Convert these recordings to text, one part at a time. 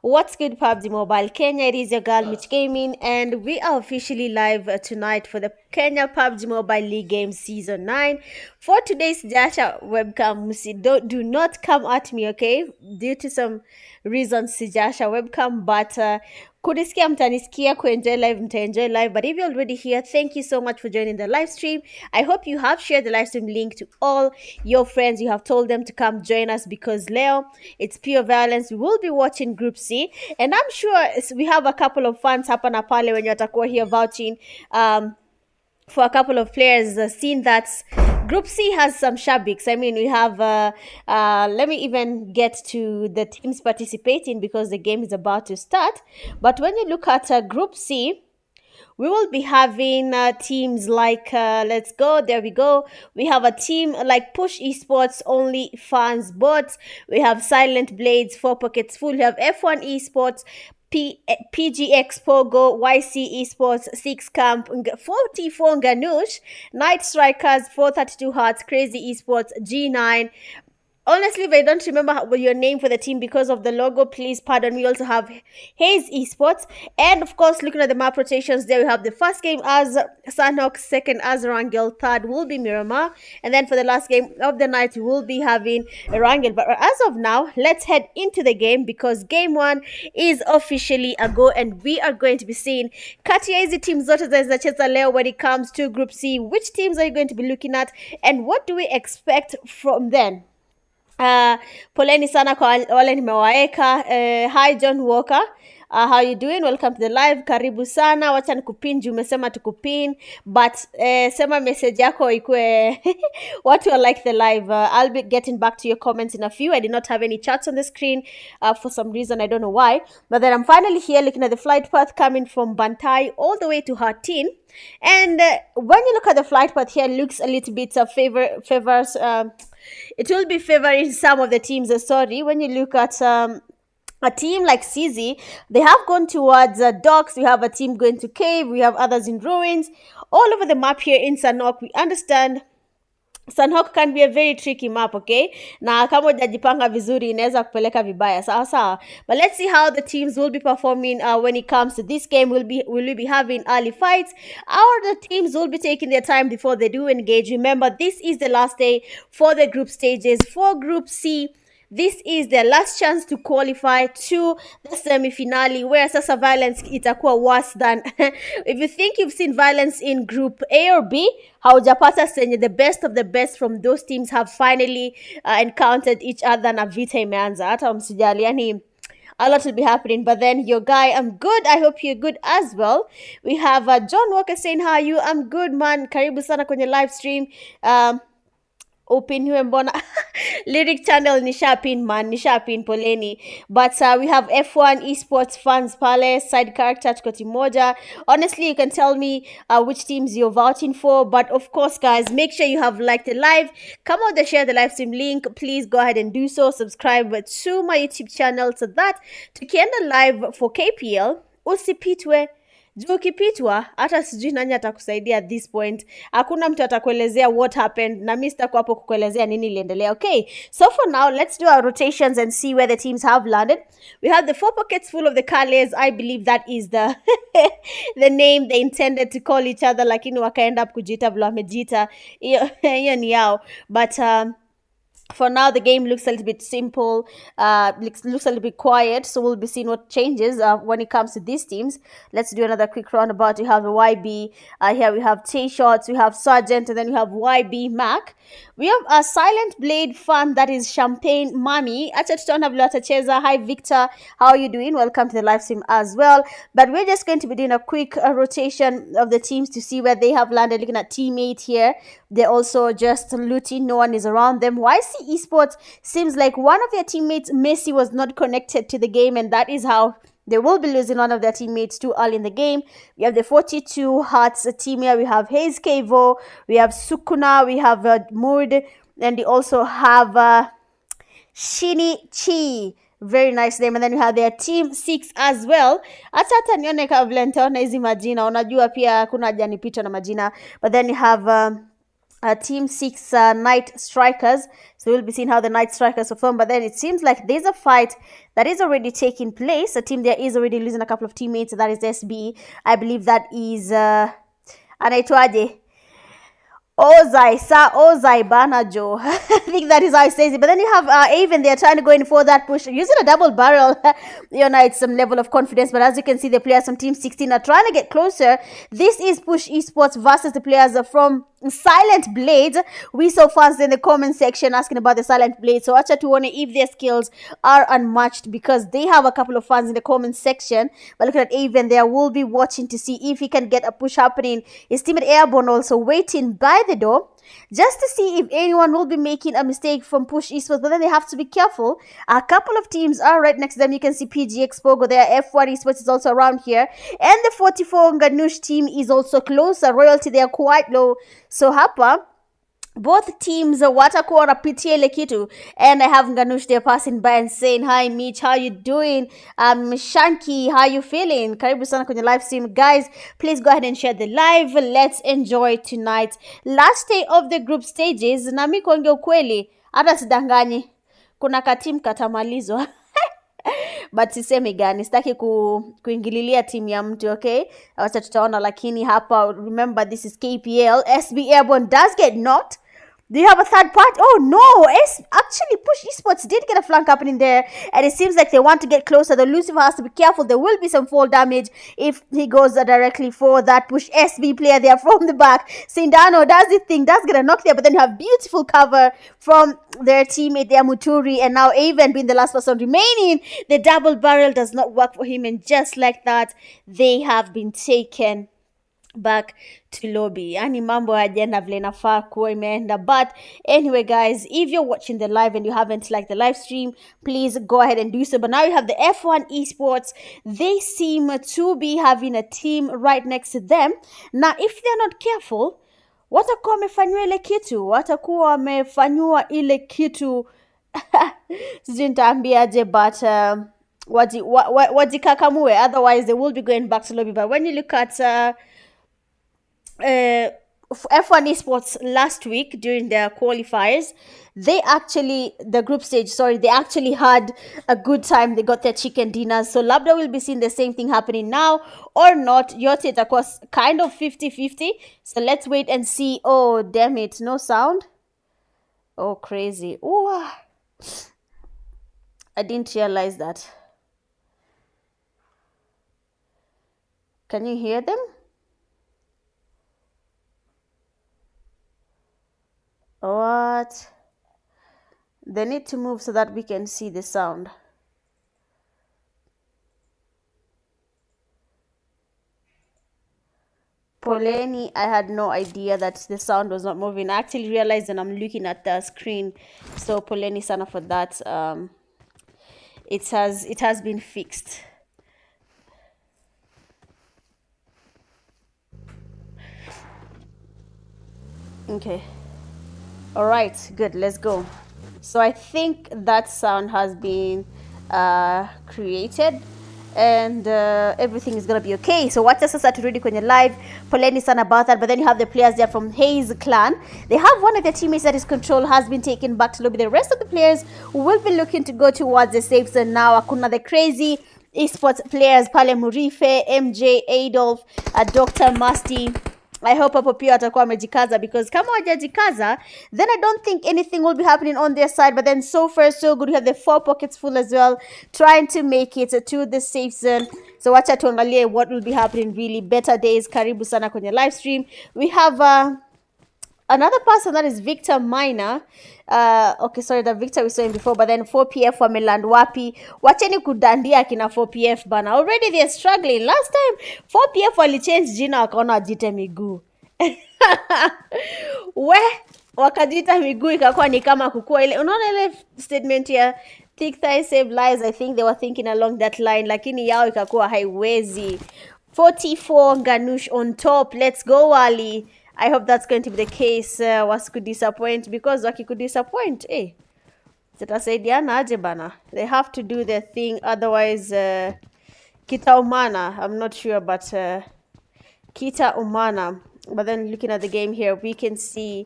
What's good, PUBG Mobile Kenya? It is your girl Mitch Gaming, and we are officially live tonight for the Kenya PUBG Mobile League Game Season 9. For today's Sijasha webcam, do not come at me, okay? Due to some reasons, Sijasha webcam, but kudisikia mtanisikia, kuenjoy live mtaenjoy live. But if you're already here, thank you so much for joining the live stream. I hope you have shared the live stream link to all your friends. You have told them to come join us because Leo, it's pure violence. We will be watching Group C, and I'm sure we have a couple of fans hapa na pale when you're here vouching for a couple of players. Seen that Group C has some shabbiks. I mean, we have, let me even get to the teams participating because the game is about to start. But when you look at Group C, we will be having teams like, let's go, there we go. We have a team like Push Esports, Only Fans Bots. We have Silent Blades, 4 Pockets Full. We have F1 Esports, PGxPOGO, YCEE Sports, 6 Camp, 44 NGANUSH, Night Strikers, 432 Hearts, Crazy Esports, G9. Honestly, if I don't remember your name for the team because of the logo, please pardon me. We also have Hayes Esports. And of course, looking at the map rotations, there we have the first game as Sanhok, second as Erangel, third will be Miramar. And then for the last game of the night, we will be having Erangel. But as of now, let's head into the game because game 1 is officially a go. And we are going to be seeing kati ya hizi teams zote zinacheza leo when it comes to Group C. Which teams are you going to be looking at? And what do we expect from them? Poleni sana kwa wale nimewaeka. Hi John Walker, how you doing? Welcome to the live. Karibu sana. Wacha nikupin juu umesema tukupin, but sema message yako ikue watu will like the live. I'll be getting back to your comments in a few. I did not have any chats on the screen for some reason, I don't know why, but then I'm finally here looking at the flight path coming from Bantai all the way to Hartin. And when you look at the flight path here, it looks a little bit favors it will be favoring some of the teams. Sorry, when you look at a team like CZ, they have gone towards docks. We have a team going to cave. We have others in ruins. All over the map here in Sanhok, we understand Sanhok can be a very tricky map, okay? Na kama hujajipanga vizuri inaweza kupeleka vibaya, sawa sawa. But let's see how the teams will be performing when it comes to this game. Will we be having early fights? Or the teams will be taking their time before they do engage. Remember, this is the last day for the group stages. For Group C, this is their last chance to qualify to the semi-finale, where sasa violence itakuwa worse than if you think you've seen violence in Group A or B, haujapata senye the best of the best from those teams have finally encountered each other na vita imeanza. Hata msijali, yani a lot will be happening. But then your guy, I'm good. I hope you're good as well. We have John Walker saying, how are you? I'm good, man. Karibu sana kwenye live stream. Open huwe mbona lyric channel nishapin man, nishapin poleni. But we have F1 esports fans pale, side character tuko team moja. Honestly, you can tell me which teams you're vouching for, but of course guys, make sure you have liked the live. Come on, share the live stream link, please go ahead and do so. Subscribe to my YouTube channel so that tukienda live for KPL usipitwe. Juu ukipitwa hata sijui nani atakusaidia at this point. Hakuna mtu atakuelezea what happened na mimi sitakuwa hapo kukuelezea nini iliendelea. Okay, so for now let's do our rotations and see where the teams have landed. We have the 4 pockets full of the Kales. I believe that is the the name they intended to call each other, lakini wakaenda up kujita vile wamejita. Hiyo ni yao. But for now, the game looks a little bit simple, looks a little bit quiet, so we'll be seeing what changes when it comes to these teams. Let's do another quick roundabout. We have the YB, here we have T-Shots, we have Sergeant, and then we have YB Mac. We have a Silent Blade fan, that is Champagne Mami. Acha tutaona vile watacheza. Hi Victor, how are you doing? Welcome to the live stream as well. But we're just going to be doing a quick rotation of the teams to see where they have landed. Looking at teammate here, they're also just looting, no one is around them. YCEE Esports seems like one of their teammates, Messi, was not connected to the game, and that is how they will be losing one of their teammates too early in the game. We have the 42 Hearts team here. We have Hayes Kevo, we have Sukuna, we have Mood, and we also have Shini Chi. Very nice name. And then we have their team 6 as well. Hata nione kama vile nitaona hizi majina. Unajua pia kuna haja nipite na majina. But then you have team 6 Night Strikers. So we'll be seeing how the Night Strikers perform. But then it seems like there's a fight that is already taking place. A team there is already losing a couple of teammates. That is SB. I believe that is anaitwaje? Ozai Banajo. I think that is how it says it. But then you have Avon, they're trying to go in for that push. Using a double barrel, you know, it's some level of confidence. But as you can see, the players from Team 16 are trying to get closer. This is Push Esports versus the players from Silent Blade. We saw fans in the comment section asking about the Silent Blade. So acha tuone if their skills are unmatched, because they have a couple of fans in the comment section. But look at Avon there, will be watching to see if he can get a push happening. His teammate Airborne also waiting by the door just to see if anyone will be making a mistake from Push Esports. But then they have to be careful. A couple of teams are right next to them. You can see PGxPOGO there. F1 Esports is also around here. And the 44 NGANUSH team is also closer. Royalty, they are quite low. So hapa both teams watakuwa wanapitia ile kitu, and I have Nganush there passing by and saying hi Mitch, how you doing? Shanky, how you feeling? Karibu sana kwenye live stream guys, please go ahead and share the live. Let's enjoy tonight, last day of the group stages. Na mimi kuongea ukweli hata sidanganyi, kuna katim katamalizwa but sisemi gani, sitaki kuingililia timu ya mtu, okay? Wacha tutaona, lakini hapa remember this is KPL. SB Airborne does get knocked. Do you have a third part? Oh no, actually PGxPOGO did get a flank happening there, and it seems like they want to get closer. The Lucifer has to be careful. There will be some fall damage if he goes directly for that push. SB player there from the back. Sindano does the thing, does get a knock there, but then you have beautiful cover from their teammate there, Muturi, and now Avon being the last person remaining. The double barrel does not work for him, and just like that, they have been taken back to lobby. Yani mambo hajaenda vile inafaa kuwa imeenda. But anyway guys, if you're watching the live and you haven't liked the live stream, please go ahead and do so. But now you have the F1 esports. They seem to be having a team right next to them. Now if they're not careful, watakuwa wamefanywa ile kitu, watakuwa wamefanywa ile kitu sijui nitaambiaje, but wajikakamue, otherwise they will be going back to lobby. But when you look at F1 esports last week during their qualifiers, they actually, the group stage, sorry, they actually had a good time. They got their chicken dinners. So labda will be seeing the same thing happening now or not. Yote itakuwa kind of 50-50. So let's wait and see. Oh, damn it. No sound. Oh, crazy. Ooh, I didn't realize that. Can you hear them? What? They need to move so that we can see the sound. Poleni, I had no idea that the sound was not moving. I actually realized when I'm looking at the screen. So poleni sana for that. It has been fixed. Okay. All right, good, let's go. So I think that sound has been created, and everything is gonna be okay. So watch us turudi kwenye live. Poleni sana about that. But then you have the players there from Hayes clan. They have one of their teammates that is control has been taken back to lobby. The rest of the players will be looking to go towards the safe zone now. Akuna the crazy esports players pale, Murife, MJ, Adolf, Dr. Musty. I hope hapo pia atakuwa amejikaza, because kama hajajikaza then I don't think anything will be happening on their side. But then so far so good. We have the 4 pockets full as well, trying to make it to the safe zone. So wacha tuangalie what will be happening. Really better days. Karibu sana kwenye live stream. We have another person, that is Victor Minor. Okay, sorry, the Victor we saw him before, but then 4PF wameland wapi? Wacheni kudandia kina 4PF bana. Already they're struggling. Last time 4PF walichange jina wakaona wajite miguu. Wakajita miguu ikakuwa ni kama kukua ile. Unaona ile statement ya thick thighs save lives? I think they were thinking along that line, lakini yao ikakuwa haiwezi. 44 Nganush on top. Let's go Ali. I hope that's going to be the case. Was could disappoint, because waki could disappoint, zitasaidiana aje bana. They have to do their thing, otherwise kita umana. I'm not sure, but kita umana. But then looking at the game here, we can see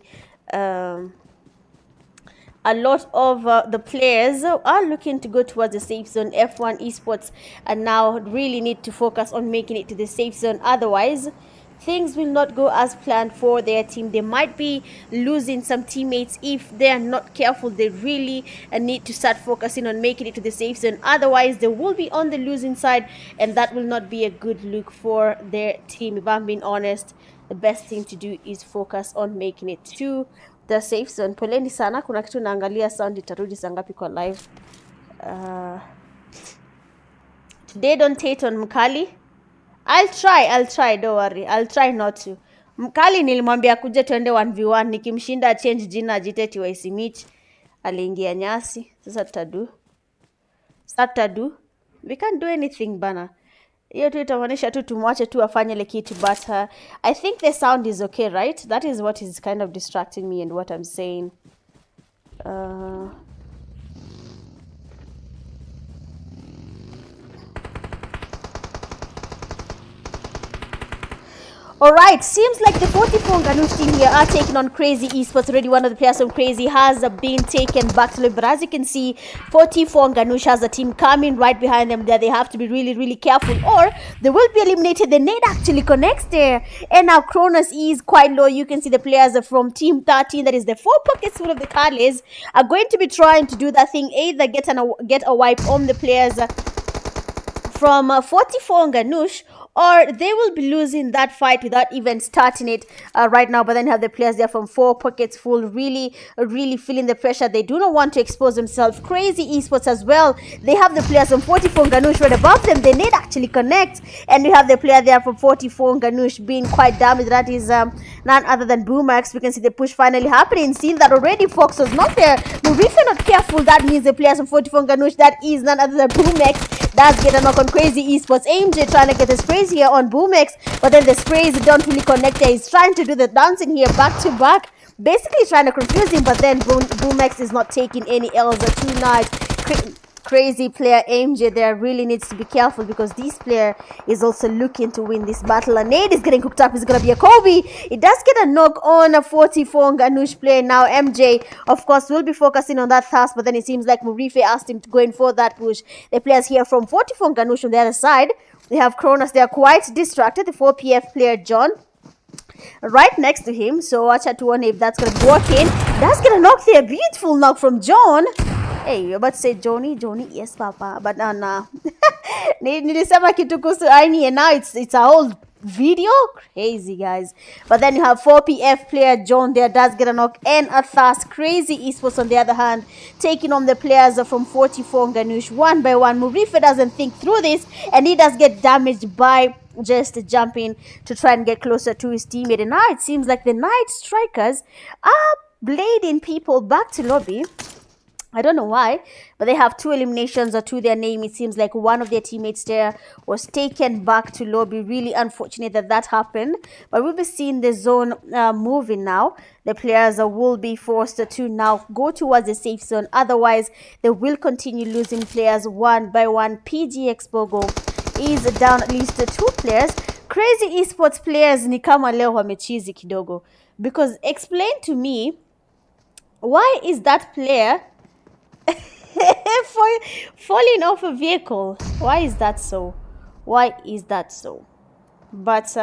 a lot of the players are looking to go towards the safe zone. F1 esports and now really need to focus on making it to the safe zone. Otherwise, things will not go as planned for their team. They might be losing some teammates if they are not careful. They really need to start focusing on making it to the safe zone. Otherwise, they will be on the losing side, and that will not be a good look for their team. If I'm being honest, the best thing to do is focus on making it to the safe zone. Poleni sana, kuna kitu naangalia sound itarudi sangapi kwa live. Today don't hate on Mkali. I'll try, don't worry. I'll try not to. Mkali nilimwambia kuja tuende 1v1, nikimshinda change jina ajite YCEE Mitch. Aliingia nyasi. Sasa tutadu. We can't do anything bana. hiyo tu itaonyesha tu tumwache tu afanye ile kitu, but I think the sound is okay, right? That is what is kind of distracting me and what I'm saying. Alright, seems like the 44 NGANUSH team here are taking on Crazy Esports. Already one of the players from Crazy has been taken back to live. But as you can see, 44 NGANUSH has a team coming right behind them there. They have to be really, really careful or they will be eliminated. The nade actually connects there. And now Cronus is quite low. You can see the players from Team 13, that is the 4 pockets full of the Carles, are going to be trying to do that thing. Either get a wipe on the players from 44 NGANUSH, or they will be losing that fight without even starting it right now. But then have the players there from 4 pockets full, really feeling the pressure. They do not want to expose themselves. Crazy Esports as well, they have the players from 44 NGANUSH right above them. They need actually connect, and we have the player there from 44 NGANUSH being quite damaged. That is none other than Boomax. We can see the push finally happening. Seeing that already Fox was not there. But if you're not careful, that means the players from 44 NGANUSH, that is none other than Boomax, does get a knock on Crazy Esports. AMJ trying to get the sprays here on Boomax, but then the sprays don't really connect there. He's trying to do the dancing here back to back, basically trying to confuse him, but then Boomax is not taking any L's tonight. Crazy player AMJ there really needs to be careful because this player is also looking to win this battle. And nade is getting cooked up. It's going to be a Kobe. It does get a knock on a 44 NGANUSH player. Now MJ, of course, will be focusing on that task, but then it seems like Murife asked him to go in for that push. The players here from 44 NGANUSH on the other side, they have Cronus. They are quite distracted. The 4PF player John right next to him. So watch out to wonder if that's going to be working. That's going to knock there. Beautiful knock from John. Hey, you're about to say Johnny, yes, Papa, but nah. Nilisema kitu kuhusu Aini, and now it's a whole video. Crazy, guys. But then you have 4PF player John there, does get a knock and a fast. Crazy Esports on the other hand, taking on the players from 44 NGANUSH one by one. Murife doesn't think through this, and he does get damaged by just jumping to try and get closer to his teammate. And now it seems like the Night Strikers are blading people back to lobby. I don't know why, but they have 2 eliminations to their name. It seems like one of their teammates there was taken back to lobby. Really unfortunate that happened. But we'll be seeing the zone moving now. The players will be forced to now go towards the safe zone. Otherwise, they will continue losing players one by one. PGxPOGO is down at least 2 players. Crazy Esports players ni kama leo wamechizi kidogo. Because explain to me, why is that player falling off a vehicle? Why is that so? Why is that so? But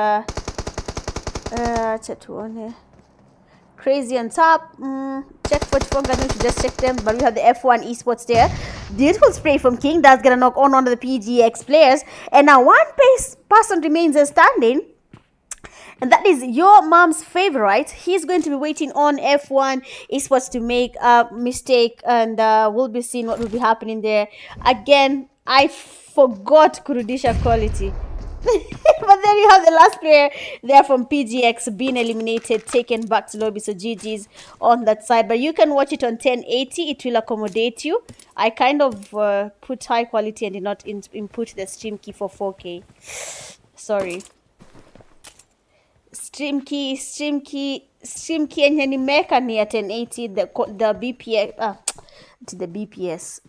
Crazy on top. Check 44 NGANUSH, just check them. But we have the F1 Esports there. Beautiful spray from King. Does get a knock on one of the PGX players. And now one person remains standing. And that is your mom's favorite. He's going to be waiting on F1 Esports to make a mistake. And we'll be seeing what will be happening there. Again, I forgot Kurudisha quality. But then you have the last player there from PGX being eliminated, taken back to lobby. So GG's on that side. But you can watch it on 1080. It will accommodate you. I kind of put high quality and did not input the stream key for 4K. Sorry. Stream key yenye nimeweka ni ya 1080. The BPS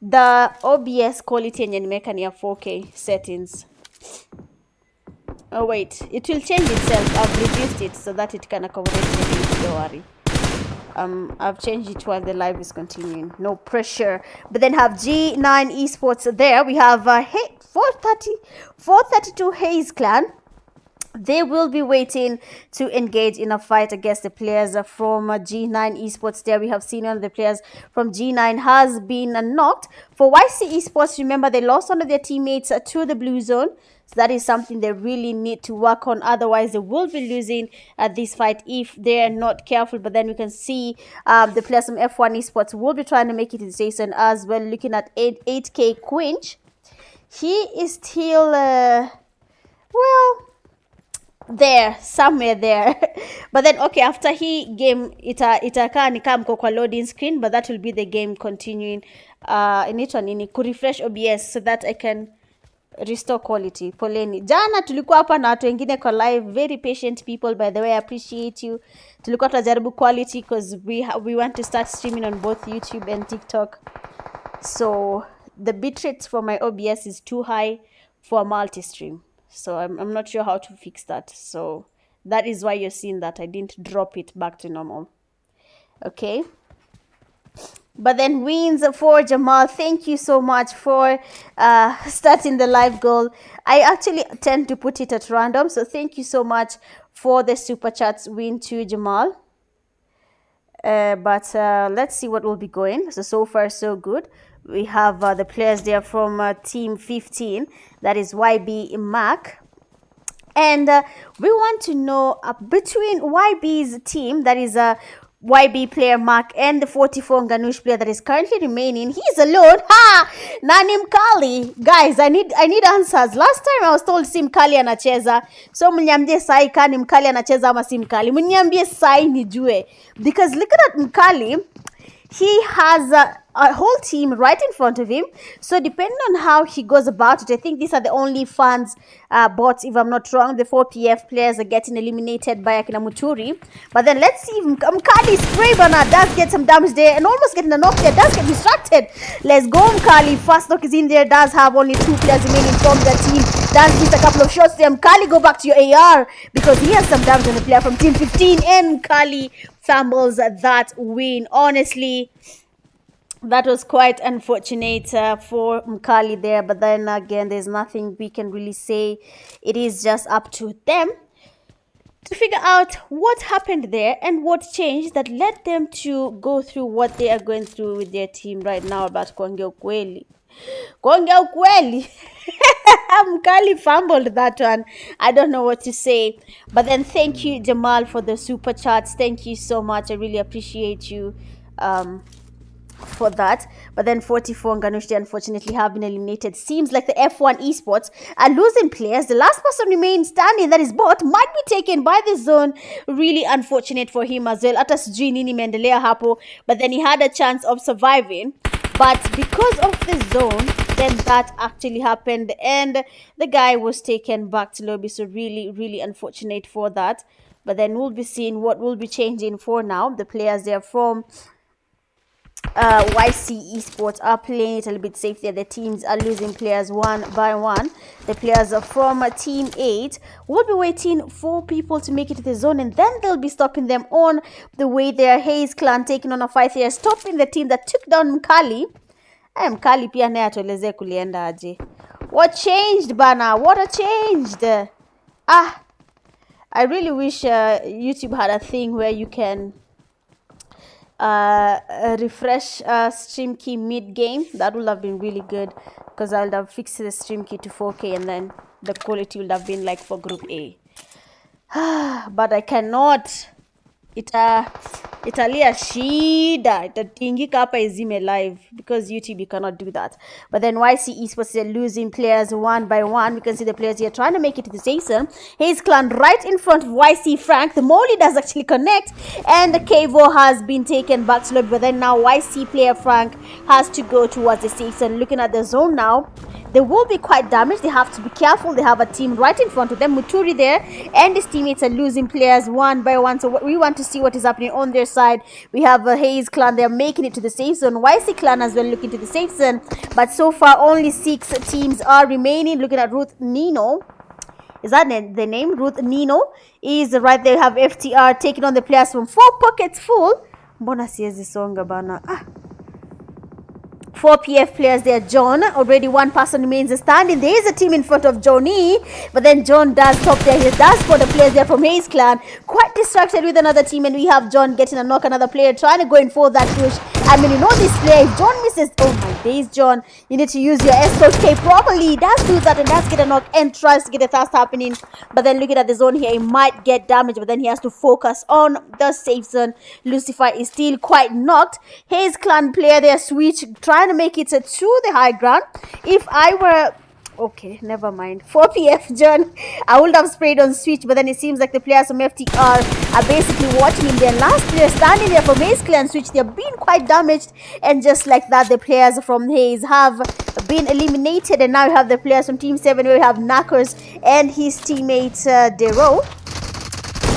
the OBS quality yenye nimeweka ni ya 4K settings. Oh wait, it will change itself. I've reduced it so that it can accommodate me. Don't worry. I've changed it while the live is continuing. No pressure. But then have G9 Esports there. We have 432 Hayes Clan. They will be waiting to engage in a fight against the players from G9 Esports. There we have seen one of the players from G9 has been knocked. For YCEE Esports, remember they lost one of their teammates to the blue zone. So that is something they really need to work on. Otherwise, they will be losing this fight if they're not careful. But then we can see the players from F1 Esports will be trying to make it to Jason as well. Looking at 8K Quinch. He is still, well, there somewhere there. But then okay, after he game itakaa ni kama mko kwa loading screen, but that will be the game continuing. Inaitwa nini, ku refresh OBS so that I can restore quality. Poleni. Jana tulikuwa hapa na watu wengine kwa live, very patient people, by the way. I appreciate you. Tulikuwa tunajaribu quality because we want to start streaming on both YouTube and TikTok. So the bitrate for my OBS is too high for a multi-stream. So I'm not sure how to fix that. So that is why you're seeing that I didn't drop it back to normal. Okay. But then wins for Jamal. Thank you so much for starting the live goal. I actually tend to put it at random. So thank you so much for the super chats win to Jamal. But let's see what will be going. So far so good. We have the players there from team 15. That is YB Mac. And we want to know between YB's team, that is YB player Mark, and the 44 NGANUSH player that is currently remaining. He's alone. Ha! Nani mkali? Guys, I need answers. Last time I was told si mkali anacheza. So mniambie sai kani mkali anacheza ama si mkali. Mniambie sai nijue. Because look at mkali. He has a whole team right in front of him. So depending on how he goes about it, I think these are the only fans bots, if I'm not wrong. The 4 PF players are getting eliminated by Akina Muturi. But then let's see if Mkali spray banner does get some damage there and almost getting a knock there. Does get distracted. Let's go Mkali. First knock is in there. Does have only 2 players remaining from the team. Does miss a couple of shots there. Mkali, go back to your AR because he has some damage on the player from team 15. And Mkali fumbles that win. Honestly, that was quite unfortunate for Mkali there, but then again, there's nothing we can really say. It is just up to them to figure out what happened there and what changed that led them to go through what they are going through with their team right now. About kuongea ukweli. Mkali fumbled that one. I don't know what to say. But then thank you, Jamal, for the super chats. Thank you so much. I really appreciate you for that. But then 44 NGANUSH unfortunately have been eliminated. Seems like the F1 esports are losing players. The last person remains standing, that is bot, might be taken by the zone. Really unfortunate for him as well. Hata sijui nini imeendelea hapo. But then he had a chance of surviving. But because of the zone, then that actually happened. And the guy was taken back to lobby. So really, really unfortunate for that. But then we'll be seeing what will be changing for now. The players there from YCEE esports are playing it a little bit safe there. The teams are losing players one by one. The players are from team 8 will be waiting for people to make it to the zone, and then they'll be stopping them on the way there. Hayes Clan taking on a fight here, stopping the team that took down Mkali. Mkali pia naye atueleze kulienda aje. What changed bana? What changed? I really wish YouTube had a thing where you can refresh stream key mid game. That would have been really good because I would have fixed the stream key to 4K and then the quality would have been like for group A. But I cannot. Italia shida itatingika hapa izime live because YouTube you cannot do that. But then YCEE esports are losing players one by one. We can see the players here trying to make it to the station. Hayes Clan right in front of YC Frank. The Molly does actually connect, and the Kavo has been taken back to lobby. But then now YC player Frank has to go towards the station. Looking at the zone now, they will be quite damaged. They have to be careful. They have a team right in front of them. Muturi there and his teammates are losing players one by one. So we want to see what is happening on their side. We have a Hayes Clan. They're making it to the safe zone. YC Clan as well looking to the safe zone. But so far only 6 teams are remaining. Looking at Ruth Nino. Is that the name? Ruth Nino is right there. We have FTR taking on the players from 4 pockets full. Mbona siezi songa bana. 4 PF players there. John, already one person remains standing. There is a team in front of Johnny, but then John does stop there. He does for the players there from Hayes Clan. Quite distracted with another team, and we have John getting a knock. Another player trying to go in for that push. I mean, you know this player, if John misses, oh my days, John, you need to use your escort K properly. He does do that and does get a knock and tries to get a thrust happening. But then looking at the zone here, he might get damaged, but then he has to focus on the safe zone. Lucifer is still quite knocked. Hayes Clan player there, switch, trying to make it to the high ground. If I were Okay, never mind. 4PF John. I would have sprayed on switch, but then it seems like the players from FTR are basically watching him. Their last player standing there for Maze Clan switch. They're being quite damaged, and just like that, the players from Hayes have been eliminated. And now you have the players from Team 7 where you have Knuckles and his teammate Dero.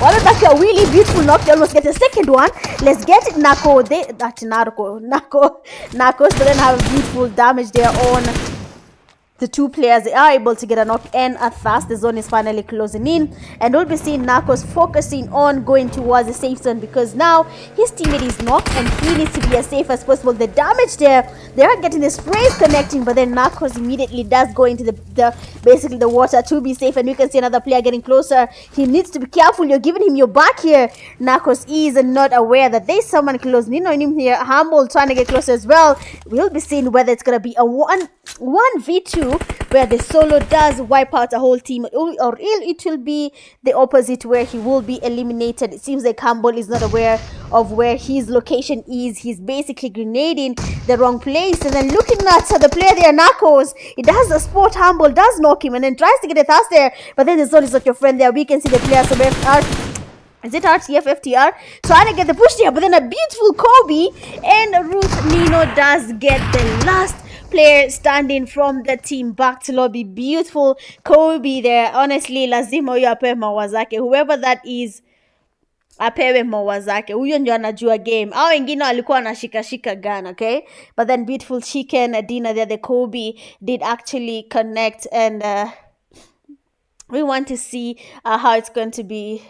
Well, that's a really beautiful knock. They almost get a second one. Let's get it, Nako. Knuckles, but then have beautiful damage there on the two players. They are able to get a knock and a fast. The zone is finally closing in, and we'll be seeing Narcos focusing on going towards the safe zone because now his teammate is knocked and he needs to be as safe as possible. The damage there, they are getting the sprays connecting, but then Narcos immediately does go into the basically the water to be safe, and we can see another player getting closer. He needs to be careful. You're giving him your back here. Narcos is not aware that there's someone closing in on him here. Humble trying to get closer as well. We'll be seeing whether it's gonna be a 1v2 where the solo does wipe out a whole team, or it will be the opposite where he will be eliminated. It seems like Humble is not aware of where his location is. He's basically grenading the wrong place, and then looking at the player there, Narcos, it does a spot. Humble does knock him and then tries to get a thrust there, but then the zone is not your friend there. We can see the players of is it RTF FTR trying to get the push there, but then a beautiful Kobe and Ruth Nino does get the last player standing from the team back to lobby. Beautiful Kobe there. Honestly, lazima huyo apewe maua zake, whoever that is, apewe maua zake. Huyo ndio anajua game. Hao wengine walikuwa wanashika gun, okay? But then beautiful chicken Dina there, the Kobe did actually connect, and we want to see how it's going to be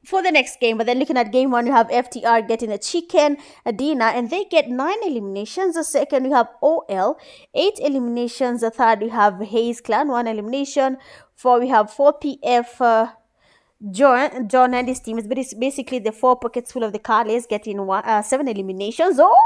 for the next game. But then looking at game 1, you have FTR getting a chicken, Adina, and they get 9 eliminations. The second, we have OL, 8 eliminations. The third, we have Hayes Clan, 1 elimination. 4, we have 4PF John and his team. It's basically the 4 pockets full of the Carles getting 7 eliminations. Oh,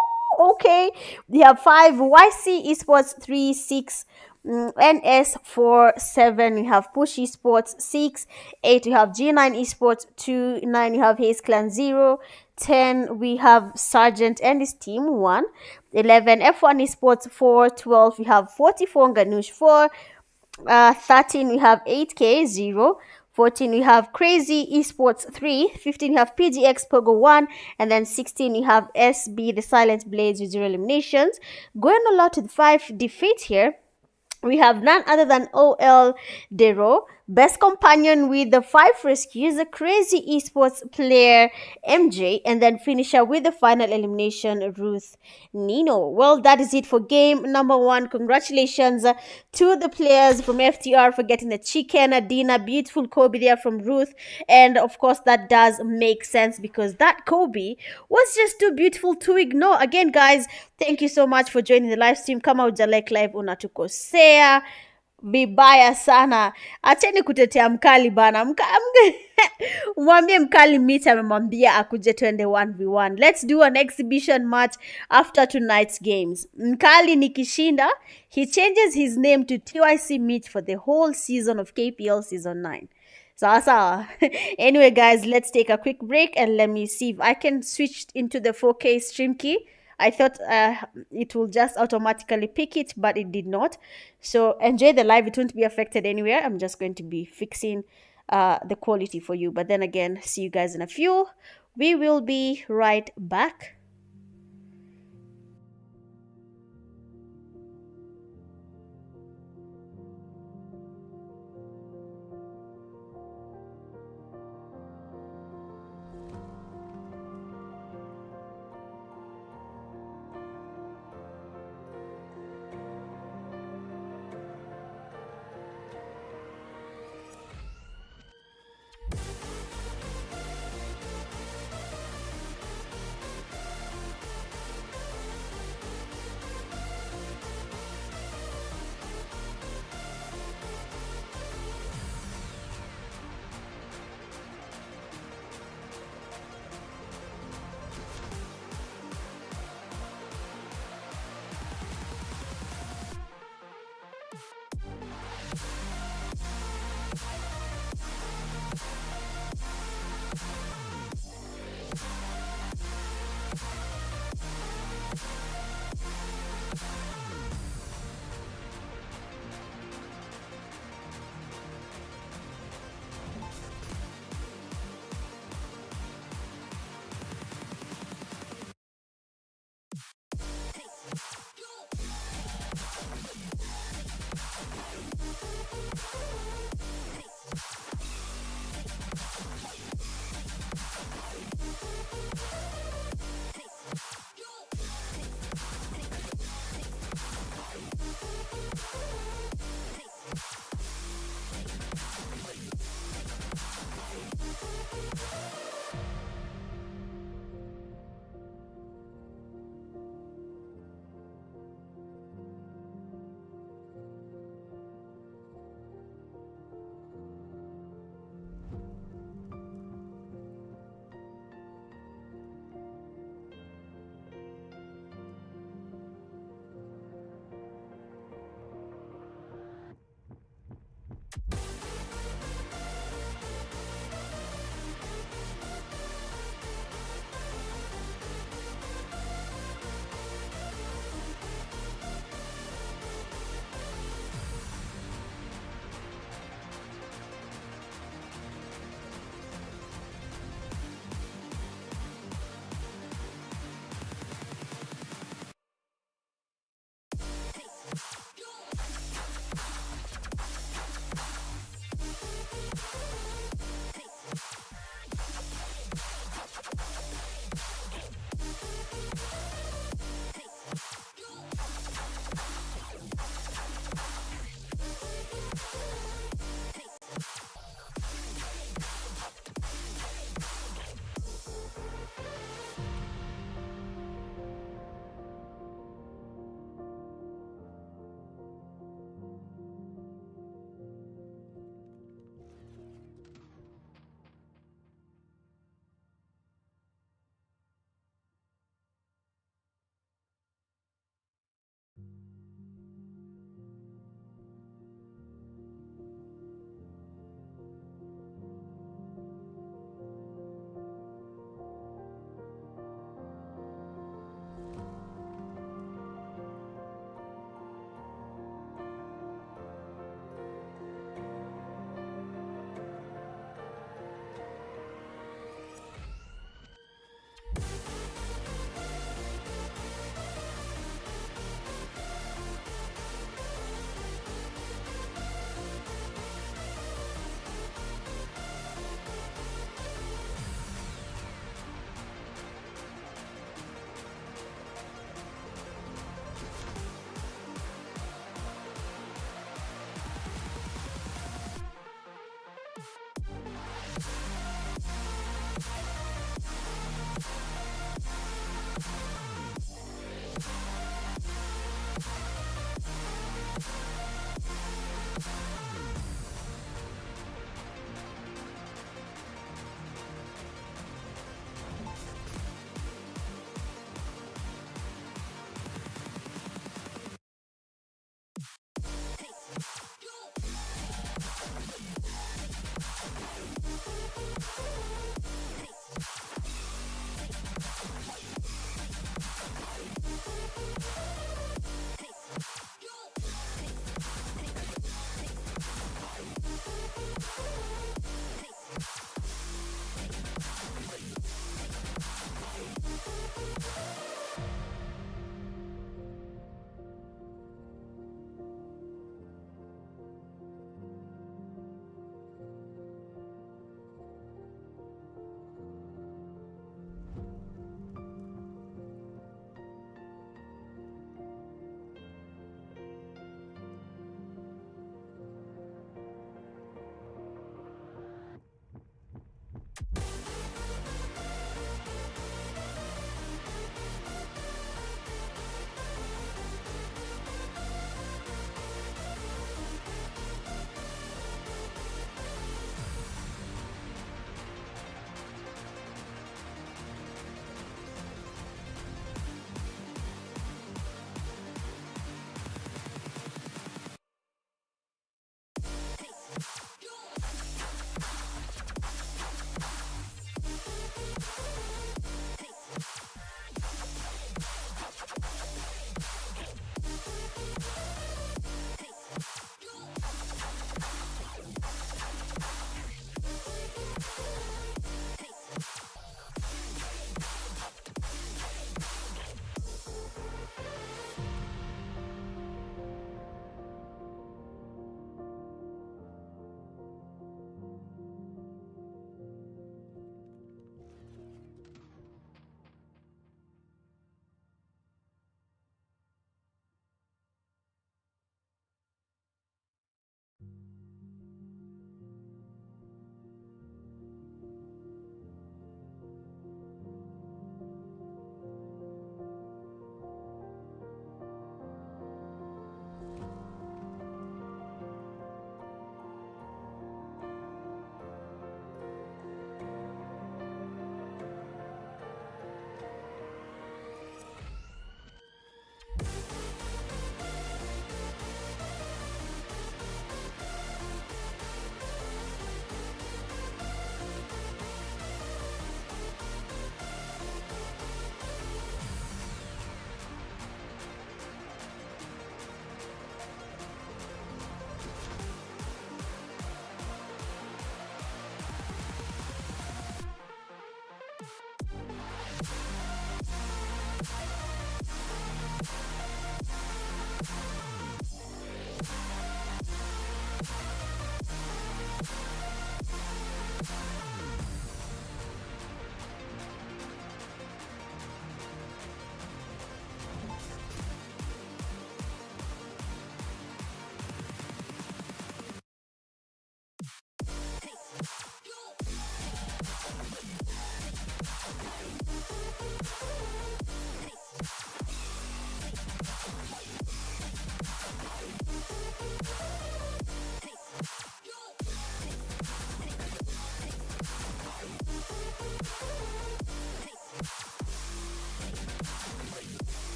okay. We have 5 YCEE ESPORTS, 3, 6. NS 4, 7, we have Push Esports, 6, 8, we have G9 Esports, 2, 9, we have Hayes Clan, 0, 10, we have Sergeant and his team, 1, 11, F1 Esports, 4, 12, we have 44 NGANUSH, 4, 13, we have 8K, 0, 14, we have Crazy Esports, 3, 15, we have PGxPOGO, 1, and then 16, we have SB, the Silent Blades with 0 eliminations. Going a lot with 5 defeats here. We have none other than OL Dero, best companion with the 5 rescues, the Crazy Esports player MJ, and then finisher with the final elimination, Ruth Nino. Well, that is it for game number 1. Congratulations to the players from FTR for getting the chicken, Adina, beautiful Kobe there from Ruth, and of course that does make sense because that Kobe was just too beautiful to ignore. Again, guys, thank you so much for joining the live stream. Kama hujalike live unatukosea vibaya sana. Acheni kutetea mkali bana. Mwambie mkali Mita amemwambia akuje twende 1v1. Let's do an exhibition match after tonight's games. Mkali nikishinda, he changes his name to TYC Meet for the whole season of KPL season 9. So anyway, guys, let's take a quick break and let me see if I can switch into the 4K stream key. I thought it will just automatically pick it, but it did not. So enjoy the live. It won't be affected anywhere. I'm just going to be fixing the quality for you. But then again, see you guys in a few. We will be right back.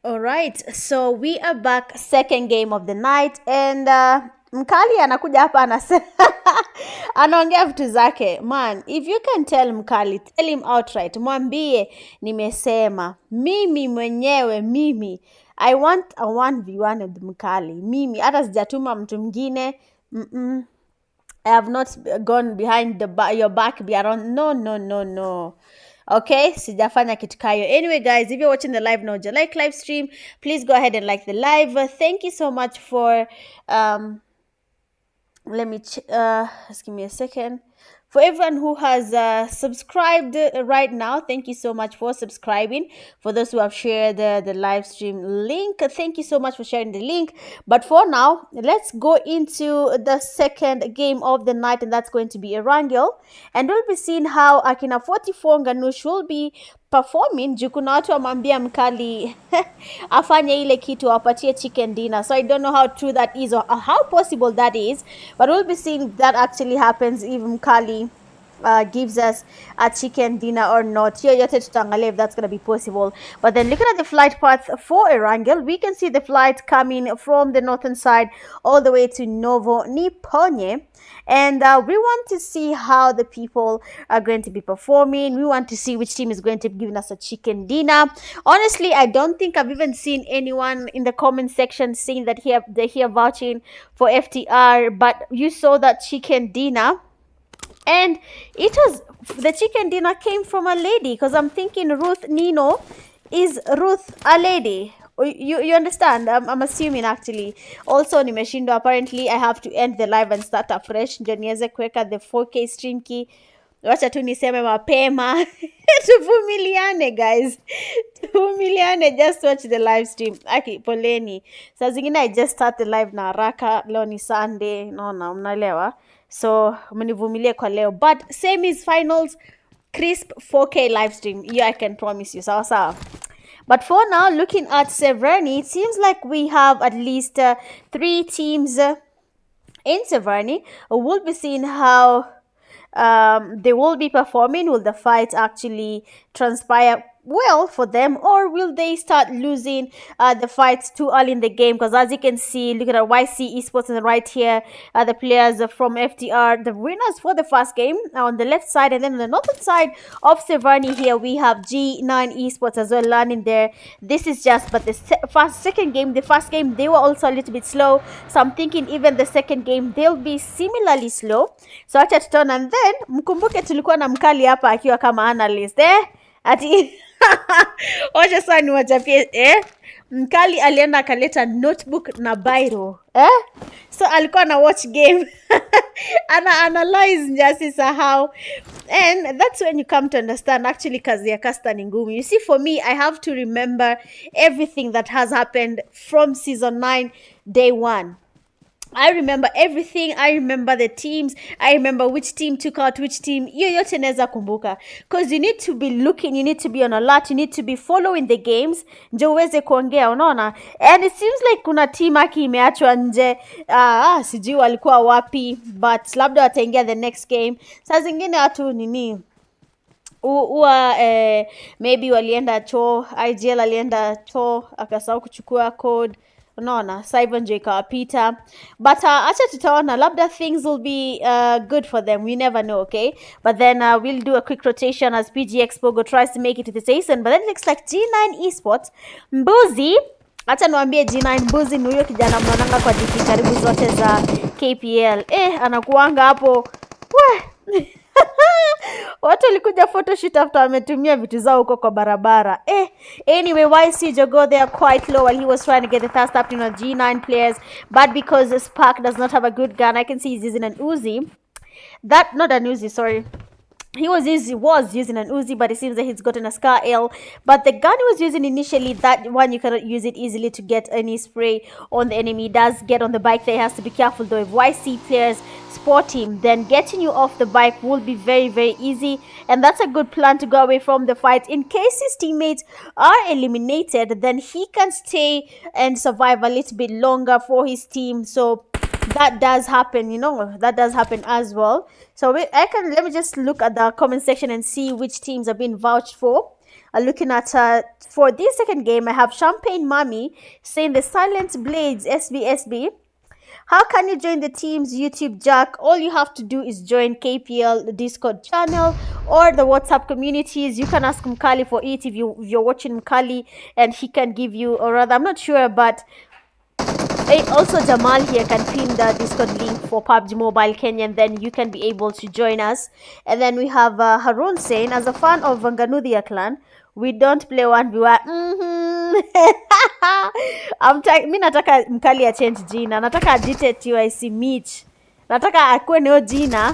All right, so we are back, second game of the night, and Mkali anakuja hapa anaongea vitu zake. Man, if you can tell Mkali, tell him outright, mwambie nimesema mimi mwenyewe, mimi I want a 1v1 with Mkali, mimi hata sijatuma mtu mwingine. I have not gone behind your back, be around. No. Okay, sijafanya kitu kayo. Anyway, guys, if you're watching the live now, like live stream, please go ahead and like the live. Thank you so much for just give me a second. For everyone who has subscribed right now, thank you so much for subscribing. For those who have shared the live stream link, thank you so much for sharing the link. But for now, let's go into the second game of the night, and that's going to be Erangel. And we'll be seeing how akina 44 NGANUSH will be performing. Juu kuna watu wamwambia Mkali afanye ile kitu apatie chicken dinner. So I don't know how true that is or how possible that is, but we'll be seeing if that actually happens, if Mkali gives us a chicken dinner or not. Yote tutaangalia if that's going to be possible. But then looking at the flight path for Erangel, we can see the flight coming from the northern side all the way to Novo Niponye. And we want to see how the people are going to be performing. We want to see which team is going to be giving us a chicken dinner. Honestly, I don't think I've even seen anyone in the comment section saying that they're here vouching for FTR, but you saw that chicken dinner. And the chicken dinner came from a lady, because I'm thinking Ruth Nino, is Ruth a lady? You understand? I'm assuming actually. Also nimeshindwa, apparently I have to end the live and start afresh ndio niweze kuweka the 4K stream key. Wacha tu niseme mapema. Tuvumiliane guys. Tuvumiliane, just watch the live stream. Aki poleni. Saa zingine I just start the live na haraka. Leo ni Sunday. Naona mnaelewa. So mnivumilie kwa leo. But same is finals, crisp 4K live stream. Yeah, I can promise you. Sawa. But for now, looking at Severny, it seems like we have at least 3 teams in Severny. We'll be seeing how they will be performing. Will the fight actually transpire well for them, or will they start losing the fights too early in the game? Because as you can see, look at YCEE ESPORTS on the right here, the players from FTR, the winners for the first game on the left side, and then on the northern side of Severny here we have G9 ESPORTS as well learning there. This is just but the second game. The first game they were also a little bit slow, so I'm thinking even the second game they'll be similarly slow. So acha tuton, and then mkumbuke tulikuwa na Mkali hapa akiwa kama analyst ati oja sani wachapie Mkali alienda akaleta notebook na biro so alikuwa na watch game ana analyze njasi sahau. And that's when you come to understand actually kazi ya casta ni ngumu. You see, for me, I have to remember everything that has happened from season 9 day 1. I remember everything. I remember the teams. I remember which team took out which team. Yote neza kumbuka. Because you need to be looking, you need to be on alert, you need to be following the games. Njo uweze kuongea, unaona? And it seems like kuna team aki imeachwa nje. Sijui walikuwa wapi, but labda wataingia the next game. Saa zingine watu nini? Maybe walienda choo, IGL alienda choo, akasahau kuchukua code. Unaona, Simon J ikawapita. But acha tutaona, labda things will be good for them. We never know, okay? But then we'll do a quick rotation as PGxPOGO tries to make it to the season. But then it looks like G9 ESPORTS, Mbuzi, acha niwaambie G9 Mbuzi ni huyo kijana mnaonanga kwa DP karibu zote za KPL. Anakuanga hapo. Watu walikuja photoshoot after wametumia vitu zao huko kwa barabara. Anyway, YCEE Jogo, they are quite low while he was trying to get the thirst up on G9 players. But because Spark does not have a good gun, I can see he's using an Uzi. That, not an Uzi, sorry. He was using an Uzi, but it seems that he's gotten a Scar L. But the gun he was using initially, that one, you cannot use it easily to get any spray on the enemy. He does get on the bike there. He has to be careful though. If YC players spot him, then getting you off the bike will be very, very easy. And that's a good plan to go away from the fight. In case his teammates are eliminated, then he can stay and survive a little bit longer for his team. So that does happen, that does happen as well. So let me just look at the comment section and see which teams have been vouched for. Looking at for this second game, I have Champagne Mommy saying the Silent Blades SBSB. How can you join the team's YouTube, Jack? All you have to do is join KPL, the Discord channel, or the WhatsApp communities. You can ask Mkali for it if you're watching Mkali, and he can give you, or rather, I'm not sure, but also Jamal here can pin the Discord link for PUBG Mobile Kenya, and then you can be able to join us. And then we have Harun saying, as a fan of Vanganudia clan, we don't play 1v1. Mi nataka Mkali a change jina, nataka ajite TYC Mitch, nataka akue neo jina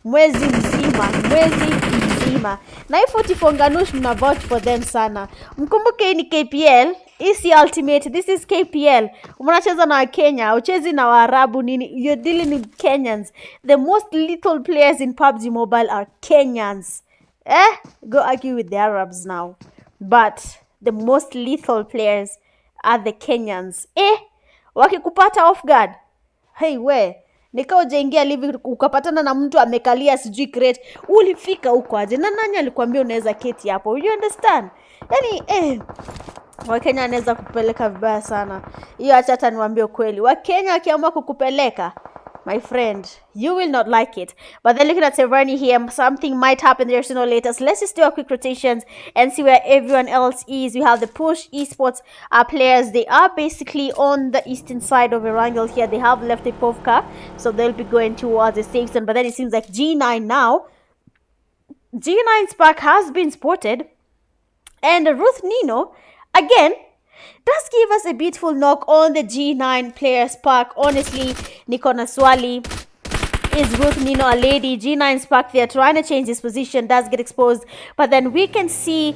mwezi mzima. Na hii 44 NGANUSH mna vote for them sana. Mkumbuke ni KPL, isi ultimate, this is KPL. Mnacheza na Kenya, uchezi na Waarabu nini, you're dealing with Kenyans. The most lethal players in PUBG Mobile are Kenyans. Go argue with the Arabs now. But the most lethal players are the Kenyans. Wakikupata off guard, hey we, nika ujaingia livi ukapatana na mtu amekalia sijui crate, ulifika huko aje? Na nani alikwambia unaweza keti hapo? You understand? Yani Wakenya anaweza kupeleka vibaya sana. Hiyo acha hata niwaambie kweli. Wakenya wakiamua kukupeleka, my friend, you will not like it. But then looking at Severny here, something might happen there sooner or later. So let's just do a quick rotations and see where everyone else is. We have the Push Esports players. They are basically on the eastern side of Erangel here. They have left the Pubg, so they'll be going towards the safe zone. But then it seems like G9 now. G9's pack has been spotted. And Ruth Nino, again, does give us a beautiful knock on the G9 players pack. Honestly, Nikona Swali, is Ruth Nino a lady? G9's pack, they're trying to change his position, does get exposed. But then we can see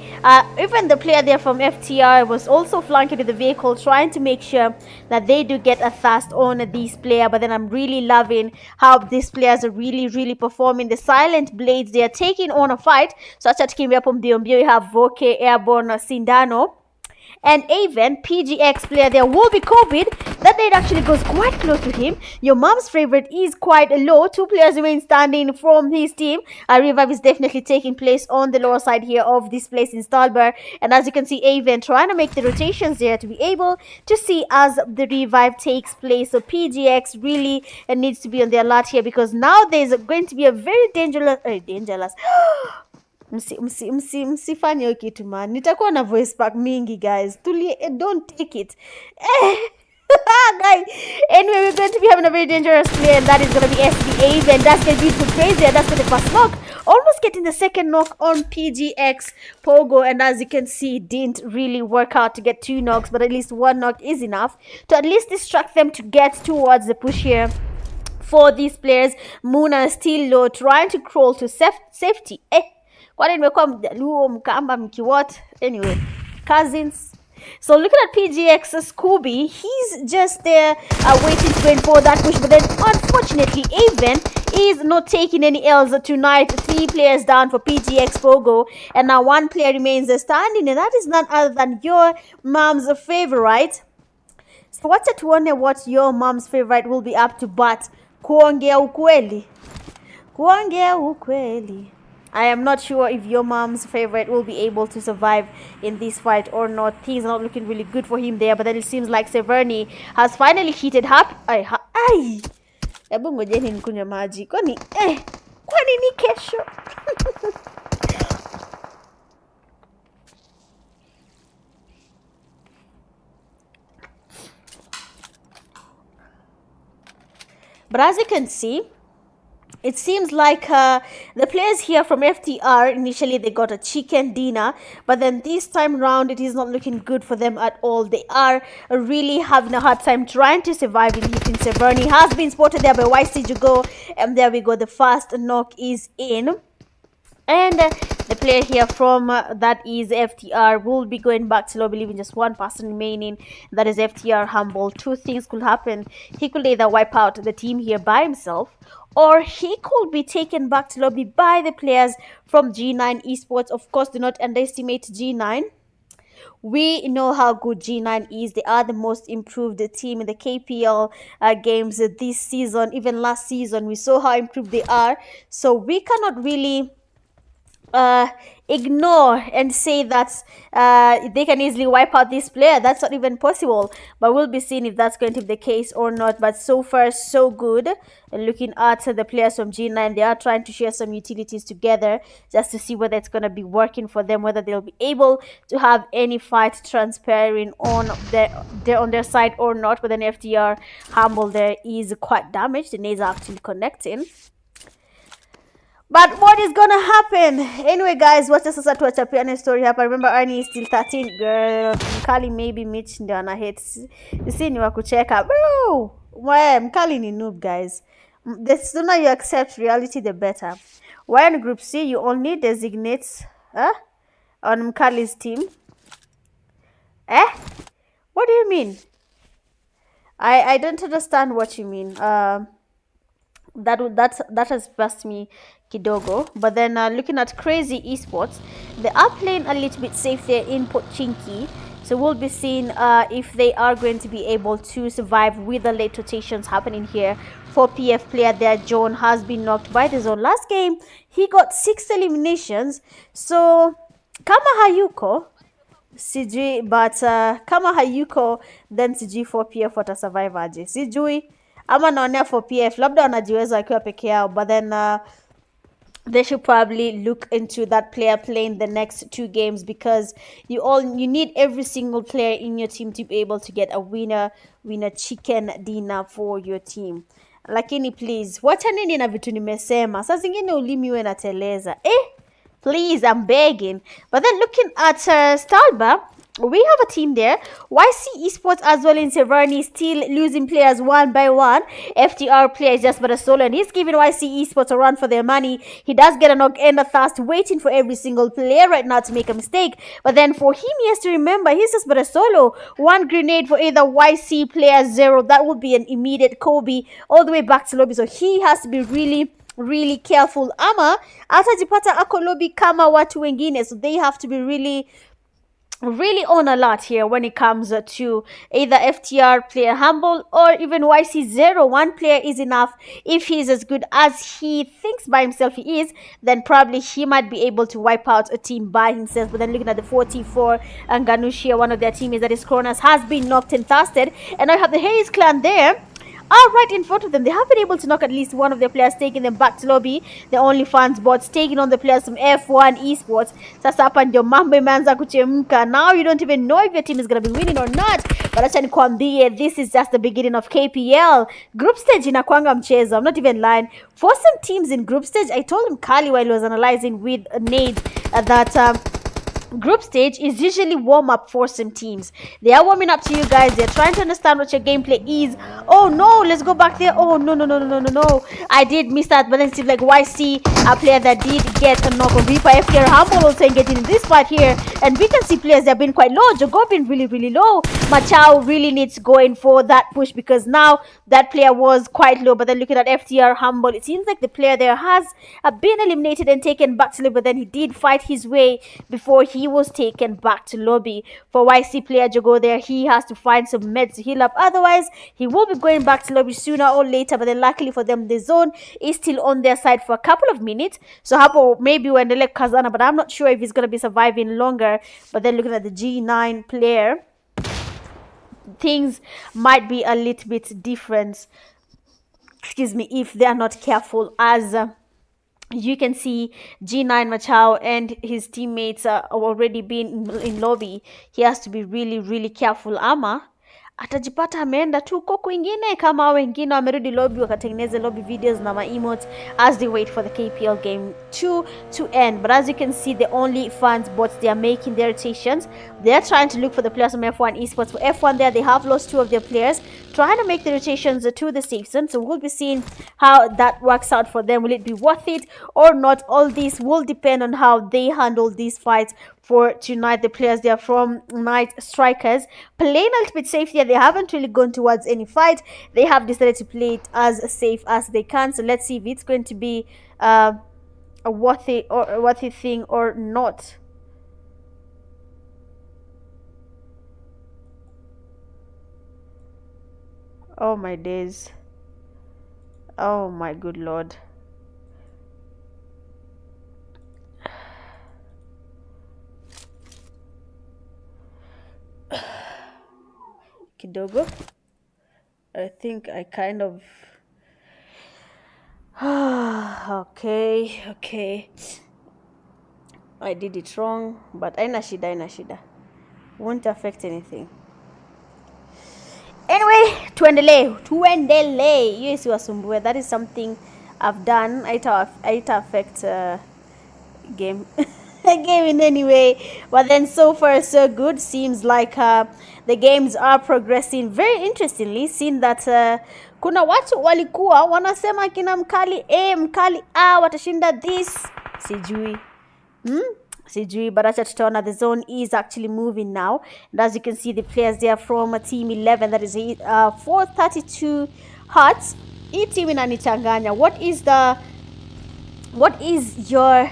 even the player there from FTR was also flanking with the vehicle, trying to make sure that they do get a fast on this player. But then I'm really loving how these players are really performing. The Silent Blades, they are taking on a fight. So acha tukimbia hapo mbio mbio, you have Voke, Airborne, Sindano, and even PGx player there will be COVID. That nade actually goes quite close to him. Your mom's favorite is quite low. Two players remain standing from his team. A revive is definitely taking place on the lower side here of this place in Stalber. And as you can see, Aven trying to make the rotations there to be able to see as the revive takes place. So PGx really needs to be on the alert here, because now there's going to be a very dangerous msifanye hiyo kitu man. Nitakuwa na voice pack mingi guys. Don't take it. Guys, anyway, we're going to be having a very dangerous play, and that is going to be SBA. And that's going to be too crazy. And that's going to first knock. Almost getting the second knock on PGxPOGO. And as you can see, it didn't really work out to get 2 knocks, but at least 1 knock is enough to at least distract them to get towards the push here. For these players, Muna is still low, trying to crawl to safety. Kwani nimekuwa mjaluo mkamba mkiwat. Anyway, cousins. So looking at PGx Scooby, he's just there waiting to go for that push. But then unfortunately, Aven is not taking any L's tonight. 3 players down for PGxPOGO. And now 1 player remains standing. And that is none other than your mom's favorite. So wacha tuone what your mom's favorite will be up to. But kuongea ukweli. I am not sure if your mom's favorite will be able to survive in this fight or not. Things are not looking really good for him there. But then it seems like Severny has finally heated up. Ebu ngojeni nikunywe maji. Kwani ni kesho? But as you can see, it seems like the players here from FTR, initially they got a chicken dinner, but then this time round it is not looking good for them at all. They are really having a hard time trying to survive in Severny. Has been spotted there by YCEE, and there we go, the first knock is in. And the player here from that is FTR will be going back to lobby, leaving just one person remaining. That is FTR Humble. Two things could happen. He could either wipe out the team here by himself, or he could be taken back to lobby by the players from G9 Esports. Of course, do not underestimate G9. We know how good G9 is. They are the most improved team in the KPL games this season. Even last season, we saw how improved they are. So we cannot really ignore and say that they can easily wipe out this player. That's not even possible, but we'll be seeing if that's going to be the case or not. But so far so good. And looking at the players from G9, they are trying to share some utilities together just to see whether it's going to be working for them, whether they'll be able to have any fight transpiring on their side or not. But then FTR Humble there is quite damaged. The nades are actually connecting. But what is gonna happen? Anyway, guys, watch us to watch a piano story hapa. Remember, Arnie is still 13. Girl, Mkali maybe Mitch ndio ana hate. You see ni wa kucheka. Bro, why Mkali ni noob, guys. The sooner you accept reality, the better. Why in Group C, you only designate on Mkali's team. What do you mean? I don't understand what you mean. That has passed me kidogo. But then looking at Crazy Esports, they are playing a little bit safe there in Pochinki, so we'll be seeing if they are going to be able to survive with the late rotations happening here. For PF player there, John has been knocked by the zone. Last game he got 6 eliminations, so kama hayuko sijui, but kama hayuko then sijui for PF watasurvive aje, sijui ama naonea for PF labda wanajiweza wakiwa peke yao. But then they should probably look into that player playing the next 2 games, because you need every single player in your team to be able to get a winner chicken dinner for your team. Lakini please wacha nini na vitu nimesema, saa zingine ulimi uwe nateleza. Please, I'm begging. But then looking at Stalba, we have a team there. YCEE Esports as well in Severny, still losing players one by one. FTR player is just but a solo, and he's giving YCEE Esports a run for their money. He does get a knock and a thirst, waiting for every single player right now to make a mistake. But then for him, he has to remember he's just but a solo. One grenade for either YC player 0. That would be an immediate Kobe all the way back to lobby. So he has to be really careful, ama atajipata ako lobby kama watu wengine. So they have to be really on alert here when it comes to either FTR player Humble or even YC0. One player is enough. If he's as good as he thinks by himself he is, then probably he might be able to wipe out a team by himself. But then looking at the 44 NGANUSH here, one of their teammates, that is Kronos, has been knocked and thirsted, and I have the Hayes clan there right in front of them. They have been able to knock at least one of their players, taking them back to lobby. The OnlyFans bots taking on the players from F1 Esports. Sasa hapa ndio mambo imeanza kuchemka. Now you don't even know if your team is going to be winning or not. But acha nikwambie, this is just the beginning of KPL. Group stage inakuanga mchezo. I'm not even lying. For some teams in group stage, I told him Kali while he was analyzing with Nate that group stage is usually warm up for some teams. They are warming up to you guys. They're trying to understand what your gameplay is. Oh no, let's go back there. Oh no. I did miss that, but then it seems like YC, a player that did get a knock on Reaper. FTR Humble also getting in this part here, and we can see players that have been quite low. Jogo been really low. Machao really needs going for that push, because now that player was quite low. But then looking at FTR Humble, it seems like the player there has been eliminated and taken back to lobby, but then he did fight his way before he was taken back to lobby. For YC player Jogo there, he has to find some meds to heal up, otherwise he will be going back to lobby sooner or later. But then luckily for them, the zone is still on their side for a couple of minutes, so hapo maybe when they let Kazana, but I'm not sure if he's going to be surviving longer. But then looking at the G9 player, things might be a little bit different, if they are not careful, as you can see G9 Machao and his teammates are already been in lobby. He has to be really careful, ama atajipata ameenda tu huko kwingine kama wengine wamerudi lobby wakatengeneza lobby videos na emotes as they wait for the KPL game 2 to end. But as you can see, the only fans bots, they are making their rotations. They are trying to look for the players from F1 esports. For F1 there, they have lost 2 of their players, trying to make the rotations to the safe zone. So we'll be seeing how that works out for them. Will it be worth it or not? All this will depend on how they handle these fights for tonight. The players, they are from Night Strikers, playing a little bit safe here. They haven't really gone towards any fight. They have decided to play it as safe as they can. So let's see if it's going to be a worthy thing or not. Oh my days. Oh my good lord. Kidogo. I think I kind of okay. I did it wrong, but aina shida. Won't affect anything. Anyway, tuendelee. Hiyo isiwasumbue. That is something I've done. Haita affect game game in any way. But then so far so good. Seems like the games are progressing very interestingly, seeing that kuna watu walikuwa wanasema kina mkali A mkali A watashinda this sijui sijui, but acha tutaona. The zone is actually moving now, and as you can see, the players there from team 11, that is 432 hearts. Hii team inanichanganya. What is your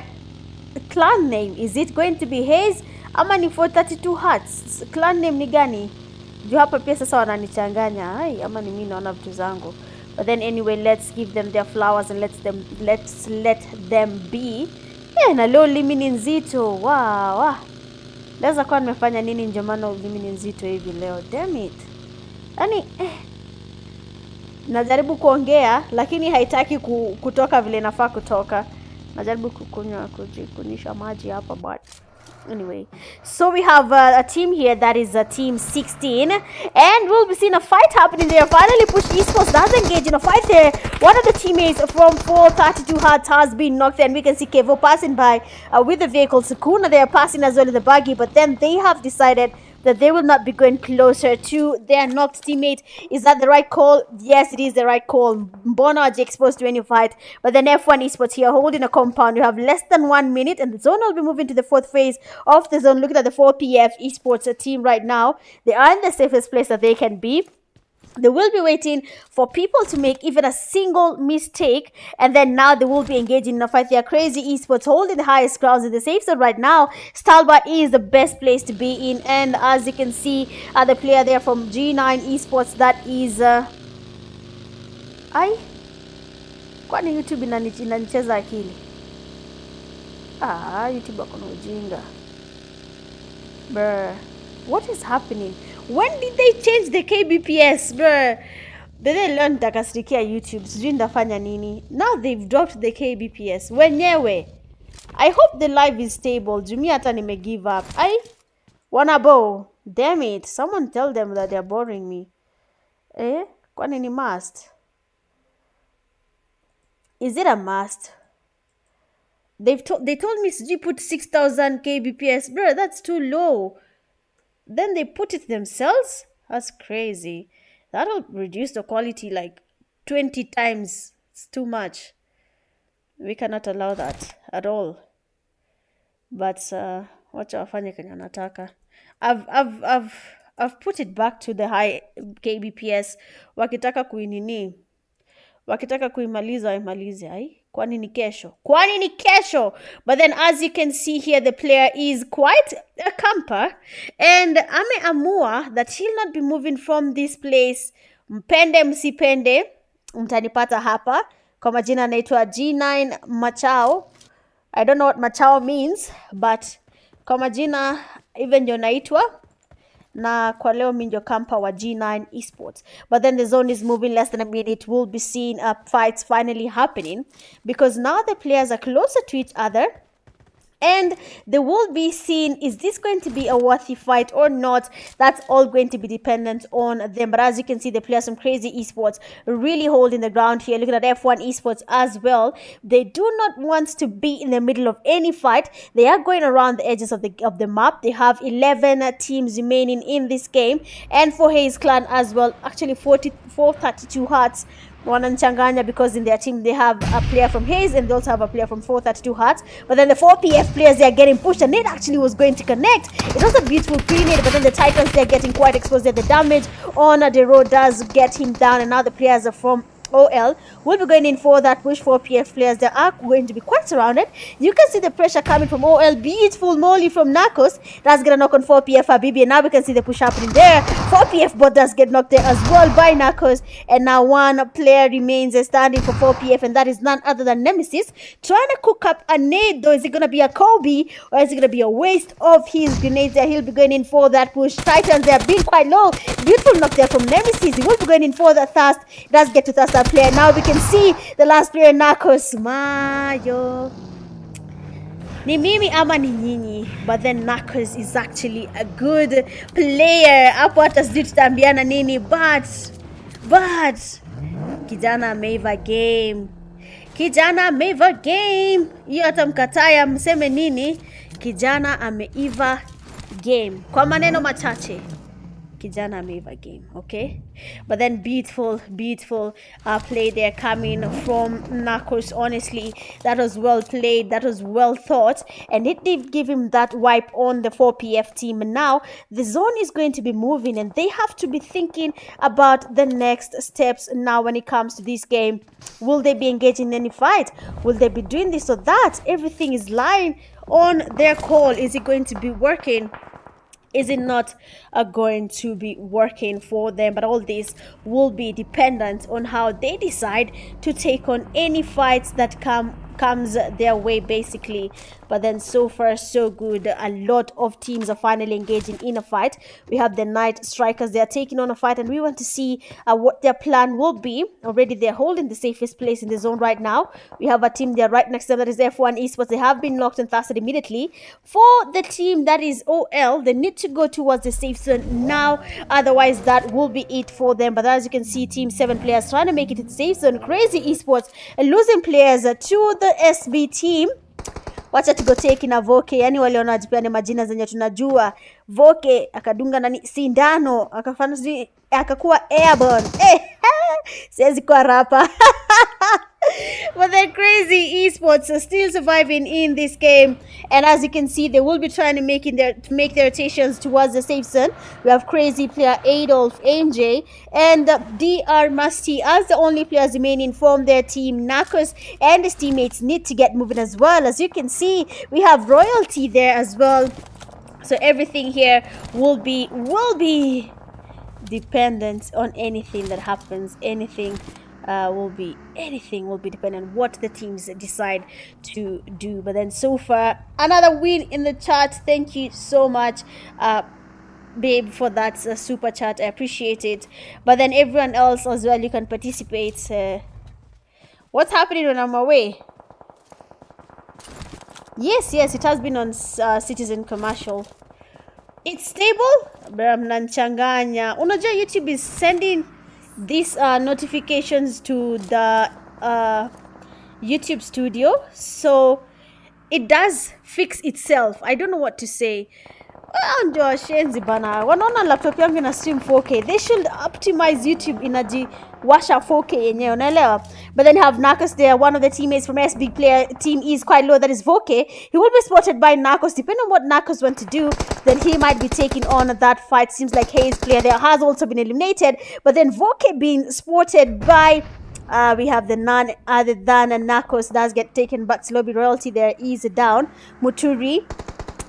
clan name? Is it going to be Haze ama ni 432 hearts? Clan name ni gani? Juu hapa pia sasa wananichanganya. Ai, ama ni mimi naona vitu zangu. But then anyway, let's give them their flowers and let's let them be. Na leo limi ni nzito. Wow. Naweza kuwa nimefanya nini ndio maana limi ni nzito hivi leo. Damn it. Yaani najaribu kuongea lakini haitaki kutoka vile nafaa kutoka. Najaribu kukunywa maji hapa, but anyway, so we have a team here that is team 16, and we'll be seeing a fight happening there. Finally, Push Esports does engage in a fight there. One of the teammates from 432 Hearts has been knocked, and we can see Kevo passing by with the vehicle. Sukuna, they are passing as well in the buggy, but then they have decided that they will not be going closer to their knocked teammate. Is that the right call? Yes, it is the right call. Mbona waje exposed to any fight. But then F1 Esports here holding a compound. You have less than 1 minute, and the zone will be moving to the 4th phase of the zone. Looking at the 4PF Esports team right now. They are in the safest place that they can be. They will be waiting for people to make even a single mistake, and then now they will be engaging in a fight. They are Crazy Esports holding the highest grounds in the safe zone right now. Stalbart is the best place to be in, and as you can see, the player there from G9 Esports, that is kwani YouTube inanicheza akili. YouTube akona ujinga. Bruh, what is happening? When did they change the KBPS, bruh? Did they learn takasirikia YouTube? Sijui ndafanya nini. Now they've dropped the KBPS. Wenyewe. I hope the live is stable. Jumi hata nime give up. Wanabo. Damn it. Someone tell them that they're boring me. Kwani ni must? Is it a must? They told me sijui put 6,000 KBPS. Bruh, that's too low. Then they put it themselves? That's crazy. That'll reduce the quality like 20 times. It's too much. We cannot allow that at all. But wacha wafanye kenye wanataka. I've put it back to the high KBPS. Wakitaka kuimaliza waimalize. Kwani ni kesho. But then as you can see here, the player is quite a camper, and ameamua that he'll not be moving from this place. Mpende msipende, mtanipata hapa. Kwa majina anaitwa G9 Machao. I don't know what Machao means, but kwa majina even ndio naitwa. Na kwa leo minjo kampa wa G9 Esports. But then the zone is moving less than a minute. We'll be seeing fights finally happening, because now the players are closer to each other, And they will be seeing, is this going to be a worthy fight or not? That's all going to be dependent on them. But as you can see, they play some crazy esports, really holding the ground here. Looking at F1 esports as well, they do not want to be in the middle of any fight. They are going around the edges of the map. They have 11 teams remaining in this game, and for Hayes Clan as well, actually 432 hearts. Wananchanganya, because in their team they have a player from Hayes and they also have a player from 432 Hearts. But then the 4PF players, they are getting pushed. And Nate actually was going to connect. It was a beautiful pre-nade, but then the Titans, they're getting quite exposed there. The damage on the road does get him down, and now the players are from OL will be going in for that push. 4PF players, they are going to be quite surrounded. You can see the pressure coming from OL. Beautiful molly from Narcos. That's gonna knock on 4PF Habibi, and now we can see the push happening there. 4PF bot does get knocked there as well by Narcos, and now one player remains standing for 4PF, and that is none other than Nemesis, trying to cook up a nade. Though, is it gonna be a Kobe or is it gonna be a waste of his grenades there? He'll be going in for that push. Titans, they have been quite low. Beautiful knock there from Nemesis. He will be going in for the Thirst. He does get to Thirst player. Now we can see the last player, Narcos. Mayo ni mimi ama ni nyinyi, but then Narcos is actually a good player. Hapo hata sijui tutambiana nini, but kijana ameiva game. Kijana ameiva game. Hiyo hata mkataya mseme nini, kijana ameiva game. Kwa maneno machache, kijana ameiva game, okay? But then beautiful play there coming from Narcos. Honestly, that was well played, that was well thought, and it did give him that wipe on the 4PF team. And now the zone is going to be moving, and they have to be thinking about the next steps now when it comes to this game. Will they be engaging in any fight? Will they be doing this or that? Everything is lying on their call. Is it going to be working? Is it not going to be working for them? But all this will be dependent on how they decide to take on any fights that comes their way, basically. But then so far so good. A lot of teams are finally engaging in a fight. We have the Night Strikers, they are taking on a fight, and we want to see what their plan will be. Already they're holding the safest place in the zone right now. We have a team there right next to them, that is F1 Esports. They have been locked and fasted immediately. For the team that is OL, they need to go towards the safe zone now, otherwise that will be it for them. But as you can see, team 7 players trying to make it to the safe zone. Crazy Esports losing players to the SB team. Wacha tugo take na Voke, yani wale wanajipeana majina zenye tunajua. Voke akadunga nani sindano, akafanya akakuwa airborne. Siwezi kwa rapa. But then Crazy Esports are still surviving in this game, and as you can see, they will be trying to make their rotations towards the safe zone. We have Crazy player Adolf, NJ, and DR Musty as the only players remaining from their team. Narcos and his teammates need to get moving as well. As you can see, we have Royalty there as well. So everything here will be dependent on anything that happens. Anything will be dependent on what the teams decide to do. But then so far, another win in the chat. Thank you so much, babe, for that super chat. I appreciate it. But then everyone else as well, you can participate. What's happening when I'm away? Yes, it has been on Citizen Commercial. It's stable. Mnanchanganya. Unajua YouTube is sending these notifications to the YouTube studio, so it does fix itself. I don't know what to say. Ndio shenzi bana, wanaona laptop yangu ina stream 4K. They should optimize YouTube inajiwasha 4K yenyewe, unaelewa? But then you have Narcos there. One of the teammates from SB player team is quite low, that is Voke. He will be spotted by Narcos. Depending on what Narcos want to do, then he might be taking on that fight. Seems like Hayes player there has also been eliminated, but then Voke being spotted by we have the none other than Narcos does get taken, but Sloppy Royalty there is down. Muturi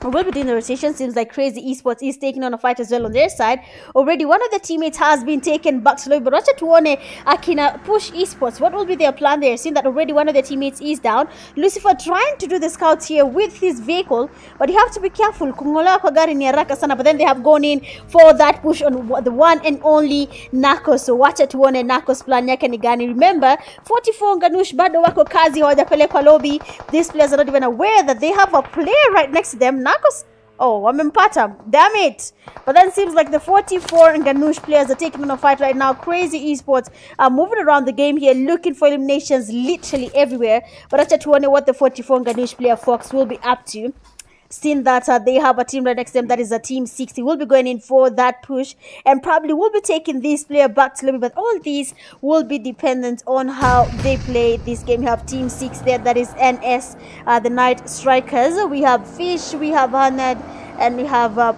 We'll be doing the rotation. Seems like Crazy Esports is taking on a fight as well on their side. Already one of the teammates has been taken back to lobby, but watch tuone akina Push Esports. What will be their plan there? Seeing that already one of their teammates is down. Lucifer trying to do the scouts here with his vehicle, but you have to be careful. Kungola kwa gari ni haraka sana, but then they have gone in for that push on the one and only Nakos. So watch tuone Nakos plan yake ni gani. Remember, 44 Nganush bado wako kazi hawajapelekwa lobby. These players are not even aware that they have a player right next to them. Oh, wamempata. Damn it. But then it seems like the 44 Nganush players are taking on a fight right now. Crazy Esports are moving around the game here, looking for eliminations literally everywhere. But acha tuone what the 44 Nganush player Fox will be up to. Seeing that they have a team right next to them that is a team 60, will be going in for that push and probably will be taking this player back to lobby. But all these will be dependent on how they play this game. We have team 6 there, that is NS, the Night Strikers. We have Fish, we have Hanad, and we have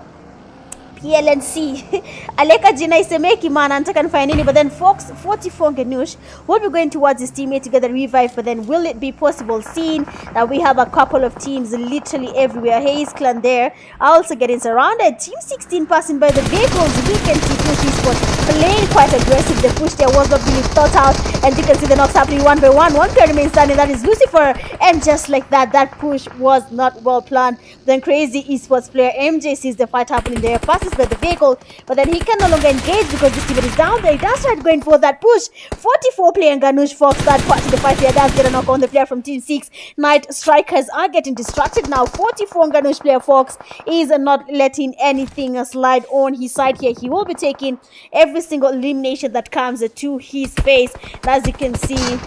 PLNC. Aleka jina isemeki mana nataka nifanye nini, but then Fox 44 Nganush will be going towards his teammate to get the revive. But then will it be possible, seeing that we have a couple of teams literally everywhere? Hayes Clan there also getting surrounded. Team 16 passing by the vehicles. We can see Push Esports playing quite aggressive. The push there was not really thought out, and you can see the knocks happening one by one. One player remains standing, that is Lucifer, and just like that, that push was not well planned. Then Crazy Esports player MJ sees the fight happening there, passes by the vehicle, but then he can no longer engage because this team is down there. He does start going for that push. 44 player Nganush Fox that part of the fight here does get a knock on the player from team 6. Night Strikers are getting distracted now. 44 Nganush player Fox is not letting anything slide on his side here. He will be taking every single elimination that comes to his face. And as you can see,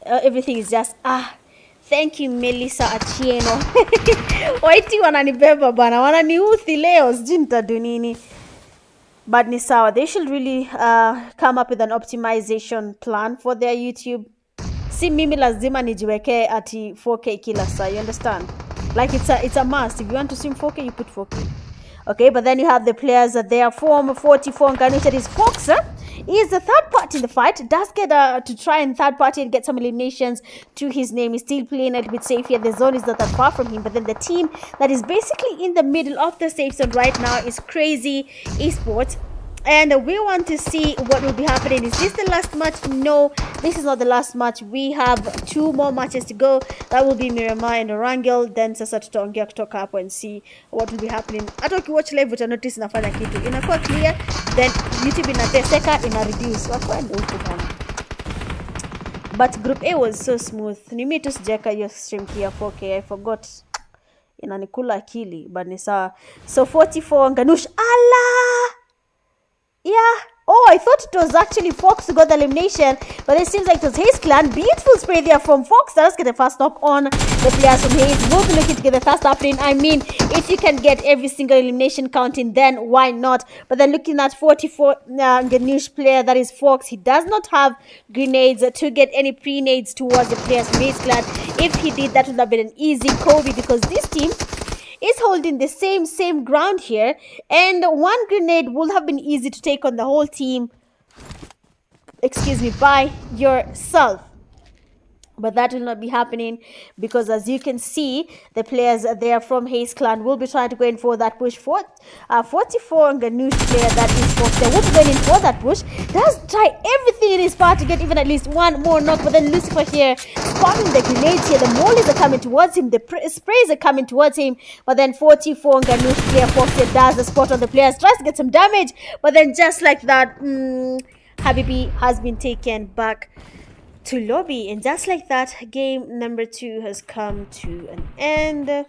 everything is just thank you Melissa Achieno. Waiti wananibeba bana, wananiuthi leo sijui nitadu nini. But ni sawa, they should really come up with an optimization plan for their YouTube. Si mimi lazima nijiweke ati 4K kila saa, you understand? Like it's a must. If you want to stream 4K, you put 4K. Okay, but then you have the players that they are from 44 Nganush, that is Fox. Is the third party in the fight. Does get to try and third party and get some eliminations to his name. He's still playing a little bit safe here. The zone is not that far from him, but then the team that is basically in the middle of the safe zone right now is Crazy Esports. And we want to see what will be happening. Is this the last match? No, this is not the last match. We have 2 more matches to go. That will be Miramar and Erangel. Then sasa tutaongea kutoka hapo and see what will be happening. Hata ukiwatch live uta notice nafanya kitu inakuwa clear, then YouTube inateseka, ina reduce. Wakwenda huko bana. But group A was so smooth. Ni mimi tu sijaka hiyo stream kia 4K. I forgot. Inanikula akili, but ni sawa. So 44 Nganush. Allah! Yeah. Oh, I thought it was actually Fox who got the elimination, but it seems like it was Hayes Clan. Beautiful spray there from Fox. Let's get the first knock on the players from Hayes. We'll be looking to get the first happening. I mean, if you can get every single elimination counting, then why not? But then looking at 44 Nganush player, that is Fox. He does not have grenades to get any pre-nades towards the players from Hayes Clan. If he did, that would have been an easy Kobe, because this team is holding the same ground here, and one grenade would have been easy to take on the whole team, by yourself. But that will not be happening, because as you can see, the players there from Hayes Clan will be trying to go in for that push. 44 Nganush player, that is Fox, they will be going in for that push. Does try everything in his power to get even at least one more knock, but then Lucifer here spamming the grenades here. The mollies are coming towards him, the sprays are coming towards him, but then 44 Nganush player Fox here does the spot on the players, tries to get some damage, but then just like that, Habibi has been taken back to lobby, and just like that, game number 2 has come to an end.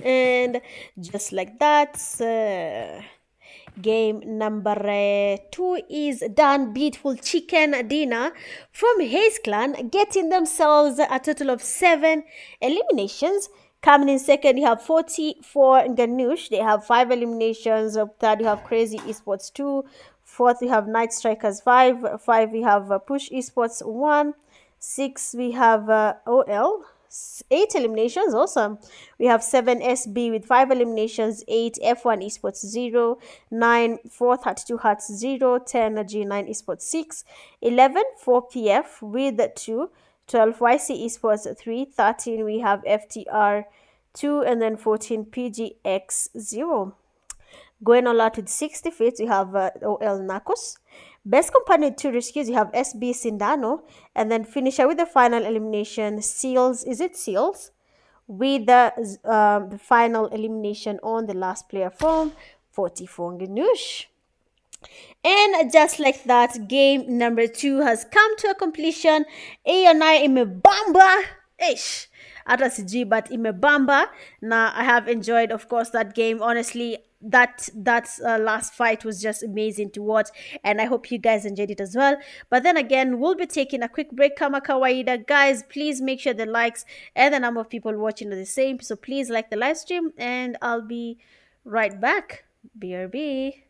And just like that, game number 2 is done. Beautiful chicken dinner from Hayes Clan, getting themselves a total of 7 eliminations. Coming in second, you have 44 Nganush. They have 5 eliminations. Up third, you have Crazy Esports 2. Fourth, we have Night Strikers 5. 5, we have Push Esports 1. 6, we have OL. 8 eliminations, awesome. We have 7 SB with 5 eliminations. 8 F1 Esports 0. 9 4th Heart 2 Hearts 0. 10 G9 Esports 6. 11 4 PF with 2. 12 YCEE Esports 3. 13 we have FTR 2, and then 14 PGx0. Going all out with 60 feet, we have OL Nakos. Best companion 2 rescues, you have SB Sindano. And then finisher with the final elimination, Seals. Is it Seals? With the final elimination on the last player from 44 NGANUSH. And just like that, game number 2 has come to a completion. A&I imebamba. Ish. Hata sijui, but imebamba. Now, I have enjoyed, of course, that game. Honestly, that last fight was just amazing to watch, and I hope you guys enjoyed it as well. But then again, we'll be taking a quick break. Kama kawaida, guys, please make sure the likes and the number of people watching are the same. So please like the live stream, and I'll be right back. BRB.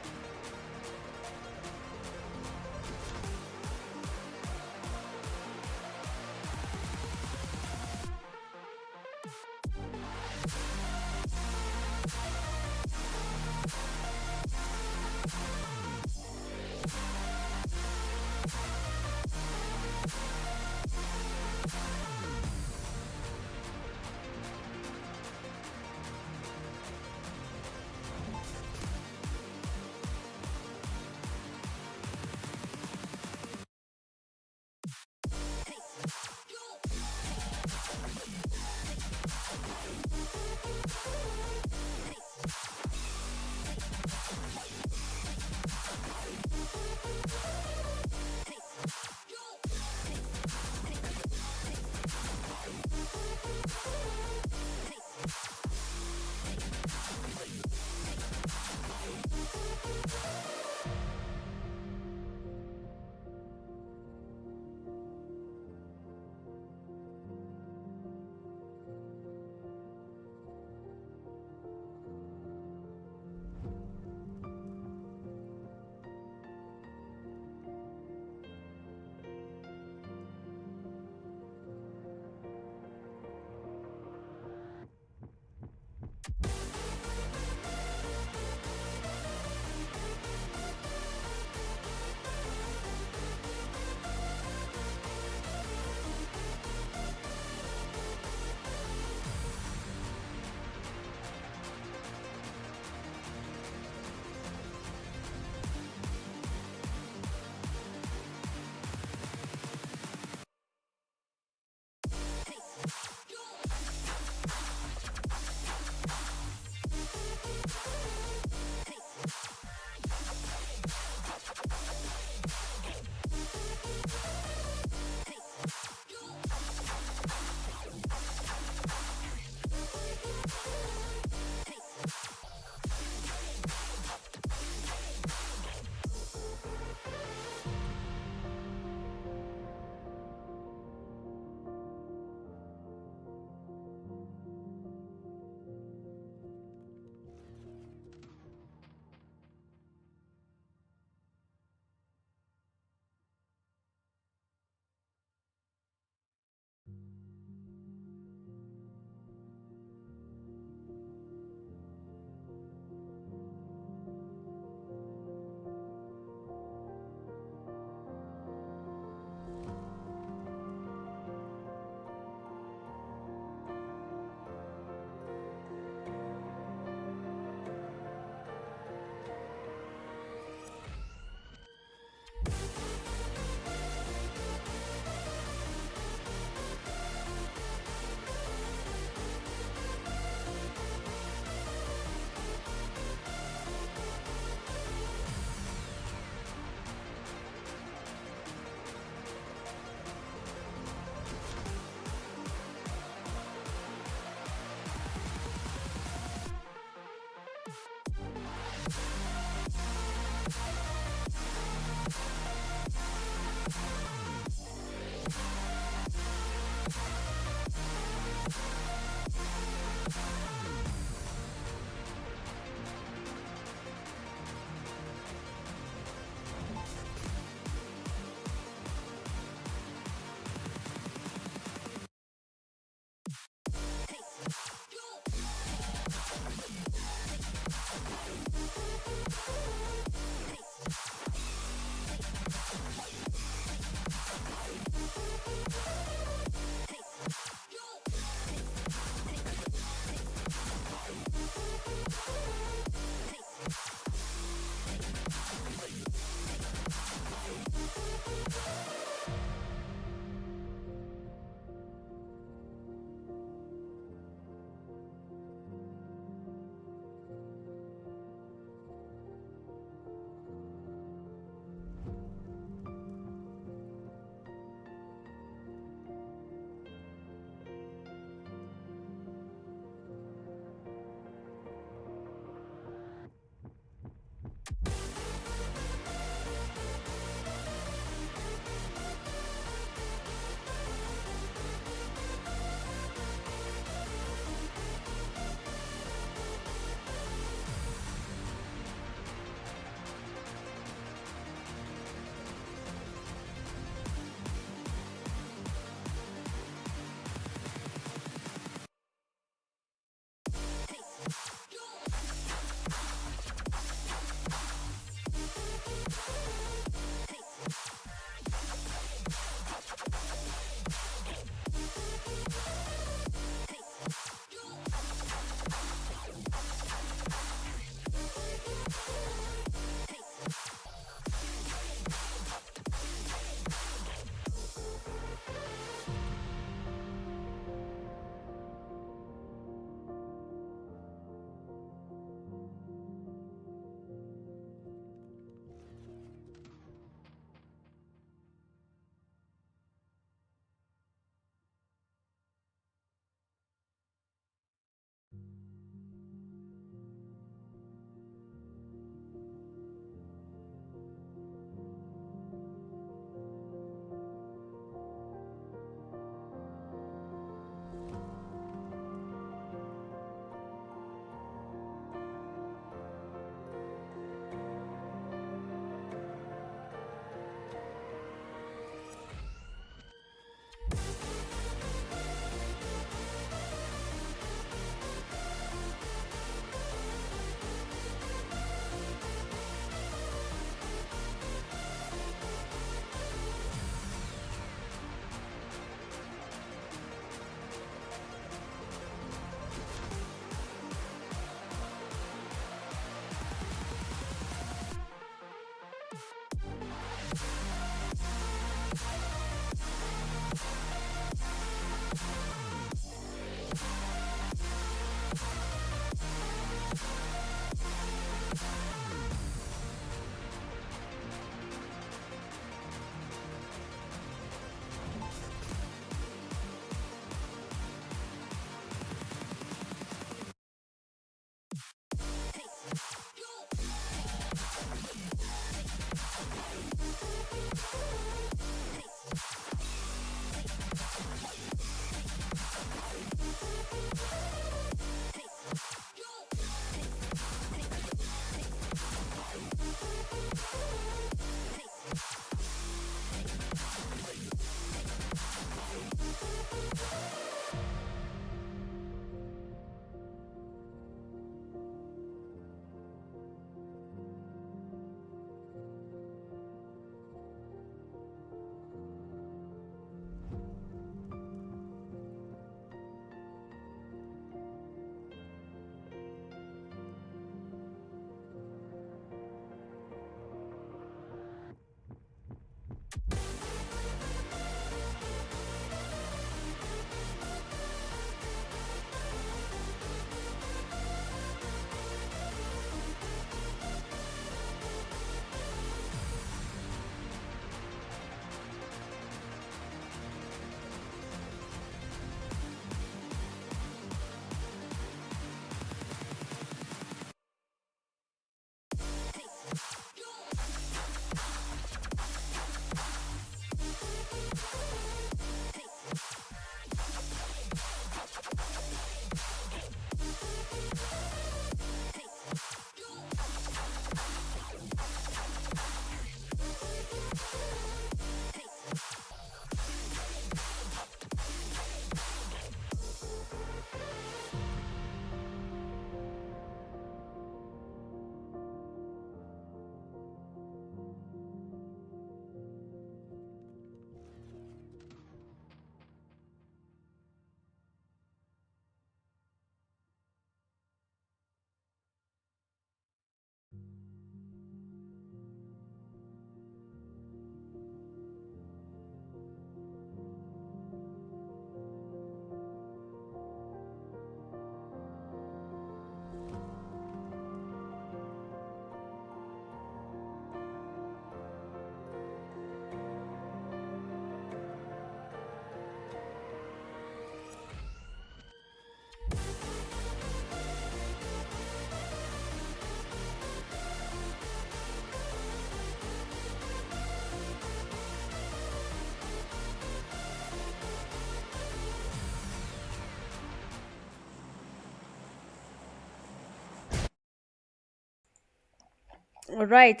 All right.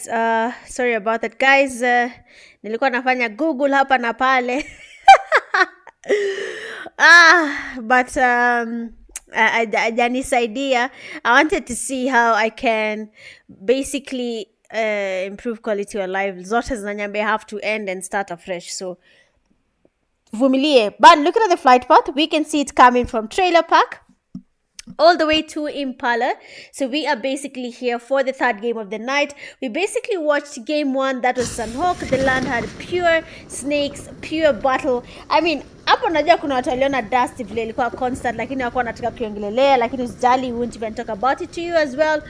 Sorry about that, guys. Nilikuwa nafanya Google hapa na pale. But Janice idea. I wanted to see how I can basically improve quality of life. Zote zinaniambia have to end and start afresh. So vumilie. But looking at the flight path, we can see it coming from Trailer Park all the way to Impala. So we are basically here for the third game of the night. We basically watched game one, that was Sanhok. The land had pure snakes, pure battle. I mean, hapo najua kuna watu waliona dust vile ilikuwa constant, lakini hawakuwa wanataka kuongelelea, lakini usijali, we won't even talk about it to you as well.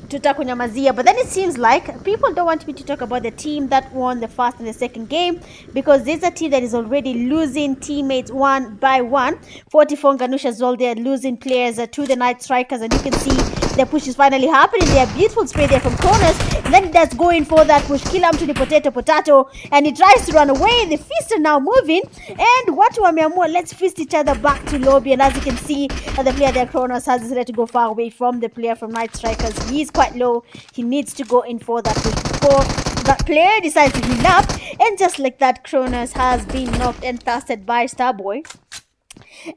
Tutakunyamazia. But then it seems like people don't want me to talk about the team that won the first and the second game, because there's a team that is already losing teammates one by one. 44 NGANUSH as well, they're losing players to the Night Strikers, and you can see the push is finally happening. They are beautiful spray there from corners, and then that's going for that push. Kila mtu ni potato, and he tries to run away. The feast are now moving, and watu wameamua, let's feast each other back to lobby. And as you can see, the player there, Kronos, has decided to go far away from the player from Night Strikers. He's quite low. He needs to go in for that push before that player decides to heal up. And just like that, Kronos has been knocked and casted by Starboy.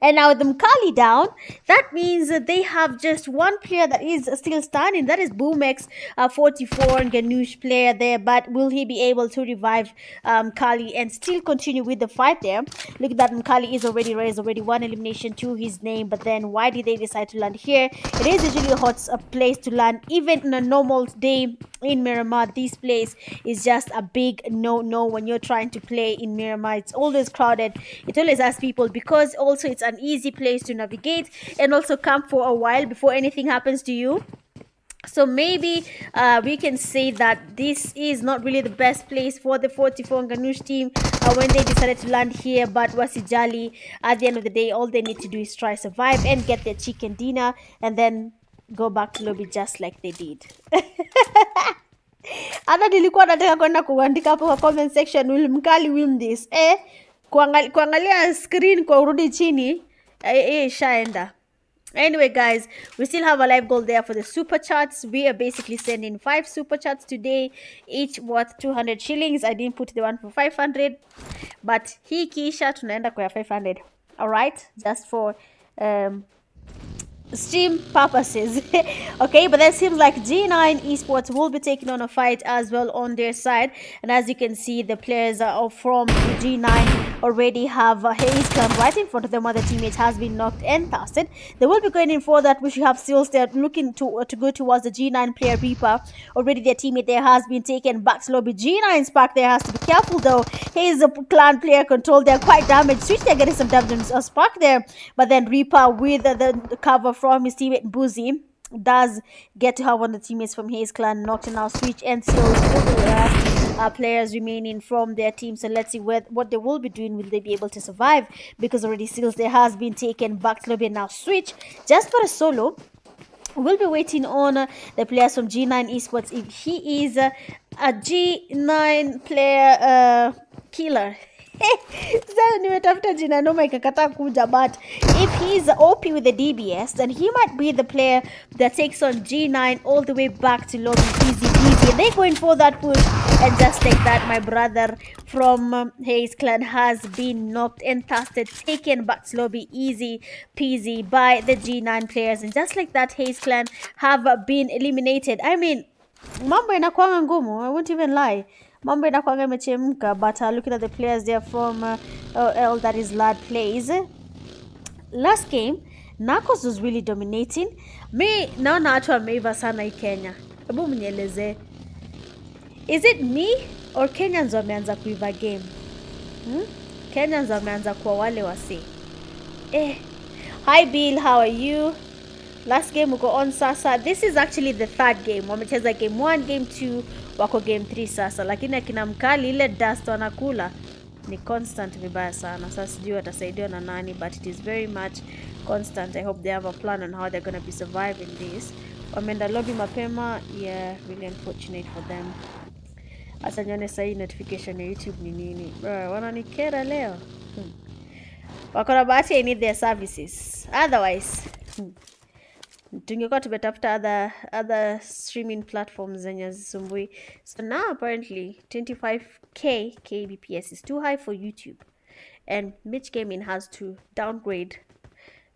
And now with the Mkali down, that means that they have just one player that is still standing. That is Boomx, 44 NGANUSH player there. But will he be able to revive Mkali and still continue with the fight there? Look at that, Mkali is already raised, already one elimination to his name. But then why did they decide to land here? It is usually a hot place to land. Even on a normal day in Miramar, this place is just a big no when you're trying to play in Miramar. It's always crowded. It always has people, because also it's an easy place to navigate and also camp for a while before anything happens to you. So maybe we can say that this is not really the best place for the 44 NGANUSH team when they decided to land here. But wasijali, at the end of the day, all they need to do is try survive and get their chicken dinner, and then go back to lobby just like they did. Ana nilikuwa nataka kwenda kuandika hapo kwa comment section, will Mkali win this? Kuangalia screen kwa urudi chini, shaenda. Anyway, guys, we still have a live goal there for the super chats. We are basically sending 5 super chats today, each worth 200 shillings. I didn't put the one for 500, but hii kisha tunaenda kwa 500. All right, just for stream purposes. Okay, but that seems like G9 esports will be taking on a fight as well on their side. And as you can see, the players are from G9 already have Hayes come right in front of them, while the teammate has been knocked and casted. They will be going in for that. We should have Seals there looking to go towards the G9 player Reaper. Already their teammate there has been taken back to lobby. G9 Spark there has to be careful though. Hayes, the clan player control, they're quite damaged. Switch, they're getting some damage. Spark there, but then Reaper with the cover from his teammate Boozy does get to have one of the teammates from Hayes clan knocked, and now Switch and Seals players remaining from their team. So let's see what they will be doing. Will they be able to survive? Because already Seals there has been taken back to lobby, and now Switch just for a solo. We'll be waiting on the players from G9 esports if he is a G9 player killer. Sasa nimetafuta jina noma ikakataa kuja, but if he's OP with the DBS, then he might be the player that takes on G9 all the way back to lobby easy peasy. And they're going for that push, and just like that, my brother from Hayes clan has been knocked and casted, taken back to lobby easy peasy by the G9 players. And just like that, Hayes clan have been eliminated. I mean, mambo inakuanga ngumu, I won't even lie. Mambo inakuanga imechemka. But looking at the players there from L, that is Lad plays. Last game, Narcos was really dominating. Me naona watu wameiva sana hii Kenya. Hebu mnieleze. Is it me or Kenyans wameanza kuiva game? Kenyans wameanza kuwa wale wasi. Hi Bill, how are you? Last game uko on sasa. This is actually the third game. Wamecheza game 1, game 2, wako game 3 sasa. Lakini akina Mkali ile dust wanakula ni constant vibaya sana. Sasa sijui watasaidiwa na nani, but it is very much constant. I hope they have a plan on how they're going to be surviving this. Wameenda lobby mapema. Yeah, really unfortunate for them. Asa nyone sahi notification ya YouTube ni nini. Bro, wananikera leo. Wakona bahati I need their services. Otherwise, tungekuwa tumetafuta other streaming platforms zenye zisumbui. So now apparently 25k kbps is too high for YouTube, and Mitch Gaming has to downgrade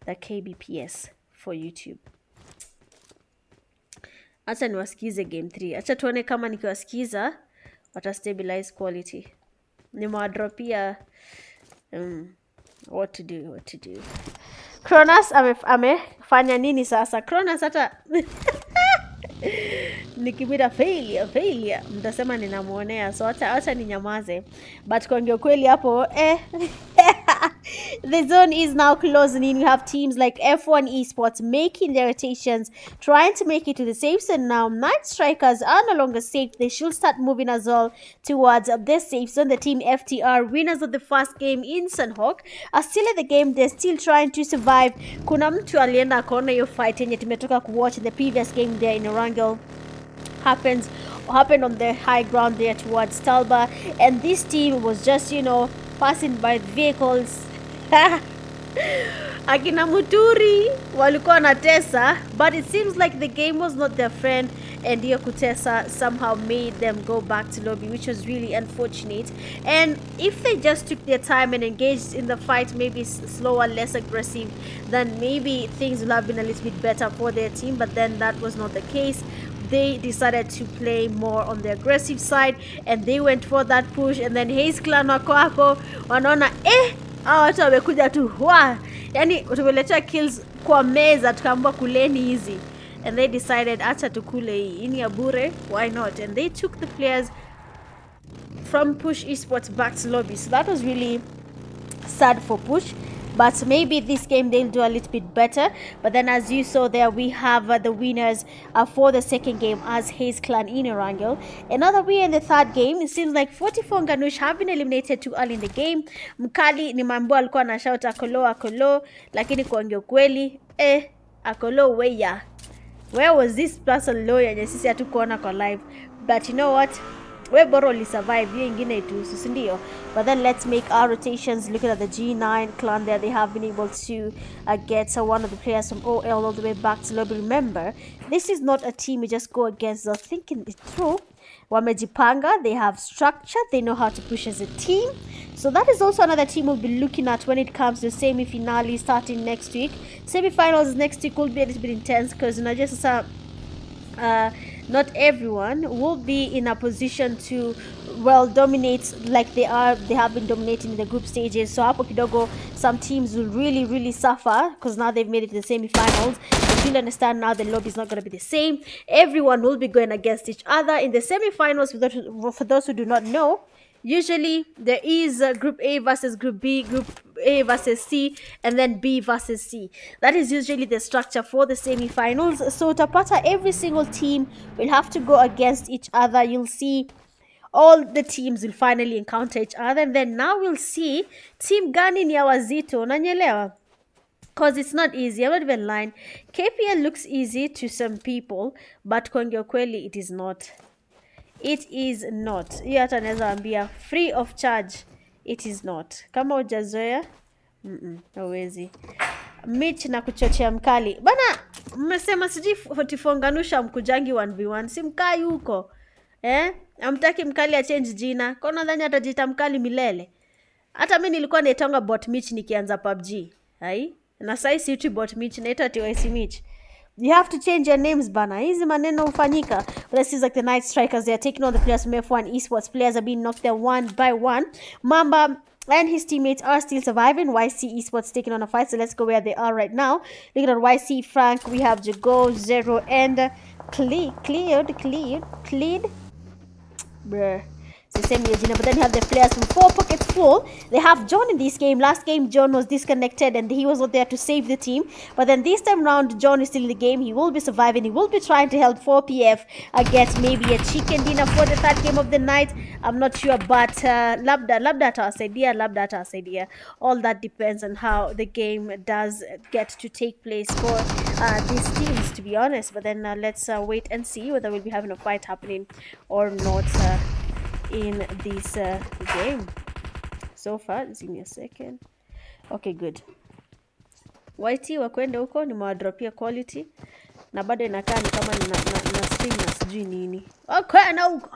the kbps for YouTube. Acha niwasikize game 3. Acha tuone kama nikiwasikiza watastabilize quality. Nimewadropia what to do. Cronus amefanya nini sasa? Cronus hata nikimwita failure mtasema ninamuonea, so acha ninyamaze. But kwa kweli hapo the zone is now closing in. You have teams like F1 Esports making their rotations, trying to make it to the safe zone now. Night Strikers are no longer safe. They should start moving as well towards this safe zone. The team FTR, winners of the first game in Sanhok, are still in the game. They're still trying to survive. Kuna mtu alienda akaona hiyo fight yenye tumetoka kuwatch the previous game there in Erangel. Happened on the high ground there towards Talba, and this team was just, passing by vehicles. Akina Muturi walikuwa na Tessa, but it seems like the game was not their friend, and Dio Kutesa somehow made them go back to lobby, which was really unfortunate. And if they just took their time and engaged in the fight, maybe slower, less aggressive, then maybe things would have been a little bit better for their team, but then that was not the case. They decided to play more on the aggressive side, and they went for that push, and then Hayes Clan wako hapo wanaona watu wamekuja tu yani tumeletea kills kwa meza, tukaambiwa kuleni easy, and they decided acha tukule hii ni ya bure, why not, and they took the players from Push Esports back to lobby. So that was really sad for Push, but maybe this game they'll do a little bit better. But then as you saw there, we have the winners for the second game as Hayes Clan in Erangel. Another winner in the third game. It seems like 44 NGANUSH have been eliminated too early in the game. Mkali ni mambo alikuwa na shout akolo, lakini kuongea kweli akolo weya. Where was this person low yenye sisi hatukuona kwa live? But you know what? We borrowly survive, hiyo ingine tu sindio. But then let's make our rotations. Looking at the G9 clan there, they have been able to get one of the players from OL all the way back to lobby. Remember, this is not a team you just go against. They're thinking it through. Wamejipanga, they have structure, they know how to push as a team. So that is also another team we'll be looking at when it comes to semi-finale starting next week. Semi-finals next week will be a little bit intense because not everyone will be in a position to dominate like they have been dominating in the group stages. So hapo kidogo some teams will really suffer because now they've made it to the semi-finals. But you'll understand now the lobby is not going to be the same. Everyone will be going against each other in the semi-finals. For those who do not know, usually there is group A versus group B, group A versus C, and then B versus C. That is usually the structure for the semi-finals. So utapata every single team will have to go against each other. You'll see all the teams will finally encounter each other, and then now we'll see team gani ni ya wazito, unanyelewa? Because it's not easy. I'm not even lying. KPL looks easy to some people, but kuongea kweli it is not. It is not. Hiyo hata naweza ambia free of charge. It is not. Kama hujazoea, hauwezi. Mitch na kuchochea mkali. Bana, mmesema siji 44 NGANUSH mkujangi 1v1. Si mkai huko. Amtaki mkali change jina. Kwa nadhani atajiita mkali milele. Hata mimi nilikuwa naitanga bot Mitch nikianza PUBG. Hai? Na sasa si tu bot Mitch naita YCEE Mitch. You have to change your names, bana. Hizi maneno ufanyika. But this is like the Night Strikers. They are taking on the players from F1 Esports. Players are being knocked there one by one. Mamba and his teammates are still surviving. YCEE Esports taking on a fight. So let's go where they are right now. Looking at YCEE Frank, we have Jago, Zero, and Cleared. Bruh. It's the same agenda, but then you have the players from 4 Pockets Full. They have John in this game. Last game, John was disconnected and he was not there to save the team. But then this time round, John is still in the game. He will be surviving. He will be trying to help 4PF get maybe a chicken dinner for the third game of the night. I'm not sure, but labda idea. All that depends on how the game does get to take place for these teams, to be honest. But then let's wait and see whether we'll be having a fight happening or not. In this game so far. Give me a second. Okay, good. YT wakwenda huko, nimewadropia quality. na bado inakaa ni kama na stream na sijui nini. Okay, na huko.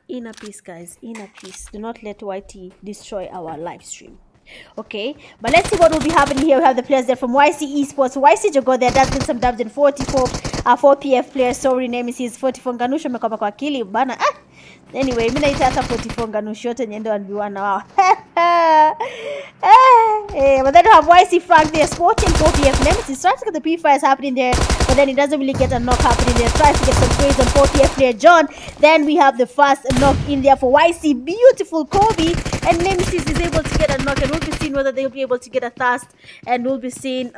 Inner peace, guys. Inner peace. Do not let YT destroy our live stream. Okay, but let's see what will be happening here. We have the players there from YCEE ESPORTS. YCEE Jogo there does get some dubs in 44 4PF players. Sorry, name is 44 NGANUSH amekoma kwa akili bana. Anyway, mimi naita hata 44 NGANUSH yote nyendo aliwana wao. But then we have YCEE Frank there sporting 4PF Nemesis. Tries to get the pre-fires happening there, but then he doesn't really get a knock happening there. Tries to get some praise on 4PF player John. Then we have the first knock in there for YCEE. Beautiful Kobe, and Nemesis is able to get a knock, and we'll be seeing whether they'll be able to get a thirst, and we'll be seeing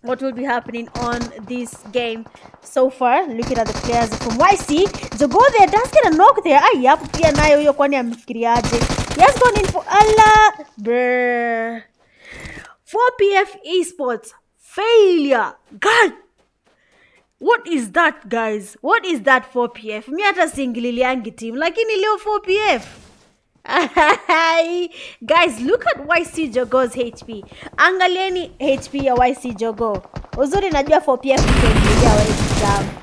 what will be happening on this game so far. Looking at the players from YCEE, Jogo there does get a knock there. Yapo pia nayo hiyo kwani amefikiriaje. He has gone in for Allah. Brr. 4PF Esports failure. God, what is that, guys? What is that 4PF? Mi hata singililiangi team lakini leo 4PF. Guys, look at YCEE Jogo's HP. Angalieni HP ya YCEE Jogo. Uzuri najua 4PF itaingia wale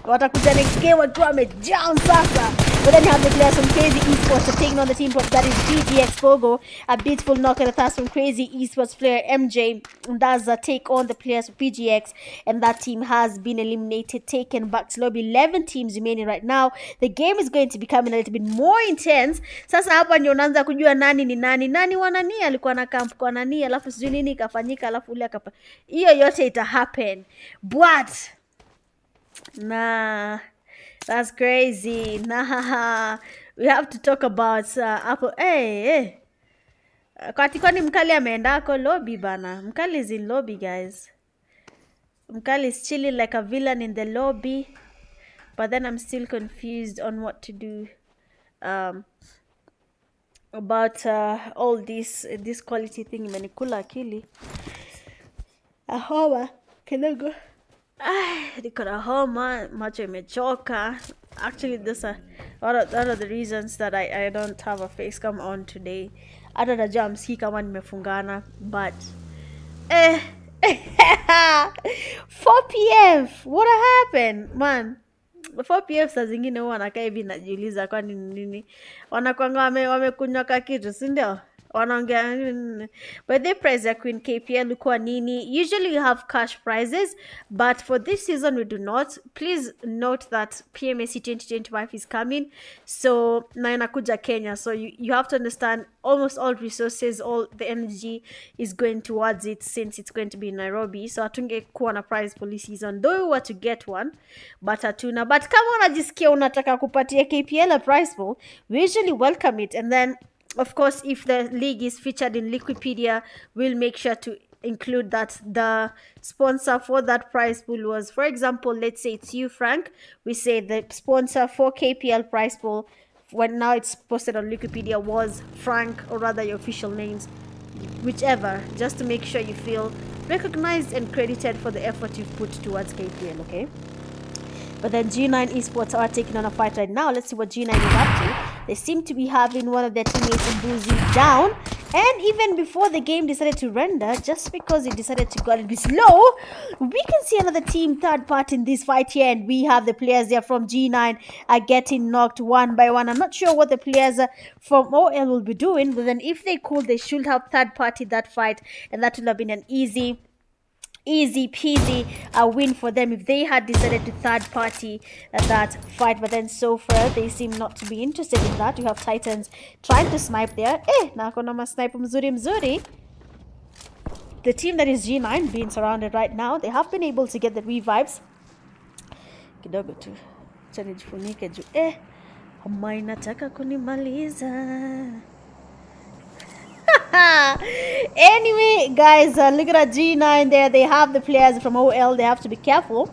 watakuja next game wakiwa wamejam sasa. But then you have the players from Crazy Esports taking on the team that is PGxPOGO. A beautiful knock and a pass from Crazy Esports player MJ. And that's a take on the players of PGx. And that team has been eliminated, taken back to lobby. 11 teams remaining right now. The game is going to be becoming a little bit more intense. Sasa hapa ndio unaanza kujua nani ni nani. Nani wanani alikuwa na camp kwa nani alafu sijui nini ikafanyika alafu ule akapa. Hiyo yote ita happen. But nah, that's crazy. Nah, we have to talk about Apple. Hey. Kwani mkali ameenda ako lobby bana. Mkali is in lobby, guys. Mkali is chilling like a villain in the lobby. But then I'm still confused on what to do about all this quality thing imenikula akili. Ahoma kidogo. Niko na homa, macho imechoka. Actually, this one of the reasons that I don't have a face cam on today. Hata najua msikii kama nimefungana, but 4PF, what happened, man? 4PF saa zingine huwa wanakaa hivi najiuliza kwa nini wanakuanga wamekunywa kitu, si ndio? Wanaongea birthday prize ya Queen KPL ilikuwa nini? Usually you have cash prizes, but for this season we do not. Please note that PMAC 2025 is coming, so na inakuja Kenya, so you have to understand almost all resources, all the energy is going towards it since it's going to be in Nairobi. So hatungekuwa na prize for this season, though we were to get one, but hatuna. But kama unajisikia unataka kupatia KPL a prize pool, we usually welcome it. And then of course, if the league is featured in Wikipedia, we'll make sure to include that the sponsor for that prize pool was, for example, let's say it's you, Frank. We say the sponsor for KPL prize pool, when now it's posted on Wikipedia, was Frank, or rather your official names, whichever, just to make sure you feel recognized and credited for the effort you've put towards KPL, okay? But then G9 Esports are taking on a fight right now. Let's see what G9 is up to. They seem to be having one of their teammates in Boozy down. And even before the game decided to render, just because it decided to go a little bit slow, we can see another team third part in this fight here. And we have the players there from G9 are getting knocked one by one. I'm not sure what the players from OL will be doing. But then if they could, they should have third party that fight. And that would have been an easy peasy win for them if they had decided to third party that fight. But then so far they seem not to be interested in that. You have Titans trying to snipe there. Na kona ma snipe mzuri. The team that is G9 being surrounded right now, they have been able to get the revives kidogo tu chani jifunike juu homa inataka kunimaliza. Anyway, guys, look at G9 there. They have the players from OL. They have to be careful.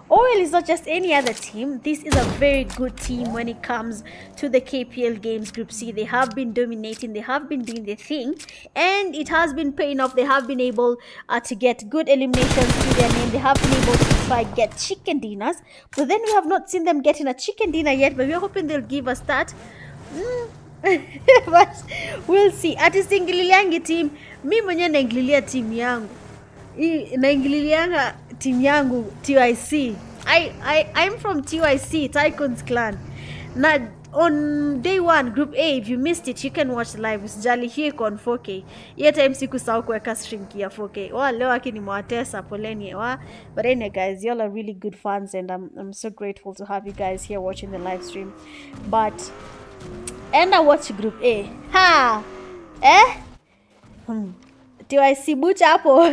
OL is not just any other team. This is a very good team when it comes to the KPL Games Group C. They have been dominating. They have been doing their thing. And it has been paying off. They have been able to get good eliminations to their name. They have been able to try get chicken dinners. But then we have not seen them getting a chicken dinner yet. But we're hoping they'll give us that. But we'll see. Ati singililiangi team, mi mwenye naingililia team yangu. Naingililianga team yangu TYC. I'm from TYC, Tycoons Clan. Now, on day 1, Group A, if you missed it, you can watch live. Usijali, hii iko on 4K. Hiyo time sikusahau kuweka shrink ya 4K. Leo akini mwatesa poleni. But anyway, guys, y'all are really good fans, and I'm so grateful to have you guys here watching the live stream. But and I watch Group A. Ha! TYC bucha hapo.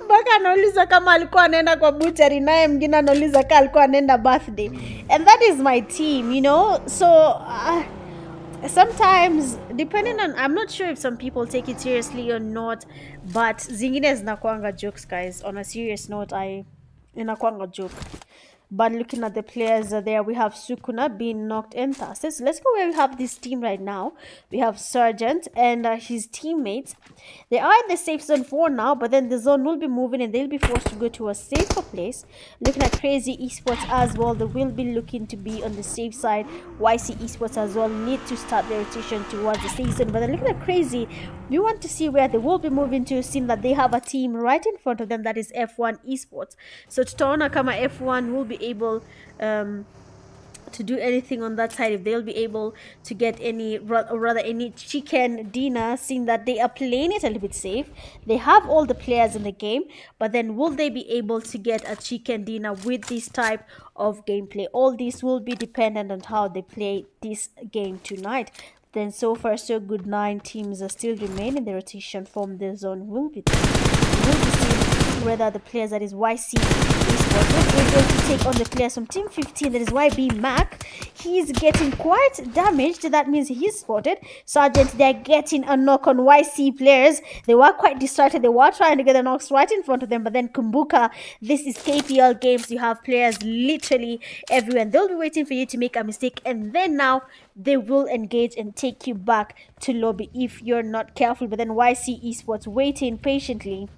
Mpaka anauliza kama alikuwa anaenda kwa butchery, naye mwingine anauliza kama alikuwa anaenda birthday. And that is my team, you know. So sometimes, depending on, I'm not sure if some people take it seriously or not, but zingine zinakuanga jokes, guys. On a serious note, inakuanga joke. But looking at the players there, we have Sukuna being knocked in passes. Let's go where we have this team right now. We have Sergeant and his teammates. They are in the safe zone 4 now, but then the zone will be moving and they'll be forced to go to a safer place. Looking at Crazy Esports as well, they will be looking to be on the safe side. YCEE Esports as well need to start their rotation towards the safe zone. But then looking at Crazy, we want to see where they will be moving to. Seeing that they have a team right in front of them, that is F1 Esports. So tutaona kama F1 will be able to do anything on that side, if they'll be able to get any, or rather any chicken dinner, seeing that they are playing it a little bit safe. They have all the players in the game, but then will they be able to get a chicken dinner with this type of gameplay? All this will be dependent on how they play this game tonight. Then so far so good, 9 teams are still remain in the rotation from the zone. Will be seeing whether the players, that is YCEE Esports, will be able to take on the players from Team 15, that is YB Mac. He's getting quite damaged. That means he's spotted. Sergeant, they're getting a knock on YCEE players. They were quite distracted. They were trying to get the knocks right in front of them. But then Kumbuka, this is KPL games. You have players literally everywhere. And they'll be waiting for you to make a mistake. And then now they will engage and take you back to lobby if you're not careful. But then YCEE Esports waiting patiently.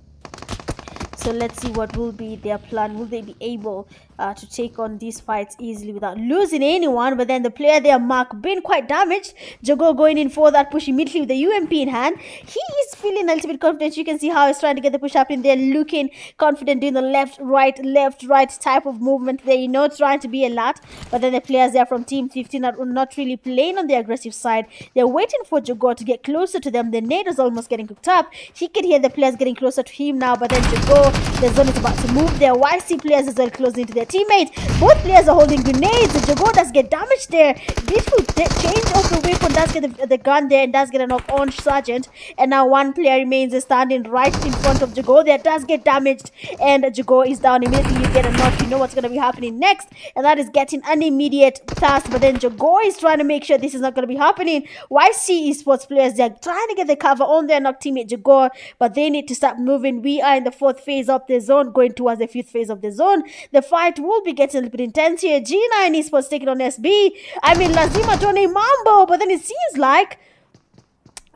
So let's see what will be their plan. Will they be able to take on these fights easily without losing anyone? But then the player there, Mark, been quite damaged. Jago going in for that push immediately with the UMP in hand. He is feeling a little bit confident. You can see how he's trying to get the push up in there, looking confident, doing the left, right type of movement there, you know, trying to be alert. But then the players there from Team 15 are not really playing on the aggressive side. They're waiting for Jago to get closer to them. The nade is almost getting cooked up. He can hear the players getting closer to him now, but then Jago, the zone is about to move. Their YC players as well closing to their teammates. Both players are holding grenades. Jago does get damaged there. Beautiful change of the weapon, does get the gun there and does get a knock on Sergeant. And now one player remains standing right in front of Jago. There does get damaged and Jago is down immediately. You get a knock. You know what's going to be happening next, and that is getting an immediate task. But then Jago is trying to make sure this is not going to be happening. YCEE Esports players, they're trying to get the cover on their knock teammate Jago, but they need to start moving. We are in the 4th phase of the zone, going towards the 5th phase of the zone. The fight will be getting a little bit intense here. G9 Esports taking on SB. I mean, lazima tuone mambo, but then it seems like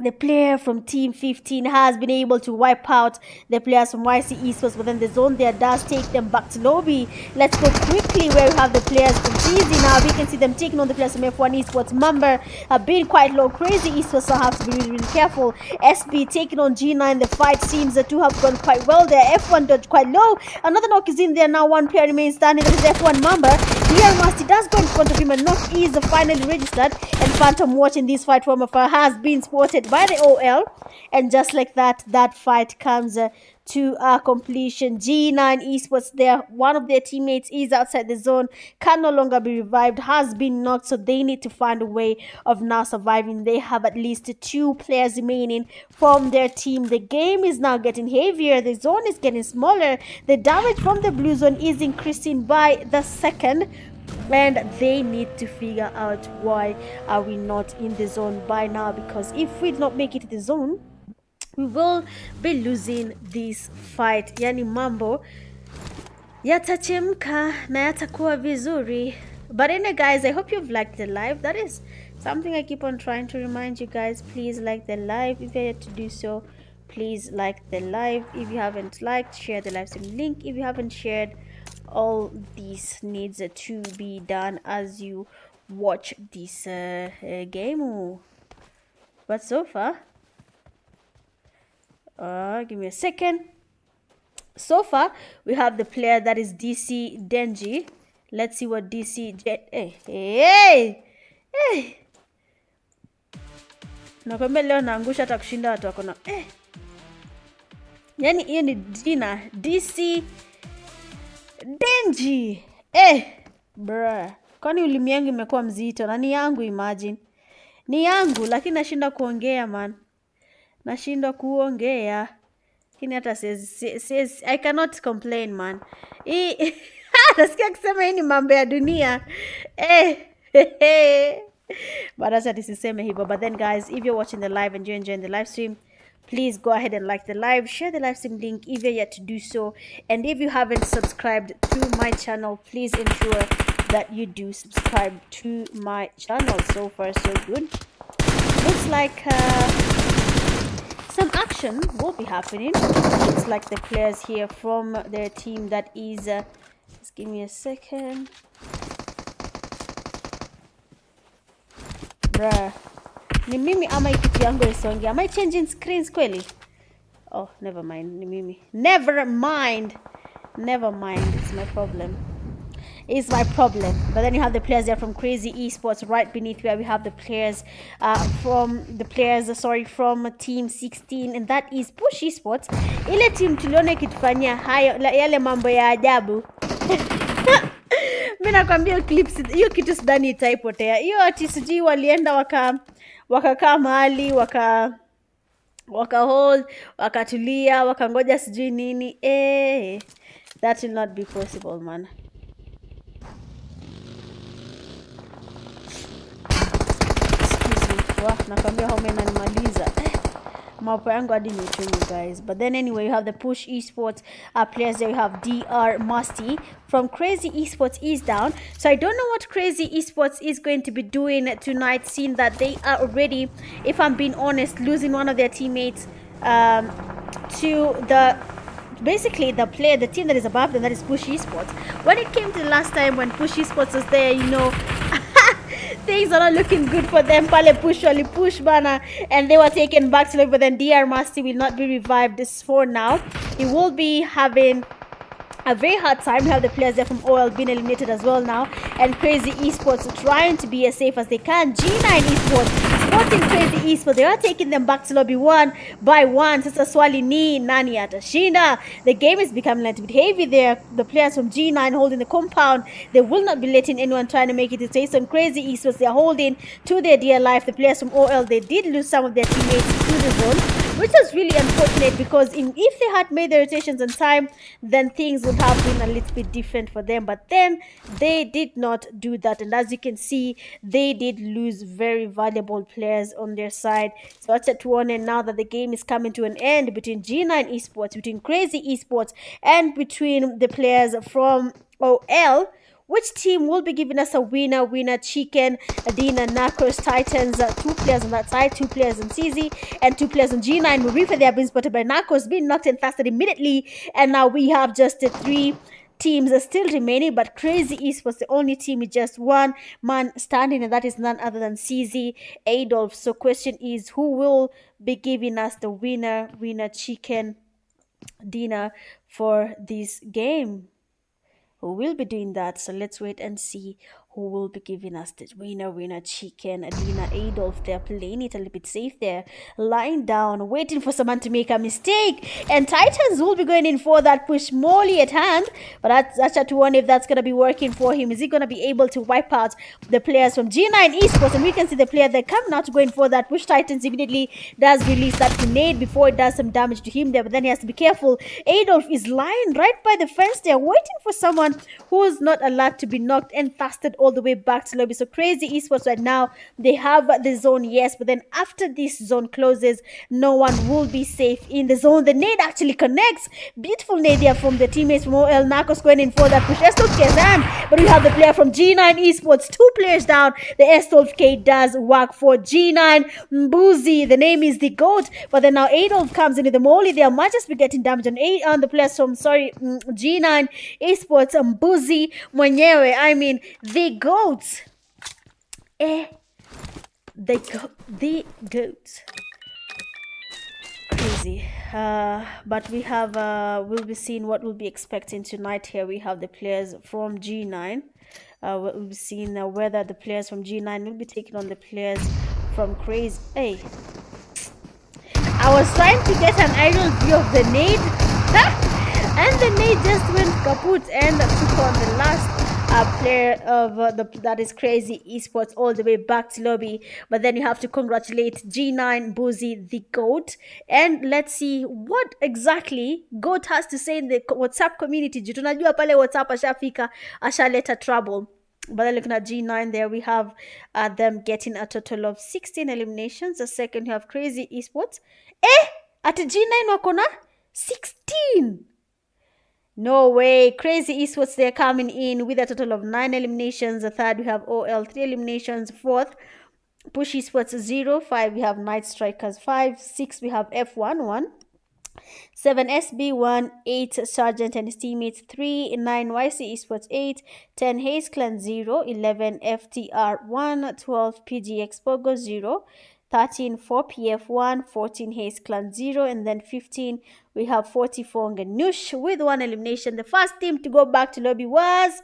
the player from Team 15 has been able to wipe out the players from YCEE Esports, but then the zone there does take them back to lobby. Let's go quickly where we have the players from TZ now. We can see them taking on the players from F1 Esports. Member have been quite low. Crazy Esports, so have to be really, really careful. SB taking on G9. The fight seems to have gone quite well there. F1 dodged quite low. Another knock is in there now. One player remains standing. That is F1 Member. Here Masti does go in front of him. A knock is finally registered. And Phantom, watching this fight from afar, has been spotted by the OL, and just like that, that fight comes to a completion. G9 Esports there, one of their teammates is outside the zone, can no longer be revived, has been knocked, so they need to find a way of now surviving. They have at least 2 players remaining from their team. The game is now getting heavier, the zone is getting smaller, the damage from the blue zone is increasing by the second, and they need to figure out why are we not in the zone by now, because if we do not make it to the zone, we will be losing this fight. Yani mambo yatachemka na yatakuwa vizuri. But anyway, guys, I hope you've liked the live. That is something I keep on trying to remind you guys. Please like the live. If you're yet to do so, please like the live. If you haven't liked, share the live stream link. If you haven't shared, all these needs to be done as you watch this game. But so far, give me a second. So far, we have the player that is DC Denji. Let's see what DC... Hey! Nakwambia leo naangusha hata kushinda watu wako na... Yani hiyo ni jina. DC Denji. Bruh. Kwani ulimi yangu imekuwa mzito? Na ni yangu, imagine. Ni yangu, lakini nashinda kuongea, man. Nashinda kuongea. Lakini hata says I cannot complain, man. Nasikia kusema hii ni mambo ya dunia. But acha nisiseme hivyo. But then guys, if you're watching the live and you're enjoying the live stream, please go ahead and like the live, share the live stream link if you're yet to do so. And if you haven't subscribed to my channel, please ensure that you do subscribe to my channel. So far, so good. Looks like some action will be happening. Looks like the players here from their team that is... just give me a second. Bruh. Ni mimi ama ikitu yangu isongi? Am I changing screens kweli? Oh, never mind. Ni mimi. Never mind. Never mind. It's my problem. It's my problem. But then you have the players there from Crazy Esports right beneath where we have the players from Team 16, and that is Push Esports. Ile team tuliona ikitufanyia hayo yale mambo ya ajabu. Mimi nakwambia clips hiyo kitu sidani itaipotea. Hiyo ati sijui walienda wakakaa mahali waka hold, wakatulia, wakangoja sijui nini. That will not be possible, man. Nakwambia home inanimaliza. Mapo yangu hadi ni uchungu, guys. But then anyway, you have the Push Esports players there. You have DR Musty from Crazy Esports is down. So I don't know what Crazy Esports is going to be doing tonight, seeing that they are already, if I'm being honest, losing one of their teammates to the team that is above them, that is Push Esports. When it came to the last time when Push Esports was there, you know, things are not looking good for them. Pale push banner, and they were taken back to life. But then DR Master will not be revived this for now. He will be having a very hard time. We have the players there from OL being eliminated as well now, and Crazy Esports trying to be as safe as they can. G9 Esports spotting Crazy Esports. They are taking them back to lobby one by one. Sasa swali ni nani atashinda? The game is becoming a little bit heavy there. The players from G9 holding the compound. They will not be letting anyone trying to make it to taste on Crazy Esports. They are holding to their dear life. The players from OL, they did lose some of their teammates to the zone, which was really unfortunate, because if they had made the rotations on time, then things would have been a little bit different for them. But then they did not do that, and as you can see, they did lose very valuable players on their side. So that's at one, and now that the game is coming to an end between G9 Esports, between Crazy Esports, and between the players from OL, which team will be giving us a winner chicken? Adina, Narcos, Titans, 2 players on that side, 2 players on CZ, and 2 players on G9. Marifa, they have been spotted by Narcos, being knocked and fasted immediately, and now we have just 3 teams are still remaining, but Crazy Esports, the only team with just 1 man standing, and that is none other than CZ Adolf. So question is, who will be giving us the winner chicken dinner for this game? Who will be doing that? So let's wait and see who will be giving us the winner chicken. Adina Adolf, they're playing it a little bit safe there, lying down, waiting for someone to make a mistake, and Titans will be going in for that push. Molly at hand, but that's to wonder if that's going to be working for him. Is he going to be able to wipe out the players from G9 Esports? And we can see the player that coming out going for that push. Titans immediately does release that grenade before it does some damage to him there, but then he has to be careful. Adolf is lying right by the fence there, waiting for someone who's not allowed to be knocked and fasted all the way back to lobby. So Crazy Esports right now, they have the zone, yes, but then after this zone closes, no one will be safe in the zone. The nade actually connects. Beautiful nade there from the teammates from OL. Narcos going in for that push. S12K, but we have the player from G9 Esports, 2 players down. The S12K does work for G9. Mbuzi, the name is the GOAT, but then now Adolf comes into the molly. They might just be getting damage on the players from G9 Esports. Mbuzi mwenyewe, I mean the GOAT. The GOAT. Crazy. But we have we'll be seeing what we'll be expecting tonight. Here we have the players from G9. We'll be seeing whether the players from G9 will be taking on the players from Crazy. Hey, I was trying to get an aerial view of the nade, and the nade just went kaput and took on the last player of that is Crazy Esports all the way back to lobby. But then you have to congratulate G9 Boozy the GOAT, and let's see what exactly GOAT has to say in the WhatsApp community. Tunajua pale WhatsApp ashafika, ashaleta trouble. But then looking at G9 there, we have them getting a total of 16 eliminations. The second, you have Crazy Esports. At G9 wakona 16. No way. Crazy Esports, they're coming in with a total of 9 eliminations. The third, we have OL, 3 eliminations. Fourth, Push Esports, 0. 5, we have Night Strikers, 5. 6, we have F1, 1. 7, SB1. 8, Sergeant and his teammates, 3. 9, YCEE Esports, 8. 10, Haze Clan, 0. 11, FTR, 1. 12, PGxPOGO, 0. 13, 4PF1, 14, Haze Clan, 0, and then 15, we have 44 NGANUSH with 1 elimination. The first team to go back to lobby was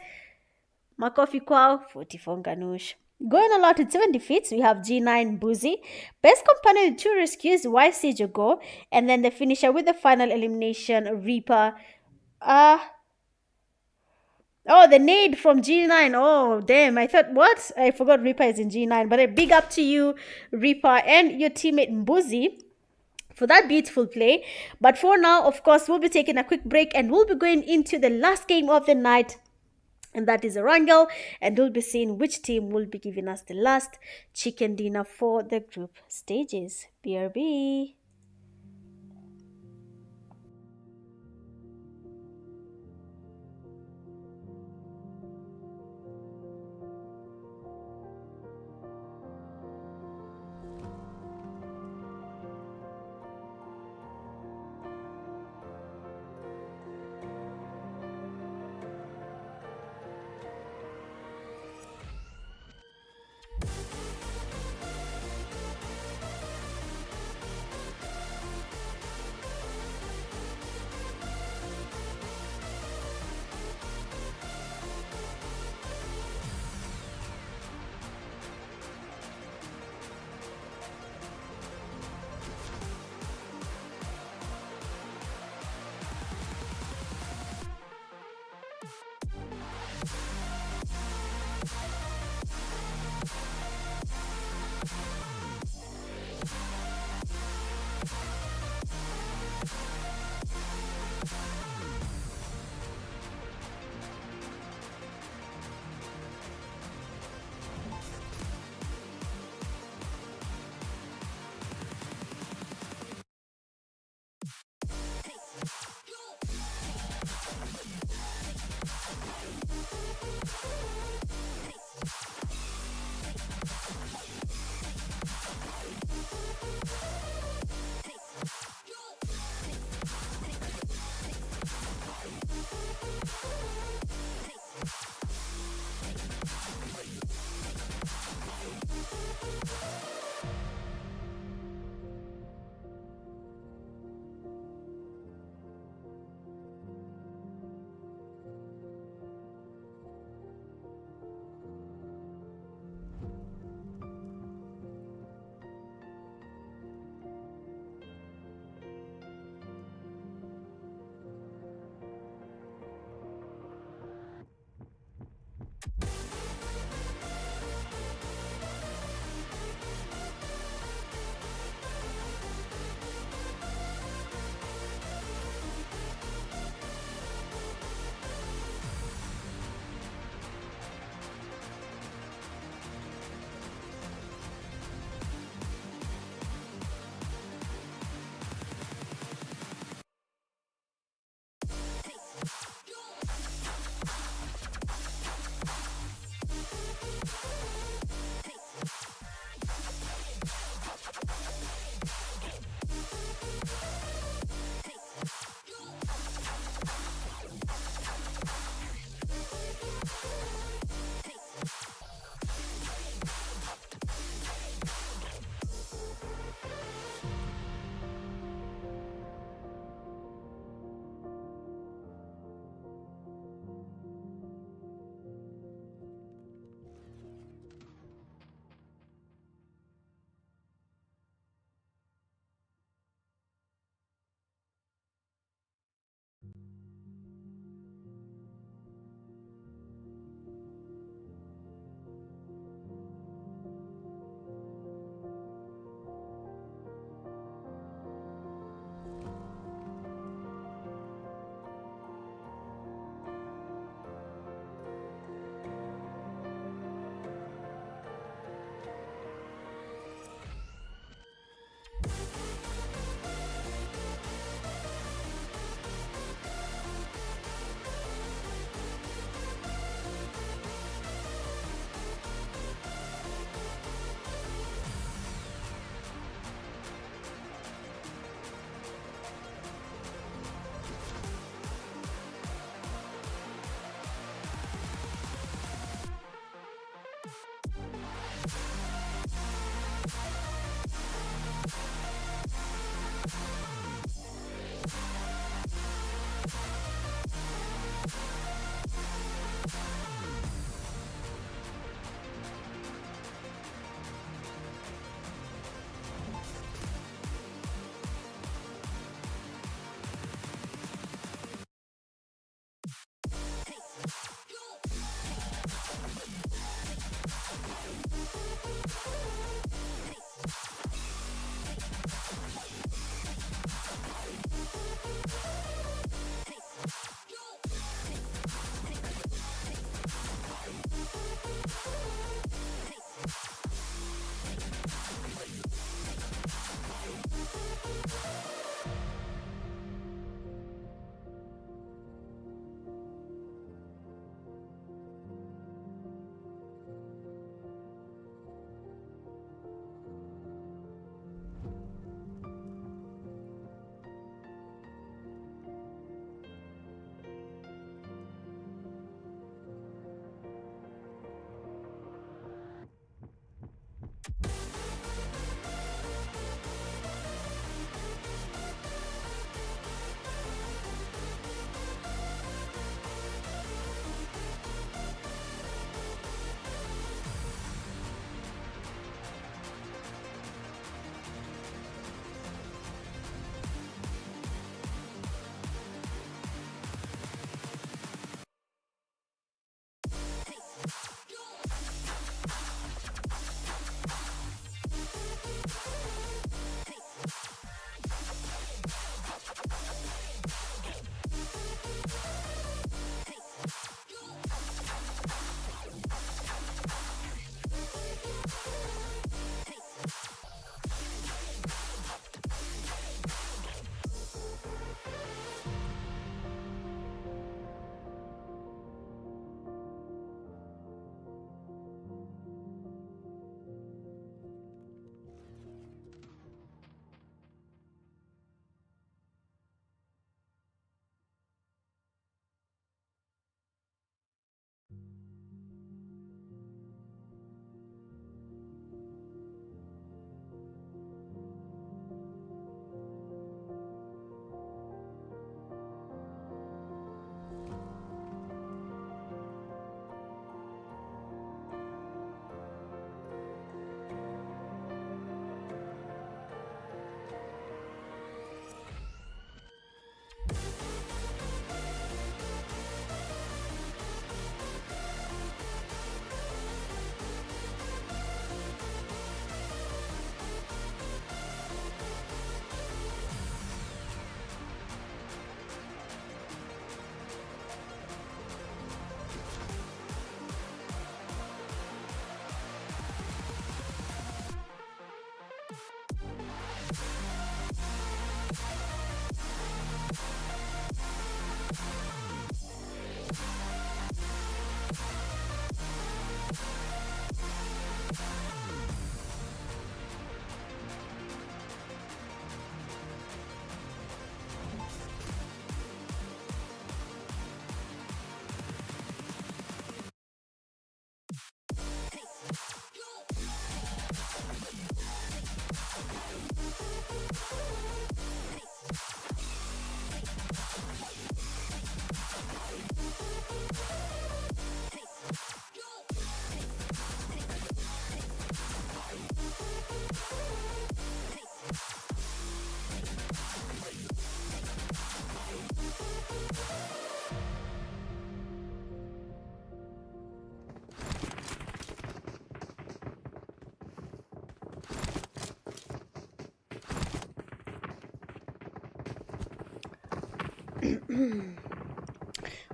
Makofi Kwao, 44 NGANUSH. Going a lot with 7 defeats, we have G9 Boozy, best companion with 2 rescues, YCEE Jogo, and then the finisher with the final elimination, Reaper. Oh, the nade from G9. Oh, damn. I thought, what? I forgot Reaper is in G9. But a big up to you, Reaper, and your teammate Mbuzi for that beautiful play. But for now, of course, we'll be taking a quick break and we'll be going into the last game of the night. And that is Erangel. And we'll be seeing which team will be giving us the last chicken dinner for the group stages. BRB.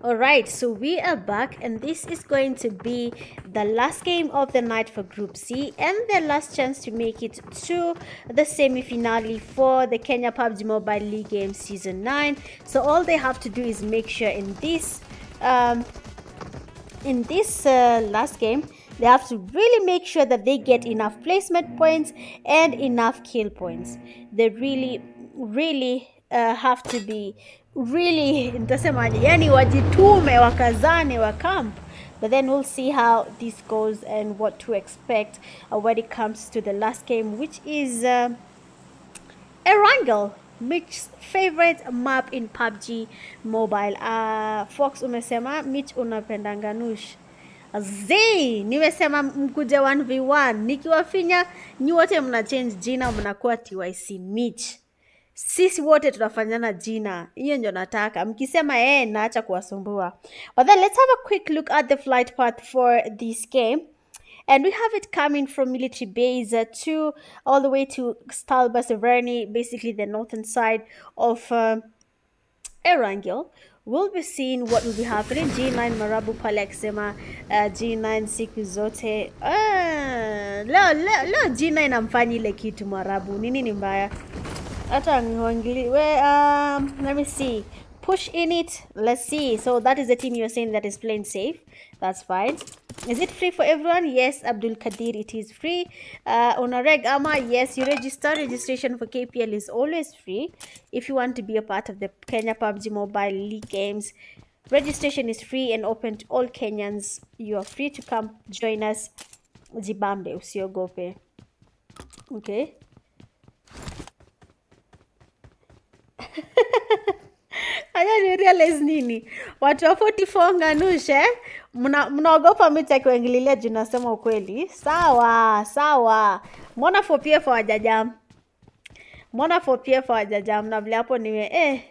All right, so we are back, and this is going to be the last game of the night for Group C and their last chance to make it to the semi-finale for the Kenya PUBG Mobile League Game Season 9. So all they have to do is make sure in this last game, they have to really make sure that they get enough placement points and enough kill points. They really have to be really, nitasemaje, yani wajitume, wakazane, wakamp. But then we'll see how this goes and what to expect when it comes to the last game, which is Erangel, Mitch's favorite map in PUBG Mobile. Fox umesema Mitch unapenda NGANUSH. Nimesema mkuje 1v1. Nikiwafinya nyi wote mna change jina, mnakuwa TYC Mitch. Sisi wote tunafanyana jina. Hiyo ndio nataka. Mkisema naacha kuwasumbua. But then let's have a quick look at the flight path for this game. And we have it coming from military base to all the way to Stalba Severny, basically the northern side of Erangel. We'll be seeing what will be happening. G9 Marabu pale akisema G9 siku zote. Leo G9 amfanyi ile kitu Marabu. Nini mbaya? Hata let me see. Push in it. Let's see. So that is the team you're saying that is playing safe. That's fine. Is it free for everyone? Yes, Abdul Kadir, it is free. Onareg Ama, yes, you register. Registration for KPL is always free. If you want to be a part of the Kenya PUBG Mobile League Games, registration is free and open to all Kenyans. You are free to come join us. Jibambe, usiogope. Okay. Aya ni realize nini? Watu wa 44 NGANUSH mnaogopa mimi takiwaingililia juu nasema ukweli. Sawa. Mbona 4PF hawajajam? Na vile hapo niwe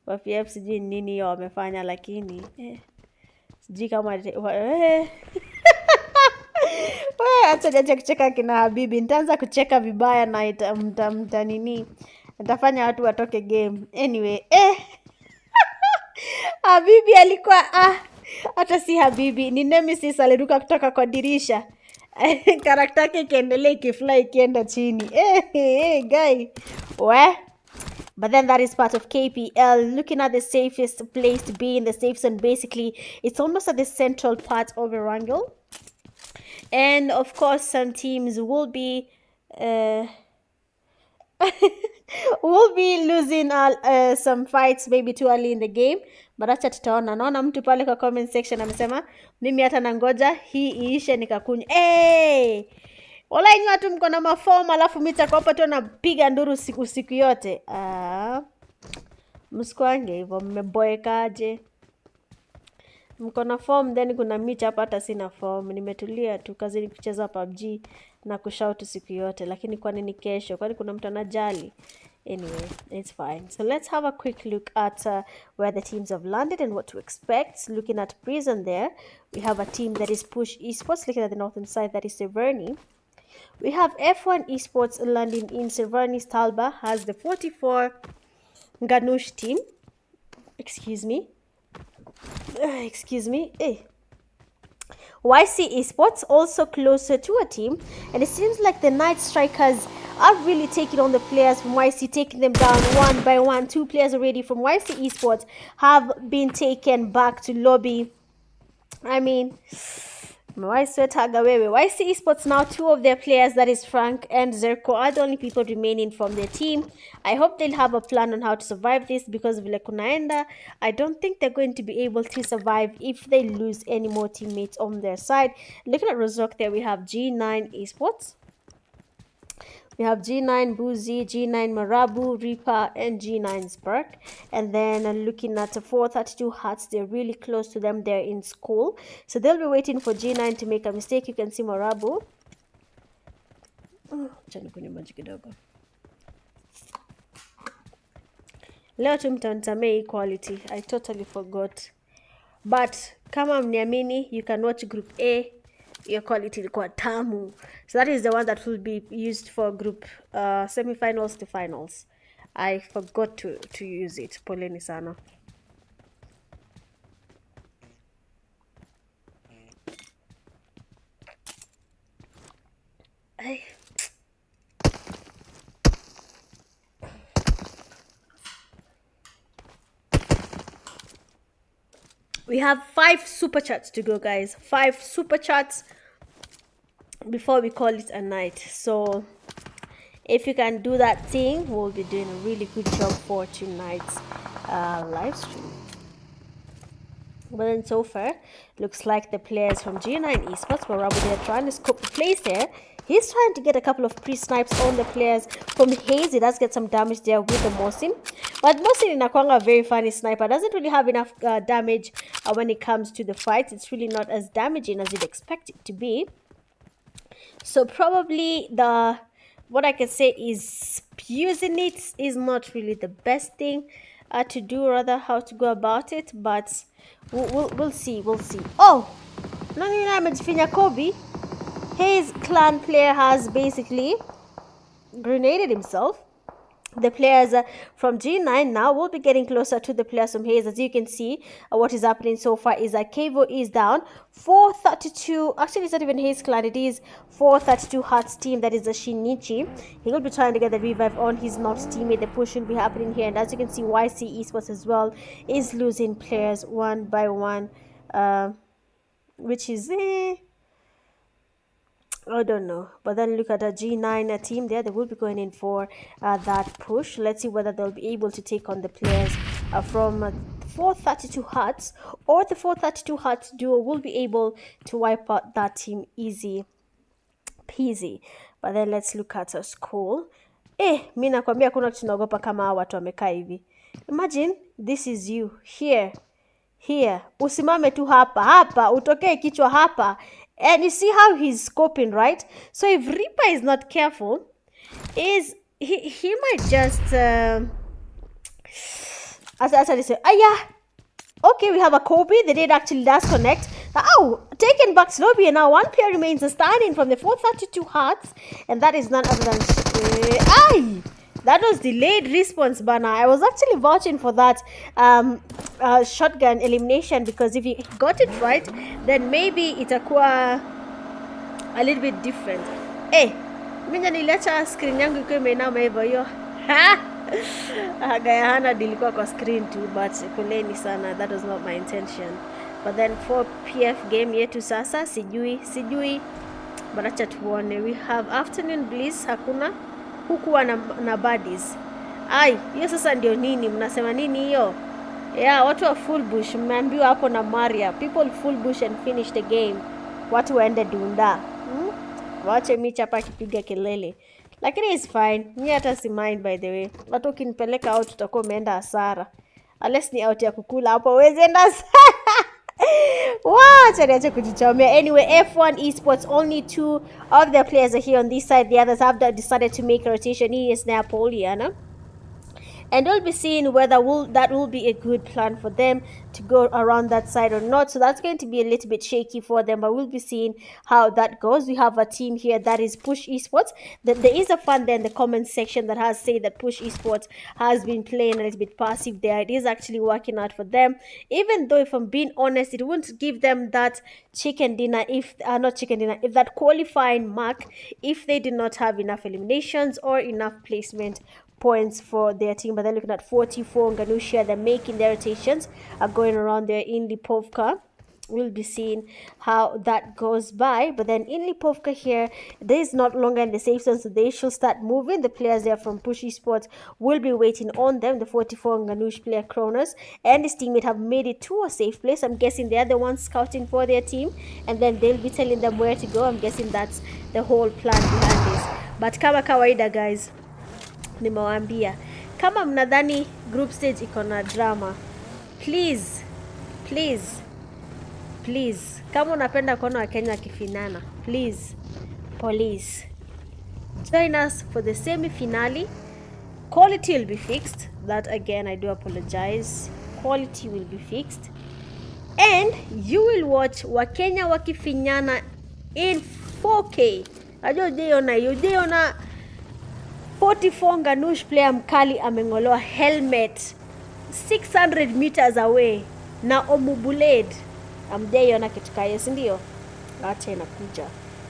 4PF sijui nini hiyo wamefanya, lakini sijui kama wewe acha kucheka kina Habibi. Nitaanza kucheka vibaya na nini. Nitafanya watu watoke game. Anyway, Habibi alikuwa hata si Habibi, ni Nemesis aliruka kutoka kwa dirisha. Karakta yake ikiendelea ikifly ikienda chini. Guy. But then that is part of KPL. Looking at the safest place to be in the safe zone, basically, it's almost at the central part of Erangel. And of course, some teams will be losing some fights maybe too early in the game, but acha tutaona. Naona mtu pale kwa comment section amesema mimi hata nangoja hii iishe nikakunywa. Wala inyo watu mko na maform alafu mita kwa tu napiga nduru siku yote. Msikwange hivyo, mmeboekaje? Mko na form then kuna micha hapa hata sina form. Nimetulia tu kazi ni kucheza PUBG na kushout siku yote, lakini kwa nini kesho? Kwani kuna mtu anajali? Anyway, it's fine. So let's have a quick look at where the teams have landed and what to expect. Looking at Prison there, we have a team that is Push Esports. Looking at the northern side, that is Severny. We have F1 Esports landing in Severny. Stalba has the 44 NGANUSH team. Excuse me. YCEE Sports also closer to a team, and it seems like the Night Strikers are really taking on the players from YCEE, taking them down one by one. 2 players already from YCEE Sports have been taken back to lobby. I mean, YCEE Sports now 2 of their players, that is Frank and Zerko, are the only people remaining from their team. I hope they'll have a plan on how to survive this, because vile kunaenda, I don't think they're going to be able to survive if they lose any more teammates on their side. Looking at Rozok there, we have G9 Esports. We have G9 Boozy, G9 Marabu, Reaper, and G9 Spark. And then looking at the 432 Hearts, they're really close to them. They're in school. So they'll be waiting for G9 to make a mistake. You can see Marabu. Leo tumtantamei equality. I totally forgot. But kama mniamini, you can watch Group A. Your quality ilikuwa tamu. So that is the one that will be used for group semi-finals to finals. I forgot to use it. Poleni sana. We have 5 super chats to go, guys. 5 super chats before we call it a night. So if you can do that thing, we'll be doing a really good job for tonight's live stream. But then so far, looks like the players from G9 Esports were they're trying to scope the place there. He's trying to get a couple of pre-snipes on the players from Hayes. He does get some damage there with the Mosin. But Mosin in Akwanga, a very funny sniper, doesn't really have enough damage when it comes to the fights. It's really not as damaging as you'd expect it to be. So probably what I can say is using it is not really the best thing to do, rather how to go about it, but we'll see. Oh, no damage Finya Kobe. His clan player has basically grenaded himself. The players from G9 now will be getting closer to the players from Hayes. As you can see, what is happening so far is that Kevo is down 432. Actually, it's not even Hayes clan, it is 432 Hearts team. That is the Shinichi. He will be trying to get the revive on his North teammate. The push will be happening here, and as you can see, YCEE Esports as well is losing players one by one, which is I don't know. But then look at a G9 team there. They will be going in for that push. Let's see whether they'll be able to take on the players from 432 Hearts, or the 432 Hearts duo will be able to wipe out that team easy peasy. But then let's look at a school. Mimi nakwambia kuna kitu tunaogopa kama watu wamekaa hivi. Imagine this is you here. Usimame tu hapa, utokee kichwa hapa. And you see how he's scoping, right? So if Reaper is not careful, he might just actually say, okay, we have a Kobe. They did actually last connect. Taken back to lobby, and now one player remains standing from the 432 Hearts, and that is none other than that was delayed response banner. I was actually vouching for that shotgun elimination, because if he got it right, then maybe itakuwa a little bit different. Mimi niliacha screen yangu ikiwa imeinama hivyo hiyo. Gaya hana dilikuwa kwa screen too, but poleni sana, that was not my intention. But then for PF game yetu sasa sijui but acha tuone. We have afternoon bliss, hakuna hukuwa na buddies. Hiyo sasa ndio nini? Mnasema nini hiyo? Watu wa full bush mmeambiwa hapo na Maria. People full bush and finish the game. Watu waende dunda. Waache Micha hapa kipiga kelele. Lakini it's fine. Mimi hata si mind, by the way. Watu kinipeleka out tutakuwa umeenda hasara. Unless ni out ya kukula hapo wezenda hasara. Wacha kujichomea. Anyway, F1 Esports, only 2 of their players are here on this side. The others have decided to make a rotation. He is Napoliana. And we'll be seeing whether that will be a good plan for them to go around that side or not. So that's going to be a little bit shaky for them, but we'll be seeing how that goes. We have a team here that is Push Esports. There is a fan there in the comment section that has said that Push Esports has been playing a little bit passive there. It is actually working out for them, even though if I'm being honest, it wouldn't give them that chicken dinner if that qualifying mark if they did not have enough eliminations or enough placement points for their team. But they're looking at 44 NGANUSH. They're making their rotations, are going around there in Lipovka. We'll be seeing how that goes by. But then in Lipovka here, there is not longer in the safe zone, so they should start moving. The players there from Push Esports will be waiting on them. The 44 NGANUSH player Kronos and his teammate have made it to a safe place. I'm guessing they're the ones scouting for their team, and then they'll be telling them where to go. I'm guessing that's the whole plan behind this. But kama kawaida, guys, nimewaambia kama mnadhani group stage iko na drama, please kama unapenda kuona Wakenya wakifinana, please join us for the semi-finale. Quality will be fixed. That again, I do apologize. Quality will be fixed, and you will watch Wakenya wakifinyana in 4K. Ujiona 44 NGANUSH player mkali amengoloa helmet 600 meters away na Omubuled. Amjaiona kitu kaya, si ndio? Acha inakuja.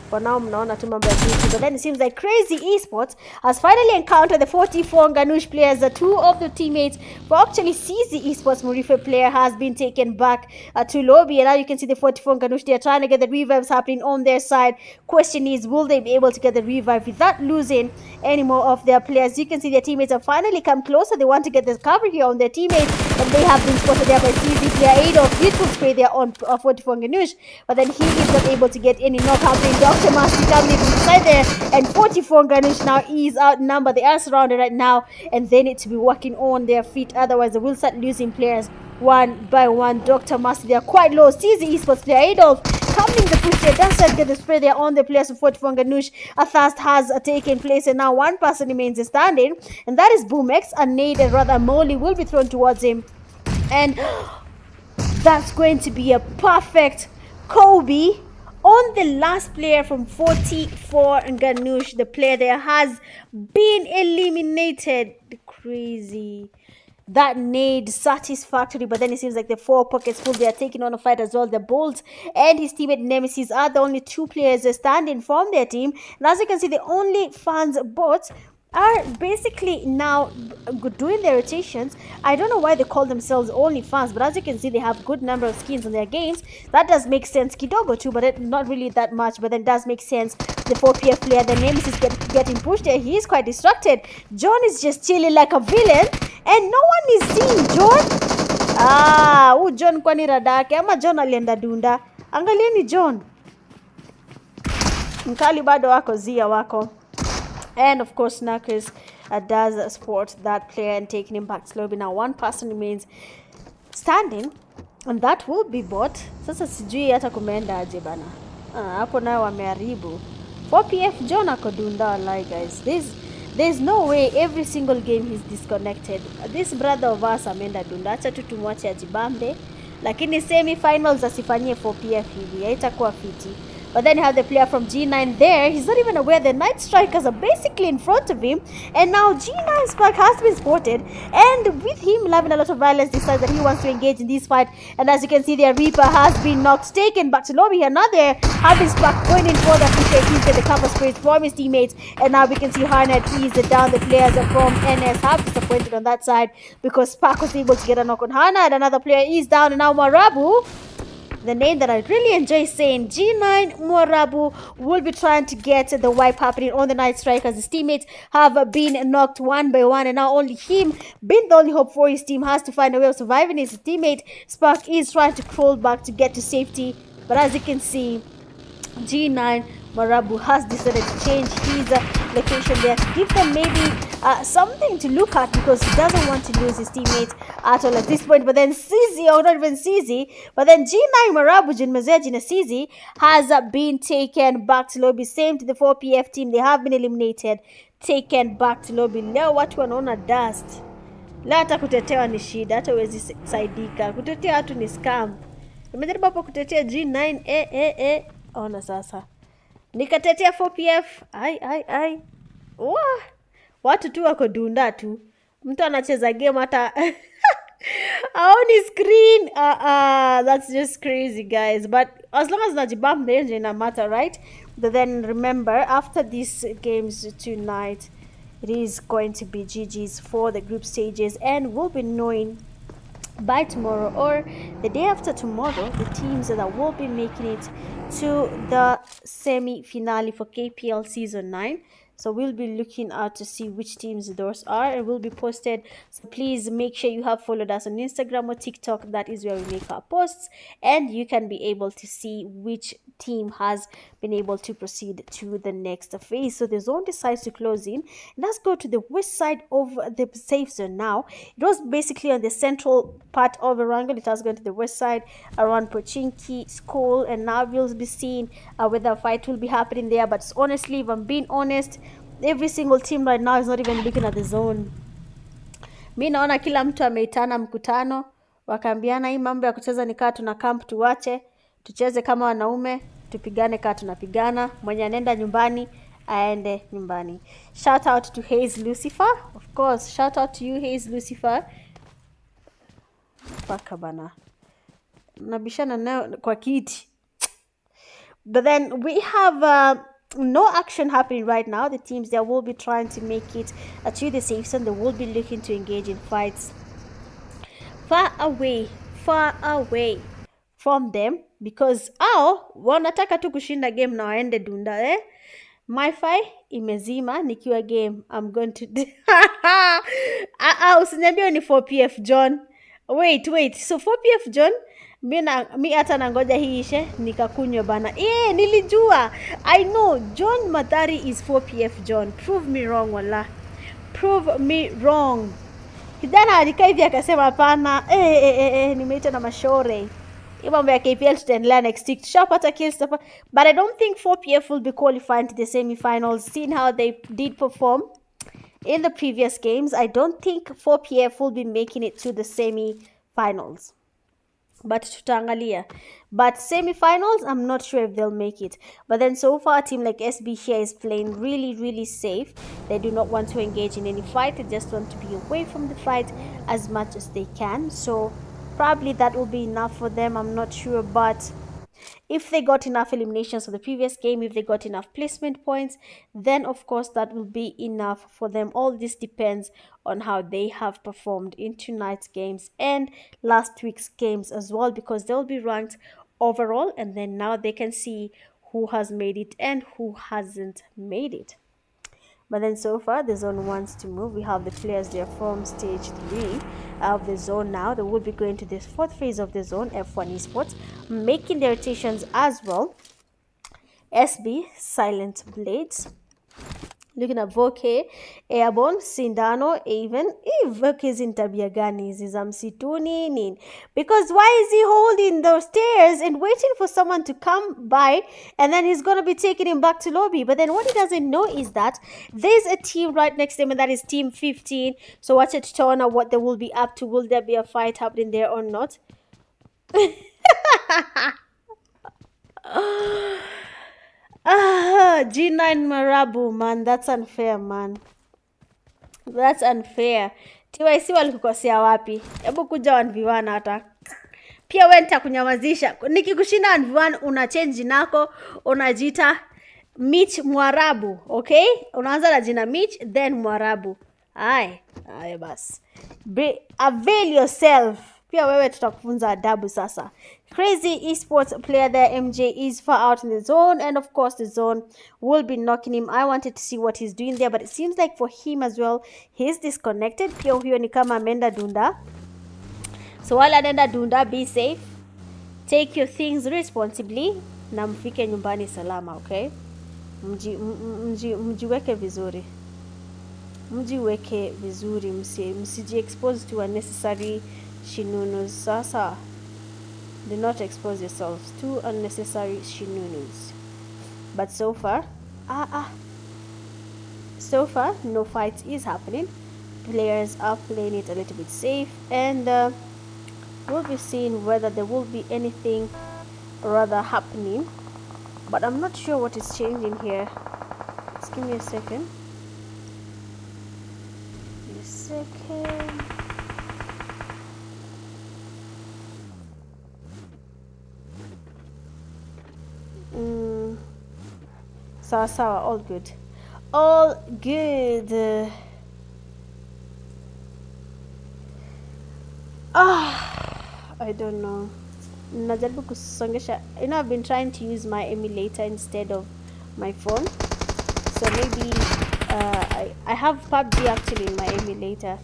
For now, mnaona tu mambo ya GT. But then it seems like Crazy Esports has finally encountered the 44 NGANUSH players. The two of the teammates for actually CZ Esports Murife player has been taken back to lobby. And now you can see the 44 NGANUSH. They are trying to get the revives happening on their side. Question is, will they be able to get the revive without losing any more of their players? You can see their teammates have finally come closer. They want to get this cover here on their teammates. And they have been spotted there by CZ player Adolf. Beautiful spray there on 44 NGANUSH. But then he is not able to get any knock happening. Dr. Master coming inside there, and 44 NGANUSH now is outnumbered. They are surrounded right now, and they need to be working on their feet. Otherwise, they will start losing players one by one. Dr. Master, they are quite low. CZ Esports player Adolf coming the push there. Does not get the spray there on the players of 44 NGANUSH. A thirst has taken place, and now one person remains standing, and that is Boomex. A nade, and rather Molly, will be thrown towards him, and that's going to be a perfect Kobe on the last player from 44 NGANUSH. The player there has been eliminated. Crazy. That nade satisfactory, but then it seems like the 4 pockets full. They are taking on a fight as well. The Bolt and his teammate Nemesis are the only 2 players standing from their team. And as you can see, the only fans bots are basically now doing their rotations. I don't know why they call themselves only fans, but as you can see, they have good number of skins on their games. That does make sense. Kidogo too, but not really that much, but then does make sense. The 4PF player, the Nemesis is getting pushed there. He is quite distracted. John is just chilling like a villain, and no one is seeing John. John kwani radake ama John alienda dunda. Angalieni John, mkali bado wako zia wako. And of course, Knuckles does sport that player and taking him back to lobby. Now one person remains standing, and that will be bot. Sasa sijui hata kumeenda aje bana. Hapo nayo wameharibu. 4PF John akodunda like guys. There's no way every single game he's disconnected. This brother of us ameenda dunda. Acha tu tumwache ajibambe. Lakini semi finals asifanyie 4PF hivi. Haitakuwa fiti. But then you have the player from G9 there. He's not even aware the Night Strikers are basically in front of him. And now G9 Spark has been spotted. And with him having a lot of violence, decides that he wants to engage in this fight. And as you can see, their Reaper has been knocked, taken back to lobby. And now they're having Spark going in for the push. He's get the cover sprays from his teammates. And now we can see Harnett is down. The players from NS have disappointed on that side because Spark was able to get a knock on Harnett. Another player is down. And now Marabu, the name that I really enjoy saying, G9 Mwarabu, will be trying to get the wipe happening on the Night Strikers. His teammates have been knocked one by one, and now only him, being the only hope for his team, has to find a way of surviving. His teammate Spark is trying to crawl back to get to safety, but as you can see, G9 Mwarabu has decided to change his location there to give them maybe something to look at, because he doesn't want to lose his teammates at all at this point. But then CZ, or not even CZ, but then G9 Mwarabu Jinmezeji na CZ has been taken back to lobby. Same to the 4PF team. They have been eliminated, taken back to lobby. Leo watu wanaona dust. Leo hata kutetewa ni shida, hata huwezi saidika. Kutetea watu ni scam. Nimejaribu hapo kutetea G9 ona sasa. Nikatetea 4PF. Ai. Watu tu wako dunda tu. Mtu anacheza game hata haoni screen. That's just crazy, guys. But as long as najibam the engine, no matter, right? But then remember, after these games tonight, it is going to be GG's for the group stages, and we'll be knowing by tomorrow or the day after tomorrow the teams that will be making it to the semi-finale for KPL season 9. So we'll be looking out to see which teams those are, and will be posted. So please make sure you have followed us on Instagram or TikTok. That is where we make our posts, and you can be able to see which team has been able to proceed to the next phase. So the zone decides to close in. Let's go to the west side of the safe zone now. It was basically on the central part of Erangel. It has gone to the west side around Pochinki School, and now we'll be seeing whether a fight will be happening there. But honestly, if I'm being honest, every single team right now is not even looking at the zone. Mi naona kila mtu ameitana mkutano, wakaambiana hii mambo ya kucheza ni kaa tuna camp tuwache, tucheze kama wanaume, tupigane kaa tunapigana, mwenye anenda nyumbani aende nyumbani. Shout out to Hayes Lucifer, of course. Shout out to you, Hayes Lucifer. Paka bana, nabishana nayo kwa kiti. But then we have no action happening right now. The teams that will be trying to make it to the safe zone, they will be looking to engage in fights far away from them, because wanataka tu kushinda game na waende dunda MiFi imezima nikiwa game. I'm going to usiniambie ni 4pf John. Wait, so 4pf John, mi hata nangoja hii ishe nikakunywa bana. Nilijua. I know John Mathari is 4pf John. Prove me wrong wala. Prove me wrong. Kijana alikaa hivi akasema hapana. Nimeita na mashore. Mambo ya KPL tutaendelea next week. Tushapata kills, but I don't think 4pf will be qualifying to the semi-finals. Seeing how they did perform in the previous games, I don't think 4pf will be making it to the semi-finals. But tutaangalia. But semi-finals, I'm not sure if they'll make it. But then so far, a team like SB here is playing really, really safe. They do not want to engage in any fight. They just want to be away from the fight as much as they can. So probably that will be enough for them. I'm not sure, but if they got enough eliminations for the previous game, if they got enough placement points, then of course that will be enough for them. All this depends on how they have performed in tonight's games and last week's games as well, because they'll be ranked overall, and then now they can see who has made it and who hasn't made it. But then so far, the zone wants to move. We have the players there from stage 3 of the zone now. They will be going to this 4th phase of the zone, F1 Esports, making their rotations as well. SB, Silent Blades. Looking at Voke, Airborne, Sindano, even if Voke is in tabia gani hizi za msituni nini? Because why is he holding those stairs and waiting for someone to come by, and then he's going to be taking him back to lobby? But then what he doesn't know is that there's a team right next to him, and that is team 15. So watch it turn out what they will be up to. Will there be a fight happening there or not? G9 Marabu, man, that's unfair, man. That's unfair. TYC walikukosea wapi? Hebu kuja 1v1 hata. Pia wewe nitakunyamazisha. Nikikushinda 1v1 una change nako, unajiita Mitch Mwarabu, okay? Unaanza na jina Mitch then Mwarabu. Aye bas. Avail yourself. Pia wewe tutakufunza adabu sasa. Crazy esports player there, MJ, is far out in the zone, and of course the zone will be knocking him. I wanted to see what he's doing there, but it seems like for him as well, he's disconnected. Pia huyo ni kama amenda dunda. So while anaenda dunda, be safe, take your things responsibly, na mfike nyumbani salama, okay? Mjiweke vizuri. Mjiweke vizuri, msiji expose to unnecessary shinunus. Sasa, do not expose yourselves to unnecessary shinunus. But so far, no fight is happening. Players are playing it a little bit safe, and we'll be seeing whether there will be anything rather happening. But I'm not sure what is changing here. Just give me a second. Sawa, all good. All good. I don't know. Najaribu kusongesha. You know, I've been trying to use my emulator instead of my phone. So maybe I have Pubg actually in my emulator.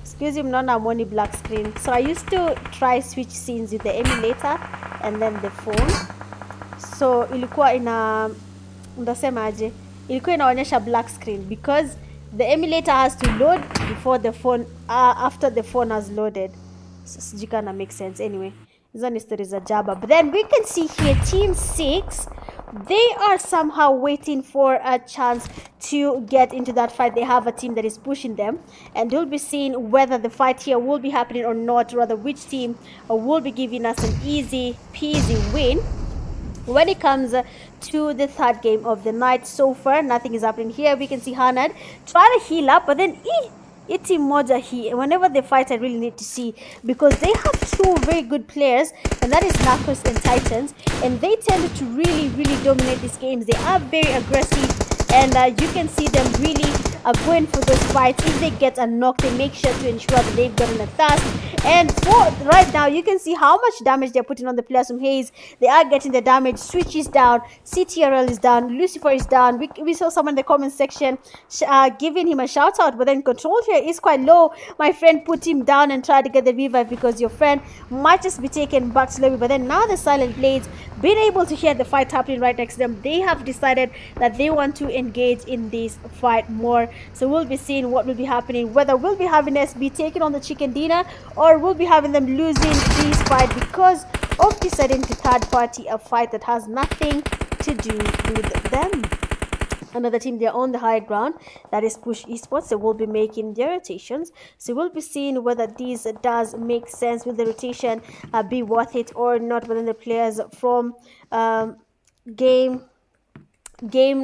Excuse me, I'm only black screen. So I used to try switch scenes with the emulator and then the phone. So ilikuwa ilikuwa inaonyesha black screen because the emulator has to load before the phone after the phone has loaded. So sijui kana make sense. Anyway, hizo ni stories za jaba. But then we can see here team 6, they are somehow waiting for a chance to get into that fight. They have a team that is pushing them, and you'll be seeing whether the fight here will be happening or not, rather which team will be giving us an easy peasy win when it comes to the third game of the night. So far nothing is happening here. We can see Hanad try to heal up, but then team moja here, whenever they fight, I really need to see, because they have two very good players, and that is Narcos and Titans, and they tend to really, really dominate these games. They are very aggressive, and you can see them really going for those fights. If they get a knock, they make sure to ensure that they've gotten a thrust. And for right now, you can see how much damage they're putting on the players from Hayes. They are getting the damage. Switch is down, CTRL is down, Lucifer is down. We saw someone in the comment section giving him a shout out, but then control here is quite low. My friend put him down and tried to get the revive, because your friend might just be taken back to lobby. But then now the Silent Blades, being able to hear the fight happening right next to them, they have decided that they want to engage in this fight more. So we'll be seeing what will be happening, whether we'll be having SB taking on the Chicken Dinner, or we'll be having them losing this fight because of deciding to third party a fight that has nothing to do with them. Another team, they're on the high ground, that is Push Esports. They will be making their rotations, so we'll be seeing whether this does make sense. Will the rotation be worth it or not? Within the players from game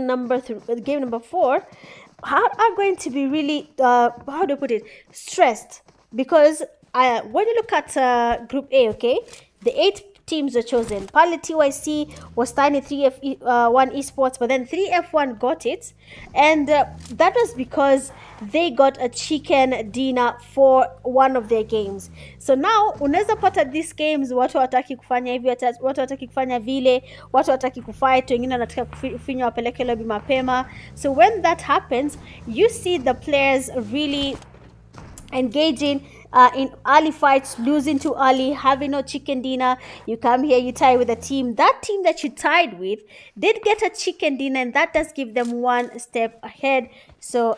number 4 are going to be really how do I put it, stressed, because when you look at Group A, okay, the 8 teams were chosen. Partly YCEE was tiny 3F1 esports, but then 3F1 got it, and that was because they got a chicken dinner for one of their games. So now unaweza pata these games, watu wataki kufanya hivi, watu wataki kufanya vile, watu wataki kufight, wengine wanataka kufinya wapeleke lobby mapema. So when that happens, you see the players really engaging in early fights, losing too early, having no chicken dinner. You come here, you tie with a team. That team that you tied with did get a chicken dinner, and that does give them one step ahead. So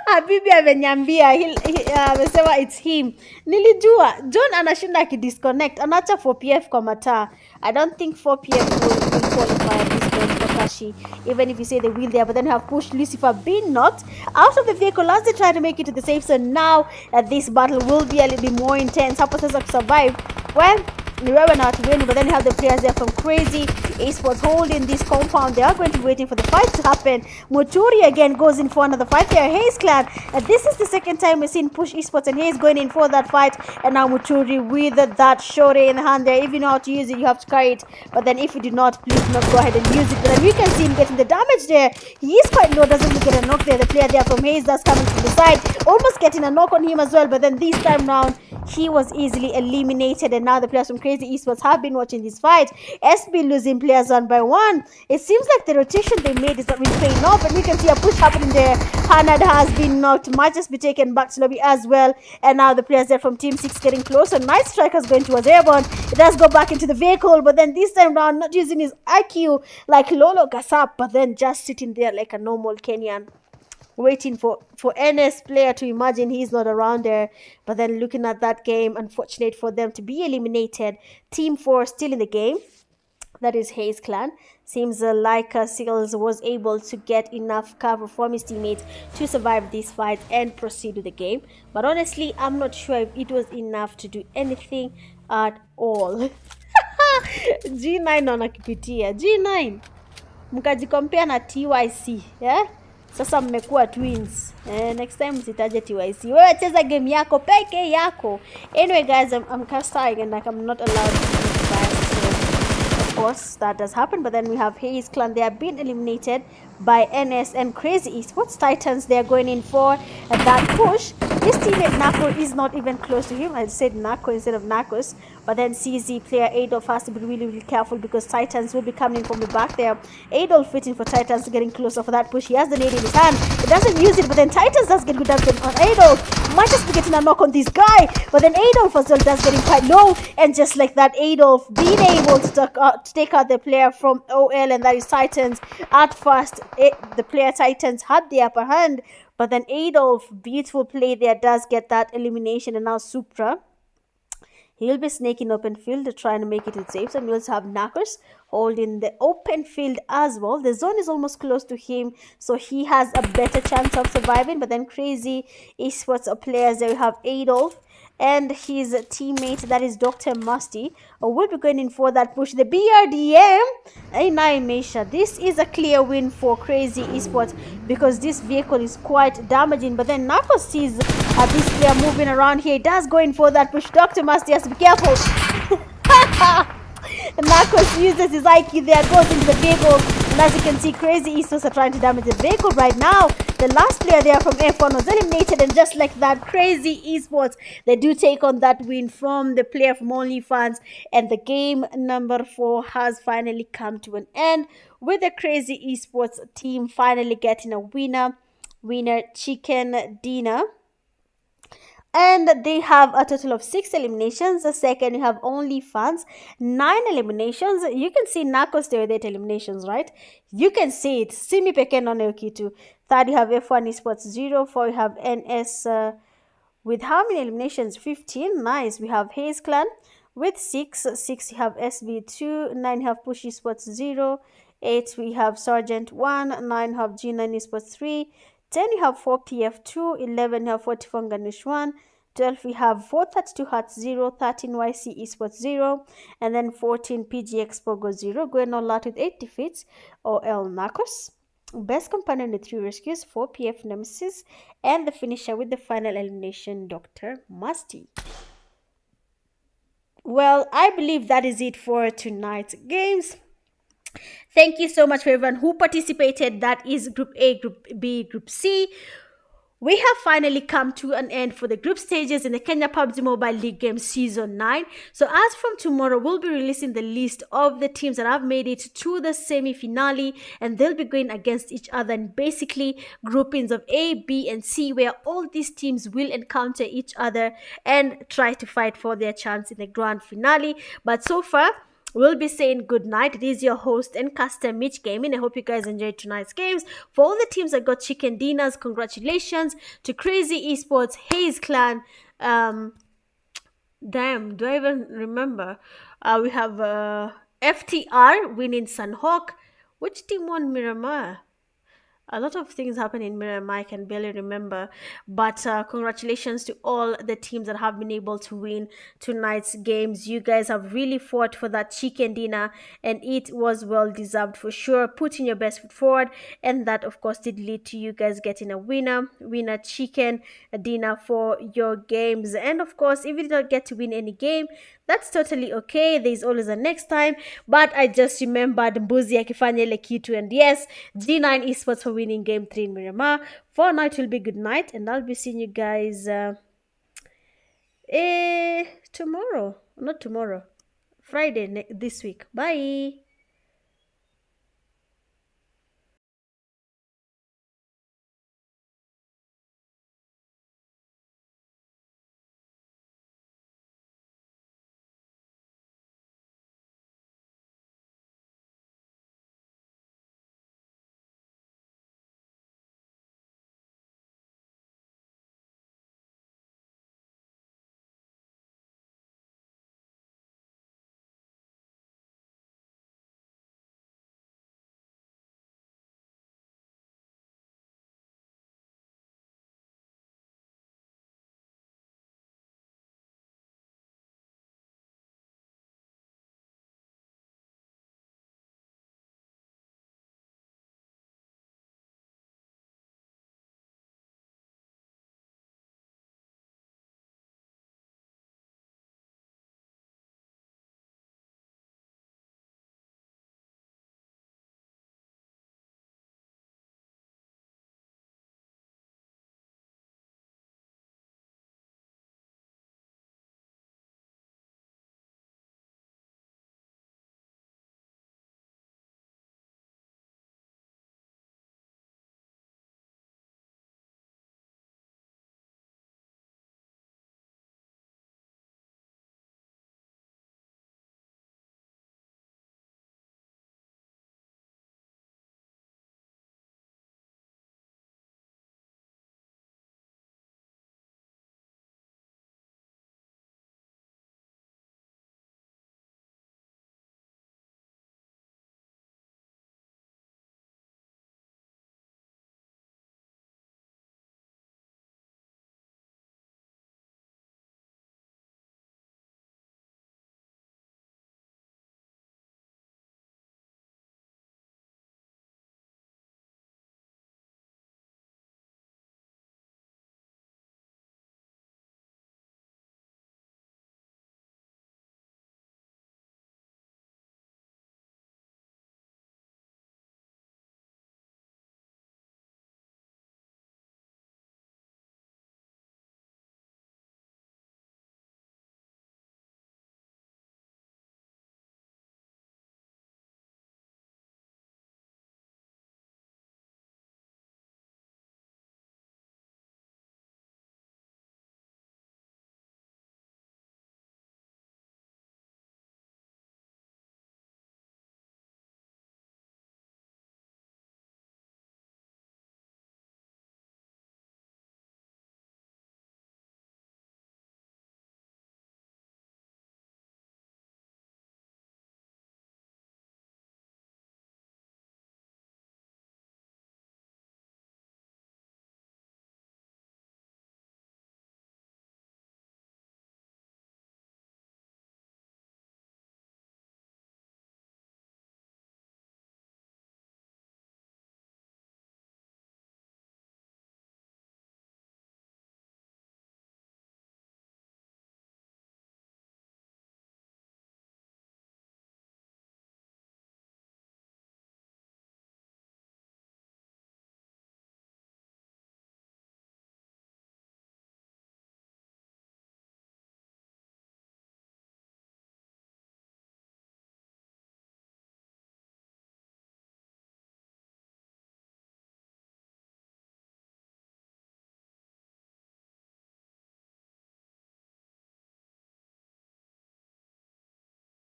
Habibi amenyambia amesema it's him. Nilijua John anashinda akidisconnect, anacha 4PF kwa mataa. I don't think 4PF will qualify at this point for Kashi, even if you say they will there. But then you have pushed Lucifer being knocked out of the vehicle as they try to make it to the safe zone. Now this battle will be a little bit more intense. Hapo sasa survive. Well, ni wewe na watu wenu, but then you have the players there from Crazy Esports holding this compound. They are going to be waiting for the fight to happen. Muturi again goes in for another fight there. Hayes clan, and this is the second time we've seen Push Esports and Hayes going in for that fight, and now Muturi with that shore in hand there. If you know how to use it, you have to carry it, but then if you do not, please do not go ahead and use it. But then we can see him getting the damage there. He is quite low, doesn't he get a knock there. The player there from Hayes that's coming from the side, almost getting a knock on him as well, but then this time round he was easily eliminated. And now the players from Crazy Esports have been watching this fight. SB losing players one by one. It seems like the rotation they made is not really paying off, and we can see a push happening there. Hanad has been knocked, might just be taken back to lobby as well. And now the players there from Team 6 getting closer. Nice Striker's going towards Airborne. It does go back into the vehicle, but then this time round not using his IQ like Lolo Gasap, but then just sitting there like a normal Kenyan, waiting for NS player to imagine he's not around there. But then looking at that game, unfortunate for them to be eliminated. Team 4 still in the game, that is Hayes clan. Seems like Seagulls was able to get enough cover from his teammates to survive this fight and proceed with the game, but honestly I'm not sure if it was enough to do anything at all. G9 wanakipitia G9 mkajikompea na TYC, yeah? Sasa mmekuwa twins. Next time msitaje TYC. Wewe cheza game yako peke yako. Anyway guys, I'm casting and like I'm not allowed to use guys. So of course that does happen, but then we have Hayes clan. They have been eliminated by NS and Crazy Esports. Titans, they are going in for that push. His teammate Nako is not even close to him. I said Nako instead of Nakos. But then CZ player Adolf has to be really, really careful because Titans will be coming from the back there. Adolf waiting for Titans getting closer for that push. He has the nade in his hand. He doesn't use it, but then Titans does get good damage on Adolf. Might just be getting a knock on this guy. But then Adolf as well does getting quite low. And just like that, Adolf being able to take out the player from OL, and that is Titans. At first, the player Titans had the upper hand. But then Adolf, beautiful play there, does get that elimination. And now Supra, he'll be snaking open field, trying to make it in safe. So we also have Knackers holding the open field as well. The zone is almost close to him, so he has a better chance of surviving. But then Crazy Esports players, there we have Adolf and his teammate, that is Dr. Musty, will be going in for that push. The BRDM, Misha, this is a clear win for Crazy Esports because this vehicle is quite damaging. But then Nako sees this player moving around here. He does go in for that push. Dr. Musty has to be careful. Narcos uses his IQ there, goes into the vehicle, and as you can see, Crazy Esports are trying to damage the vehicle right now. The last player there from F1 was eliminated, and just like that, Crazy Esports, they do take on that win from the player from OnlyFans, and the game number 4 has finally come to an end, with the Crazy Esports team finally getting a winner, Chicken Dinner. And they have a total of 6 eliminations. The second, you have OnlyFans, 9 eliminations. You can see Narcos there with 8 eliminations, right? You can see it. Simi Peken on Okitu. Third, you have F1 Esports 0. 4, you have NS with how many eliminations? 15. Nice. We have Hayes Clan with 6. 6, you have SB2. 9, you have Push Esports 0. 8, we have Sergeant 1. 9, you have G9 Esports 3. 10, you have 4PF2, 11, you have 44 NGANUSH 1, 12, we have 432 Hearts 0, 13, YCEE Esports 0, and then 14, PGxPOGO 0, going all out with 8 defeats, OL Narcos. Best companion with 3 rescues, 4PF Nemesis, and the finisher with the final elimination, Dr. Musty. Well, I believe that is it for tonight's games. Thank you so much for everyone who participated. That is Group A, Group B, Group C. We have finally come to an end for the group stages in the Kenya Pubg Mobile League Game Season 9. So as from tomorrow, we'll be releasing the list of the teams that have made it to the semi-finale, and they'll be going against each other in basically groupings of A, B, and C, where all these teams will encounter each other and try to fight for their chance in the grand finale. But so far, we'll be saying good night. It is your host and caster, Mitch Gaming. I hope you guys enjoyed tonight's games. For all the teams that got chicken dinners, congratulations to Crazy Esports, Hayes Clan. Damn, do I even remember? We have FTR winning Sanhok. Which team won Miramar? A lot of things happen in Miramar, I can barely remember. But congratulations to all the teams that have been able to win tonight's games. You guys have really fought for that chicken dinner, and it was well deserved for sure. Putting your best foot forward, and that of course did lead to you guys getting a winner chicken dinner for your games. And of course, if you did not get to win any game, that's totally okay. There's always a next time. But I just remembered Mbuzi akifanya ile kitu, and yes, G9 Esports for winning game 3 in Miramar. For now, it will be good night, and I'll be seeing you guys tomorrow. Not tomorrow. Friday this week. Bye.